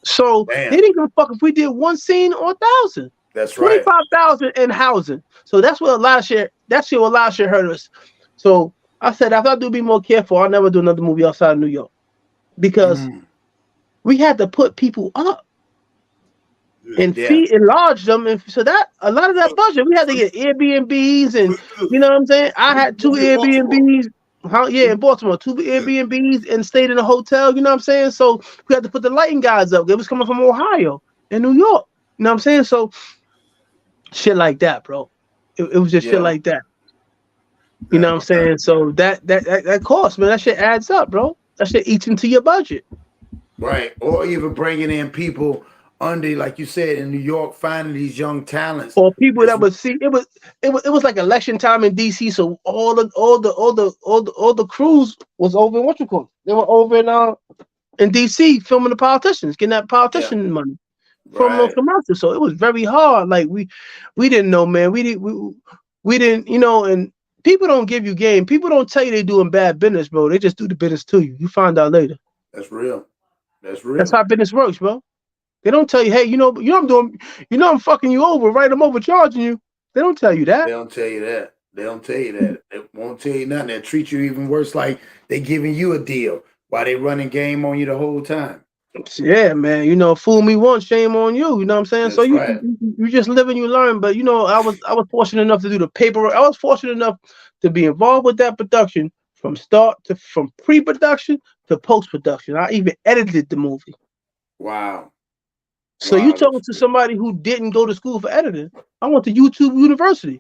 So they didn't give a fuck if we did one scene or 1,000. That's right. 25,000 in housing. So that's what a lot of shit. That's what a lot of shit hurt us. So I said, if I do be more careful, I'll never do another movie outside of New York, because we had to put people up and enlarge them, and so that a lot of that budget we had to get Airbnbs, and you know what I'm saying. I had 2 Airbnbs. In Baltimore, 2 Airbnbs, and stayed in a hotel. You know what I'm saying. So we had to put the lighting guys up. They was coming from Ohio and New York. You know what I'm saying. So shit like that, bro. It was just shit like that. You know what I'm saying? So that cost, man. That shit adds up, bro. That shit eats into your budget. Right. Or even bringing in people under, like you said, in New York, finding these young talents. Or people that would see it was like election time in DC. So all the crews was over in what you call it? They were over in DC filming the politicians, getting that politician money from those commercials. So it was very hard. Like we didn't know, man. We didn't, and people don't give you game. People don't tell you they're doing bad business, bro. They just do the business to you. You find out later. That's real. That's real. That's how business works, bro. They don't tell you, hey, I'm fucking you over, right? I'm overcharging you. They don't tell you that. They don't tell you that. They don't tell you that. They won't tell you nothing. They treat you even worse, like they giving you a deal while they running game on you the whole time. Yeah, man. Fool me once, shame on you. You know what I'm saying? That's so you just live and you learn. But I was fortunate enough to do the paperwork. I was fortunate enough to be involved with that production from pre-production to post-production. I even edited the movie. Wow. So you talking to somebody who didn't go to school for editing? I went to YouTube University.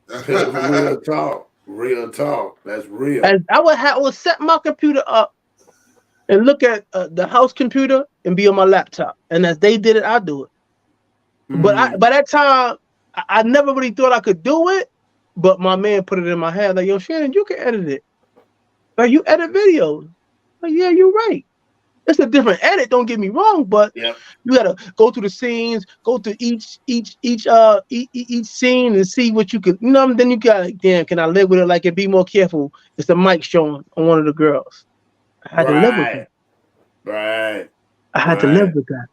Real talk. Real talk. That's real. And I would set my computer up and look at the house computer and be on my laptop. And as they did it, I do it. But by that time, I never really thought I could do it. But my man put it in my head, like, "Yo, Shannon, you can edit it. Like, you edit videos." Like, yeah, you're right. It's a different edit, don't get me wrong, but you gotta go through the scenes, go through each scene and see what you could, then you gotta, damn, can I live with it? Like, and be more careful. It's the mic showing on one of the girls. I had to live with that. Right. I had to live with that.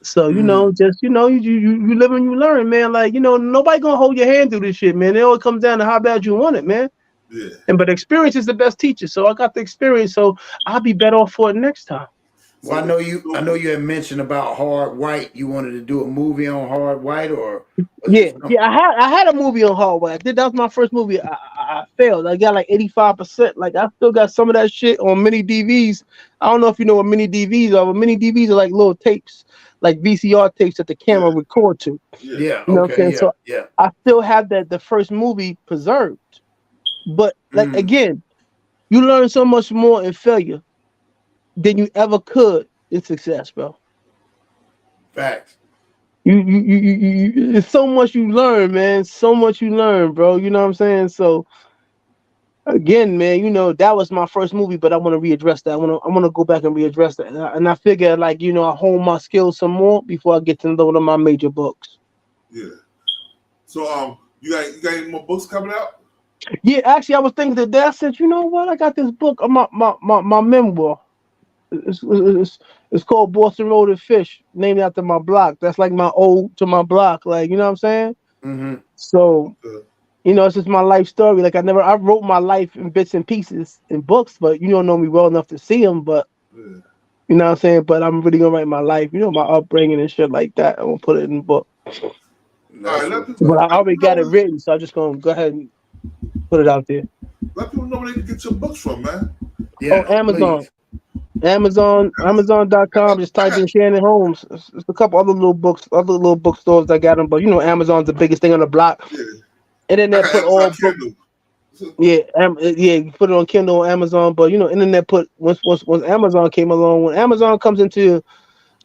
So, you live and you learn, man. Like, nobody gonna hold your hand through this shit, man. It all comes down to how bad you want it, man. Yeah. But experience is the best teacher. So I got the experience, so I'll be better off for it next time. Well, I know you had mentioned about Hard White. You wanted to do a movie on Hard White, or I had a movie on Hard White. That was my first movie. I failed. I got like 85%. Like, I still got some of that shit on mini DVs. I don't know if you know what mini DVs are, but mini DVs are like little tapes, like VCR tapes that the camera record to. Yeah. You know what I'm saying? So I still have the first movie preserved. But like again, you learn so much more in failure than you ever could in success, bro. Facts. It's so much you learn, man. So much you learn, bro. You know what I'm saying? So again, man, that was my first movie, but I want to readdress that. I want to go back and readdress that, and I figure, like, I hone my skills some more before I get to one of my major books. Yeah. So you got any more books coming out? Yeah, actually, I was thinking today. I said, you know what? I got this book of my memoir. It's called Boston Road and Fish, named after my block. That's like my ode to my block. Like, you know what I'm saying? Mm-hmm. So, it's just my life story. Like, I wrote my life in bits and pieces in books, but you don't know me well enough to see them. But you know what I'm saying? But I'm really gonna write my life, my upbringing and shit like that. I'm gonna put it in the book. But I already got it written, so I'm just gonna go ahead and put it out there. Let people know where they can get your books from, man. Yeah, Amazon. Please. Amazon.com. Just type in Shannon Holmes. It's a couple other little bookstores that got them, but Amazon's the biggest thing on the block. Yeah. Internet put all books. Yeah, you put it on Kindle or Amazon, but internet put once Amazon came along. When Amazon comes into,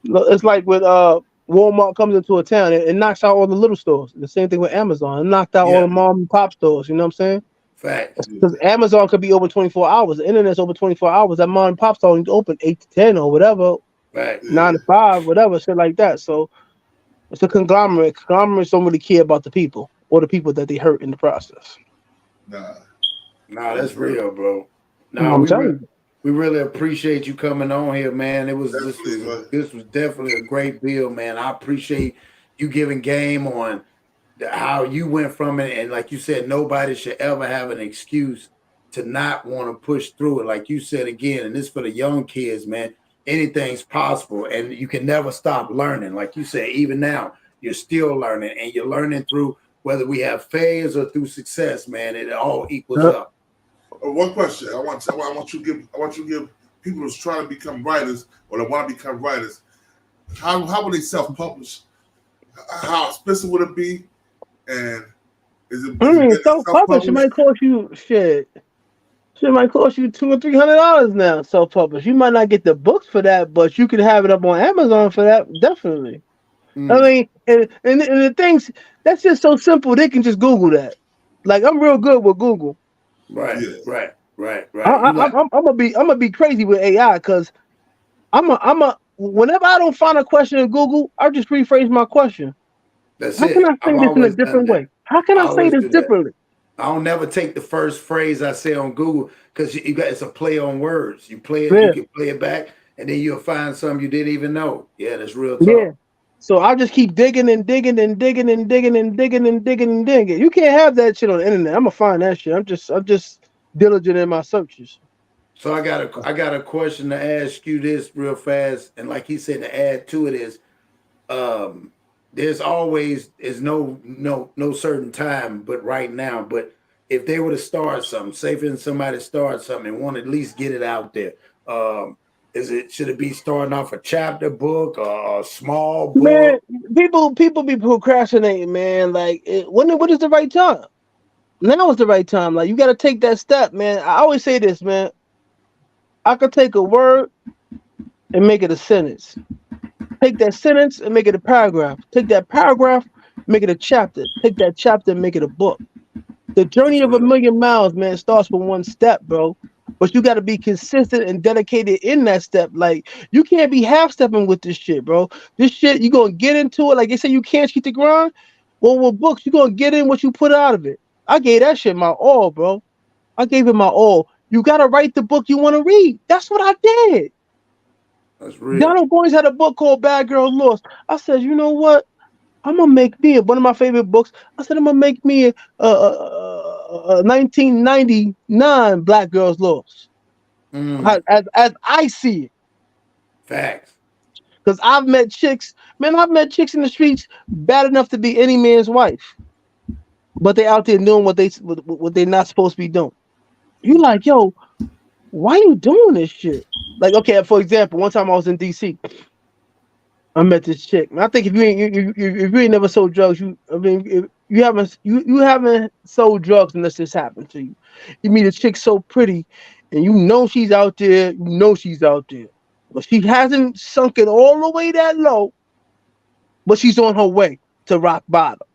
it's like with Walmart comes into a town, it knocks out all the little stores. The same thing with Amazon. It knocked out all the mom and pop stores. You know what I'm saying? Facts. Because Amazon could be open 24 hours. The internet's open 24 hours. That mom and pop store is open 8 to 10 or whatever. Right. 9 to 5, whatever, shit like that. So it's a conglomerate. Conglomerates don't really care about the people or the people that they hurt in the process. Nah, that's real, bro. Nah, we really appreciate you coming on here, man. This was definitely a great bill, man. I appreciate you giving game on how you went from it, and like you said, nobody should ever have an excuse to not want to push through it. Like you said again, and this for the young kids, man. Anything's possible, and you can never stop learning. Like you said, even now you're still learning, and you're learning through whether we have failures or through success, man. It all equals up. One question I want you to give people who's trying to become writers or that want to become writers. How would they self-publish? How expensive would it be? And is it self-publish? It might cost you shit. Shit might cost you $200 or $300 now. Self-publish. You might not get the books for that, but you could have it up on Amazon for that. Definitely. I mean, and the things that's just so simple. They can just Google that. Like, I'm real good with Google. Right. I'm gonna be crazy with AI because whenever I don't find a question in Google, I just rephrase my question. How can I say this in a different way? How can I say this differently? I don't never take the first phrase I say on Google because it's a play on words. You play it, you can play it back, and then you'll find something you didn't even know. Yeah, that's real talk. Yeah. So I just keep digging and digging and digging and digging and digging and digging and digging. You can't have that shit on the internet. I'm gonna find that shit. I'm just diligent in my searches. So I got a question to ask you this real fast, and like he said, to add to it is, there's no certain time, but right now. But if they were to start something, say for somebody start something and want to at least get it out there, should it be starting off a chapter book or a small book? Man, people be procrastinating, man. Like, when is the right time? Now is the right time. Like, you got to take that step, man. I always say this, man. I could take a word and make it a sentence. Take that sentence and make it a paragraph. Take that paragraph, make it a chapter. Take that chapter and make it a book. The journey of 1,000,000 miles, man, starts with one step, bro. But you got to be consistent and dedicated in that step. Like, you can't be half-stepping with this shit, bro. This shit, you're going to get into it. Like they say, you can't cheat the grind. Well, with books, you're going to get in what you put out of it. I gave that shit my all, bro. I gave it my all. You got to write the book you want to read. That's what I did. That's real. Donald Boyce had a book called Bad Girls Lost. I said, you know what? I'm going to make me one of my favorite books. I said, I'm going to make me a 1999 Black Girls Lost. As I see it. Facts. Because I've met chicks in the streets bad enough to be any man's wife. But they out there doing what they're not supposed to be doing. You like, yo, why you doing this shit? Like, okay, for example, one time I was in DC. I met this chick. I think if you ain't never sold drugs, you haven't sold drugs unless this happened to you. You meet a chick so pretty, and you know she's out there. But she hasn't sunk it all the way that low but she's on her way to rock bottom.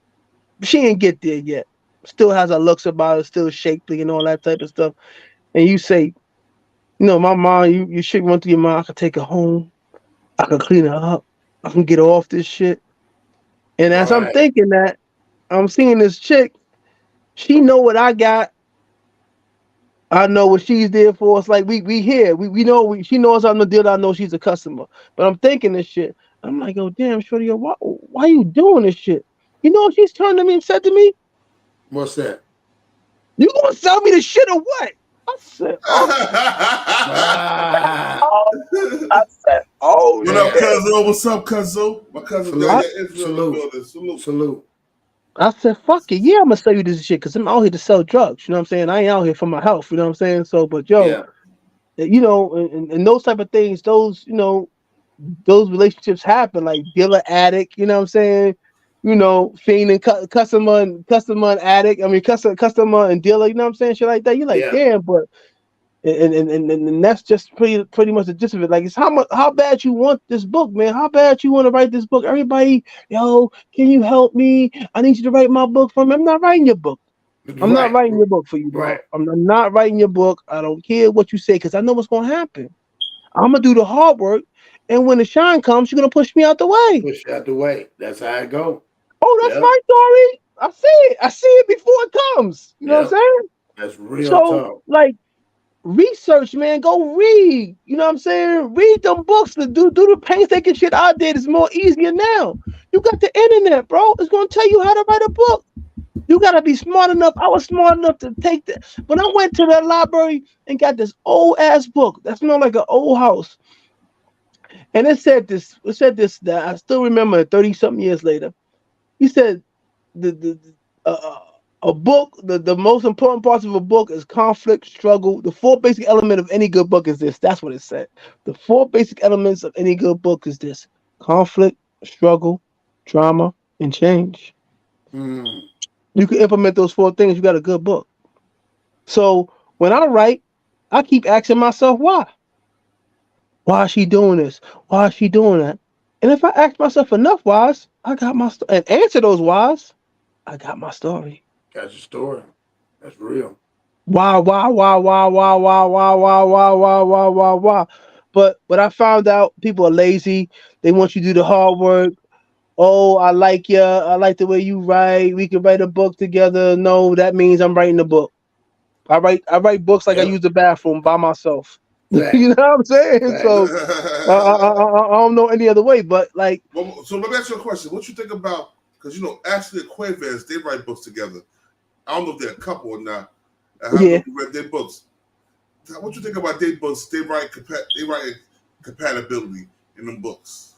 She ain't get there yet. Still has her looks about her, still shapely and all that type of stuff. And you say, my mom, you shit went through your mind. I could take her home. I could clean her up. I can get her off this shit. And as I'm thinking that, I'm seeing this chick. She know what I got. I know what she's there for. It's like we here. We know she knows I'm the deal. I know she's a customer. But I'm thinking this shit. I'm like, oh damn, shorty, why you doing this shit? You know what she's turned to me and said to me? What's that? You gonna sell me the shit or what? I said, oh. What up, cousin? What's up, cousin? My cousin down there is Salute. I said, fuck it. Yeah, I'm gonna sell you this shit because I'm out here to sell drugs. You know what I'm saying? I ain't out here for my health. You know what I'm saying? So, but and those type of things, those relationships happen, like dealer addict. You know what I'm saying? Fiend and customer and addict. I mean, customer and dealer. You know what I'm saying? Shit like that. You're like, damn, but and that's just pretty much the gist of it. Like, it's how bad you want this book, man. How bad you want to write this book. Everybody, can you help me? I need you to write my book for me. I'm not writing your book. I'm not writing your book for you, bro. I'm not writing your book. I don't care what you say because I know what's gonna happen. I'm gonna do the hard work, and when the shine comes, you're gonna push me out the way. Push out the way. That's how it go. Oh, that's my story. I see it. I see it before it comes. You know what I'm saying? That's real tough. Like, research, man. Go read. You know what I'm saying? Read them books. Do the painstaking shit I did is more easier now. You got the internet, bro. It's gonna tell you how to write a book. You gotta be smart enough. I was smart enough to take that. When I went to the library and got this old ass book that smelled like an old house, and it said this that I still remember 30-something years later. He said a book, the most important parts of a book is conflict, struggle. The 4 basic elements of any good book is this. That's what it said. The 4 basic elements of any good book is this: conflict, struggle, drama, and change. You can implement those 4 things, you got a good book. So when I write, I keep asking myself why. Why is she doing this? Why is she doing that? And if I ask myself enough whys, I got my and answer those whys, I got my story. Got your story. That's real. Why. But I found out people are lazy. They want you to do the hard work. Oh, I like you. I like the way you write. We can write a book together. No, that means I'm writing a book. I write books like I use the bathroom by myself. Right. You know what I'm saying? Right. So I don't know any other way. But like, so let me ask you a question. What you think about? Because Ashley and Quavez, they write books together. I don't know if they're a couple or not. I haven't read their books. What you think about their books? They write compatibility in them books.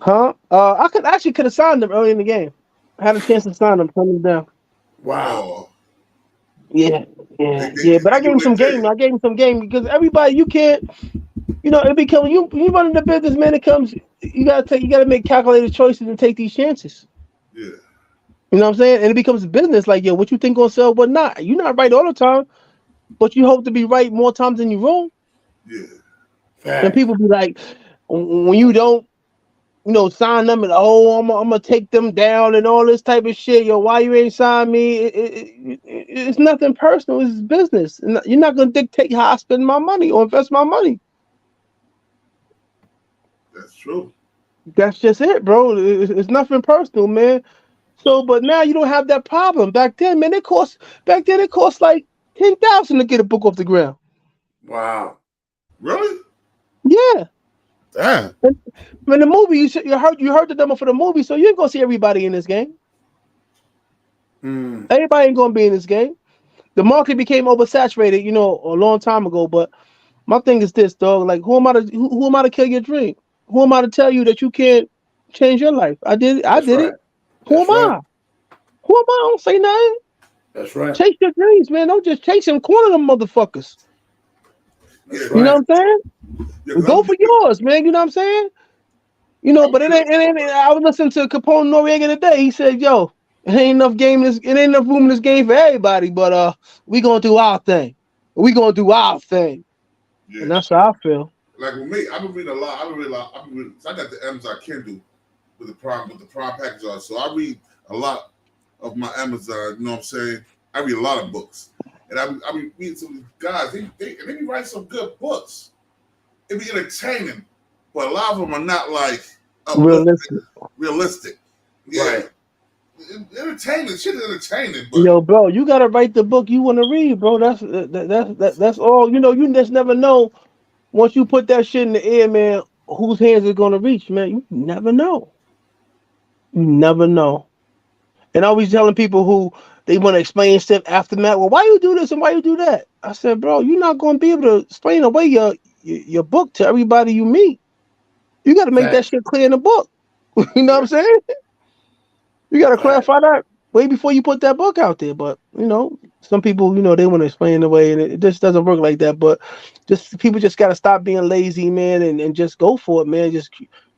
Huh? I could have signed them early in the game. I had a chance to sign them, turn them down. Wow. Yeah. But I gave him some game. Because everybody, you can't. It becomes you running the business, man. It comes. You gotta make calculated choices and take these chances. Yeah. You know what I'm saying? And it becomes a business. Like, what you think gonna sell, what not? You're not right all the time, but you hope to be right more times than you're wrong. Yeah. And people be like, when you don't, sign them and I'm gonna take them down and all this type of shit. Why you ain't sign me? It's nothing personal. It's business. And you're not gonna dictate how I spend my money or invest my money. That's true. That's just it, bro. It's nothing personal, man. So, but now you don't have that problem. Back then, man, it cost like $10,000 to get a book off the ground. Wow. Really? Yeah. Damn. When the movie, you heard the demo for the movie, so you ain't gonna see everybody in this game. Everybody ain't gonna be in this game. The market became oversaturated, a long time ago. But my thing is this, dog. Like, who am I to kill your dream? Who am I to tell you that you can't change your life? I did it. Who am I? Who am I? I don't say nothing. That's right. Chase your dreams, man. Don't just chase them, corner them motherfuckers. You know what I'm saying? Go for yours, man. You know what I'm saying? But it ain't. I was listening to Capone Noriega today. He said, "Yo, it ain't enough room in this game for everybody. But we gonna do our thing. We gonna do our thing." Yeah. And that's how I feel. Like with me, I've been reading a lot. I got the Amazon Kindle, with the prime package on. So I read a lot of my Amazon. You know what I'm saying? I read a lot of books, and I be reading some of these guys. They be writing some good books. It be entertaining, but a lot of them are not like realistic. Yeah. Right. Entertainment, shit is entertaining, but yo, bro, you gotta write the book you want to read, bro. That's all. You know, you just never know. Once you put that shit in the air, man, whose hands is gonna reach, man? You never know. You never know. And I always telling people who they want to explain stuff aftermath. Well, why you do this and why you do that? I said, bro, you're not gonna be able to explain away your book to everybody you meet. You got to make that shit clear in the book. You know what I'm saying? You got to clarify that way before you put that book out there. But, you know, some people, you know, they want to explain the way, and it just doesn't work like that. But people just got to stop being lazy, man, and just go for it, man. Just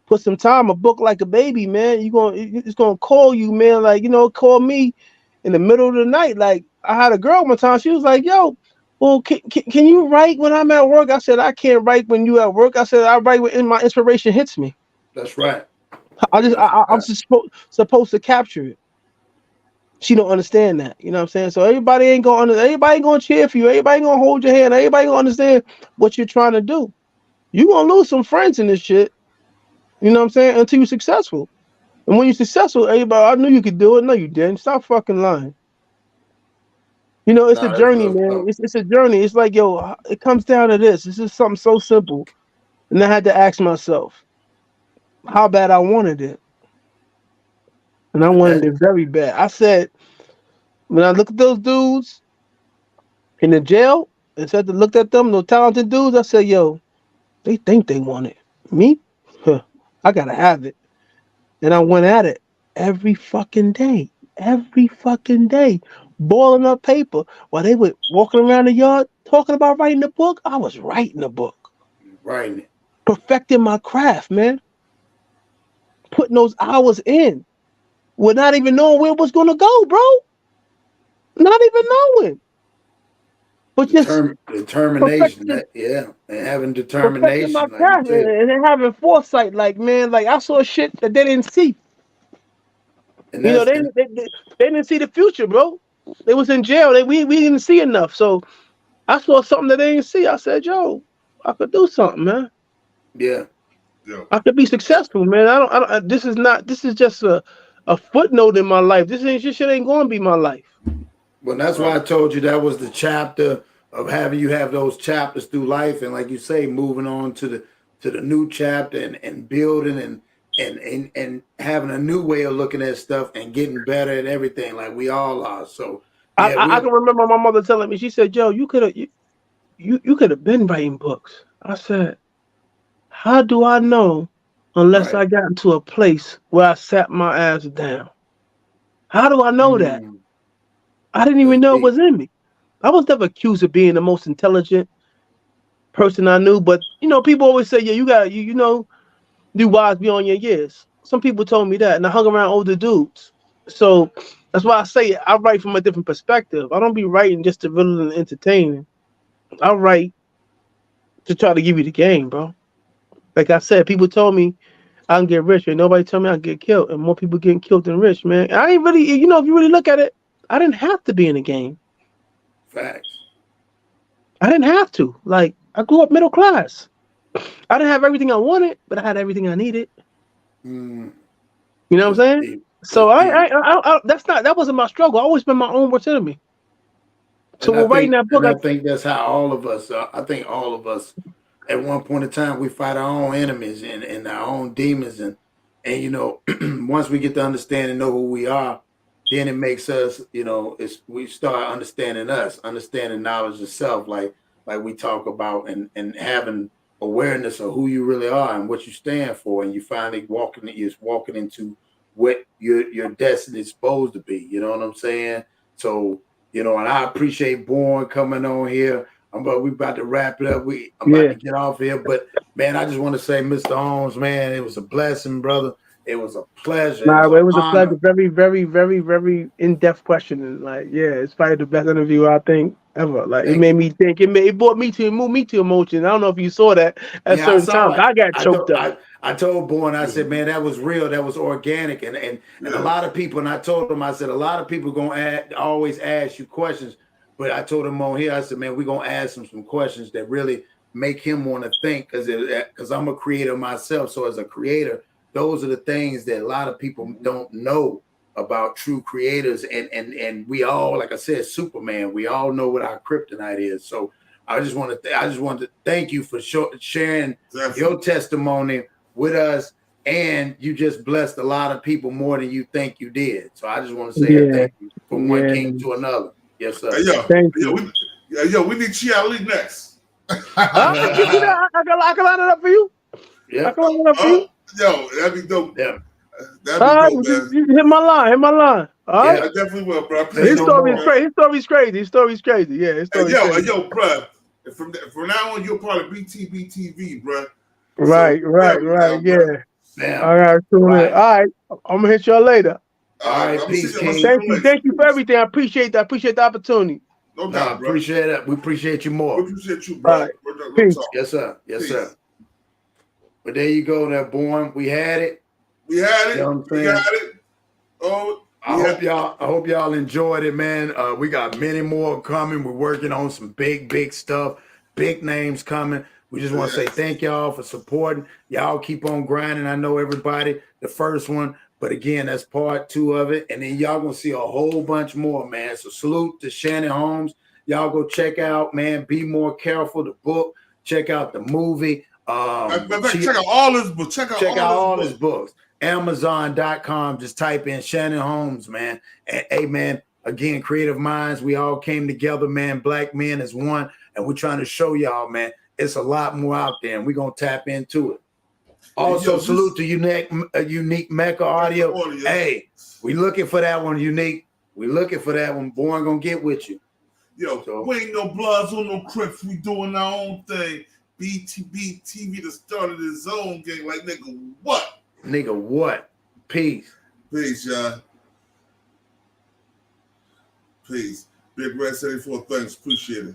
put some time. A book like a baby, man. It's going to call you, man. Like, you know, call me in the middle of the night. Like, I had a girl one time. She was like, yo, well, can you write when I'm at work? I said, I can't write when you at work. I said, I write when my inspiration hits me. That's right. I'm just supposed to capture it. She don't understand that. You know what I'm saying? So everybody ain't gonna cheer for you. Everybody ain't gonna hold your hand. Everybody gonna understand what you're trying to do. You gonna lose some friends in this shit. You know what I'm saying? Until you're successful. And when you're successful, everybody, I knew you could do it. No, you didn't. Stop fucking lying. You know, it's a journey, man. It's a journey. It's like, yo, it comes down to this. This is something so simple. And I had to ask myself how bad I wanted it. And I wanted it very bad. I said, when I look at those dudes in the jail, and said to look at them, those talented dudes, I said, yo, they think they want it. Me? Huh, I gotta have it. And I went at it every fucking day. Every fucking day. Boiling up paper. While they were walking around the yard talking about writing a book, I was writing a book. Writing it. Perfecting my craft, man. Putting those hours in. We're not even knowing where it was gonna go, bro. Not even knowing. But determination, and having determination, my craft, and having foresight, like, man, like I saw shit that they didn't see. And you know, they didn't see the future, bro. They was in jail. We didn't see enough. So I saw something that they didn't see. I said, yo, I could do something, man. Yeah. I could be successful, man. I don't. This is just a footnote in my life. This shit ain't gonna be my life. Well, that's why I told you that was the chapter of having you have those chapters through life, and like you say, moving on to the new chapter and building and having a new way of looking at stuff and getting better at everything, like we all are. So yeah, I can remember my mother telling me. She said, "Joe, you could have been writing books." I said, "How do I know unless I got into a place where I sat my ass down? How do I know that? I didn't even know it was in me. I was never accused of being the most intelligent person I knew, but you know, people always say, yeah, you got you know, do wise beyond your years. Some people told me that, and I hung around older dudes. So that's why I say I write from a different perspective. I don't be writing just to really entertain. I write to try to give you the game, bro. Like I said, people told me I can get rich, and nobody told me I can get killed, and more people getting killed than rich, man. I ain't really, you know, if you really look at it, I didn't have to be in the game. Facts. I didn't have to. Like, I grew up middle class. I didn't have everything I wanted, but I had everything I needed. You know what I'm saying? So that wasn't my struggle. I always been my own worst enemy. So we're writing that book. I think that's how all of us. I think all of us, at one point in time, we fight our own enemies and our own demons, and you know, once we get to understand and know who we are, then it makes us, you know, we start understanding us, understanding knowledge of self, like we talk about, and having awareness of who you really are and what you stand for, and you finally walking into what your destiny is supposed to be. You know what I'm saying? So, you know, and I appreciate Born coming on here. We about to wrap it up. I'm about to get off here, but man, I just want to say, Mr. Holmes, man, it was a blessing, brother. It was a pleasure. It was a pleasure. Very, very, very, very in-depth question. And like, yeah, it's probably the best interview I think ever. Like, it made me think. It moved me to emotion. I don't know if you saw that at certain times. I got choked up. I told Bourne, I said, man, that was real, that was organic, and a lot of people. And I told him, I said, a lot of people gonna always ask you questions, but I told him on here, I said, man, we're gonna ask him some questions that really make him want to think, because I'm a creator myself. So as a creator, those are the things that a lot of people don't know about true creators, and we all, like I said, Superman. We all know what our kryptonite is. So I just want to thank you for sharing your testimony with us, and you just blessed a lot of people more than you think you did. So I just want to say thank you from one king to another. Yes, sir. We need Chia next. I can line it up for you. Yeah, I can line it up for you. Yo, that'd be dope. Yeah. That'd be dope, man. You hit my line. Hit my line. All right. Yeah, I definitely will, bro. His story is crazy. His story's crazy. Yeah, his story's crazy. Yo, bro. From now on, you're part of BTBTV, bro. Right. Yeah. All right. All right. I'm gonna hit y'all later. All right. Peace, King. Thank you for everything. I appreciate that. I appreciate the opportunity. No doubt, bro. Appreciate it. We appreciate you more. We appreciate you, bro. All right. Peace. Yes, sir. Yes, sir. But there you go, there, Bourne. We had it. We had it. You know we got it. Oh, I hope y'all enjoyed it, man. We got many more coming. We're working on some big stuff, big names coming. We just want to say thank y'all for supporting. Y'all keep on grinding. I know everybody, the first one, but again, that's part 2 of it. And then y'all gonna see a whole bunch more, man. So salute to Shannon Holmes. Y'all go check out, man, Be More Careful, the book. Check out the movie. Check out all his books. Check out all his books. Amazon.com. Just type in Shannon Holmes, man. And hey, man, again, creative minds. We all came together, man. Black men as one. And we're trying to show y'all, man, it's a lot more out there, and we're going to tap into it. Also, salute to Unique Mecca Audio. Hey, we looking for that one, Unique. We looking for that one. Boy, I'm going to get with you. Yo, we ain't no Bloods or no Crips. We doing our own thing. BTBTV that started his own gang. Like, nigga, what? Nigga, what? Peace. Peace, y'all. Peace. Big Red 74, thanks. Appreciate it.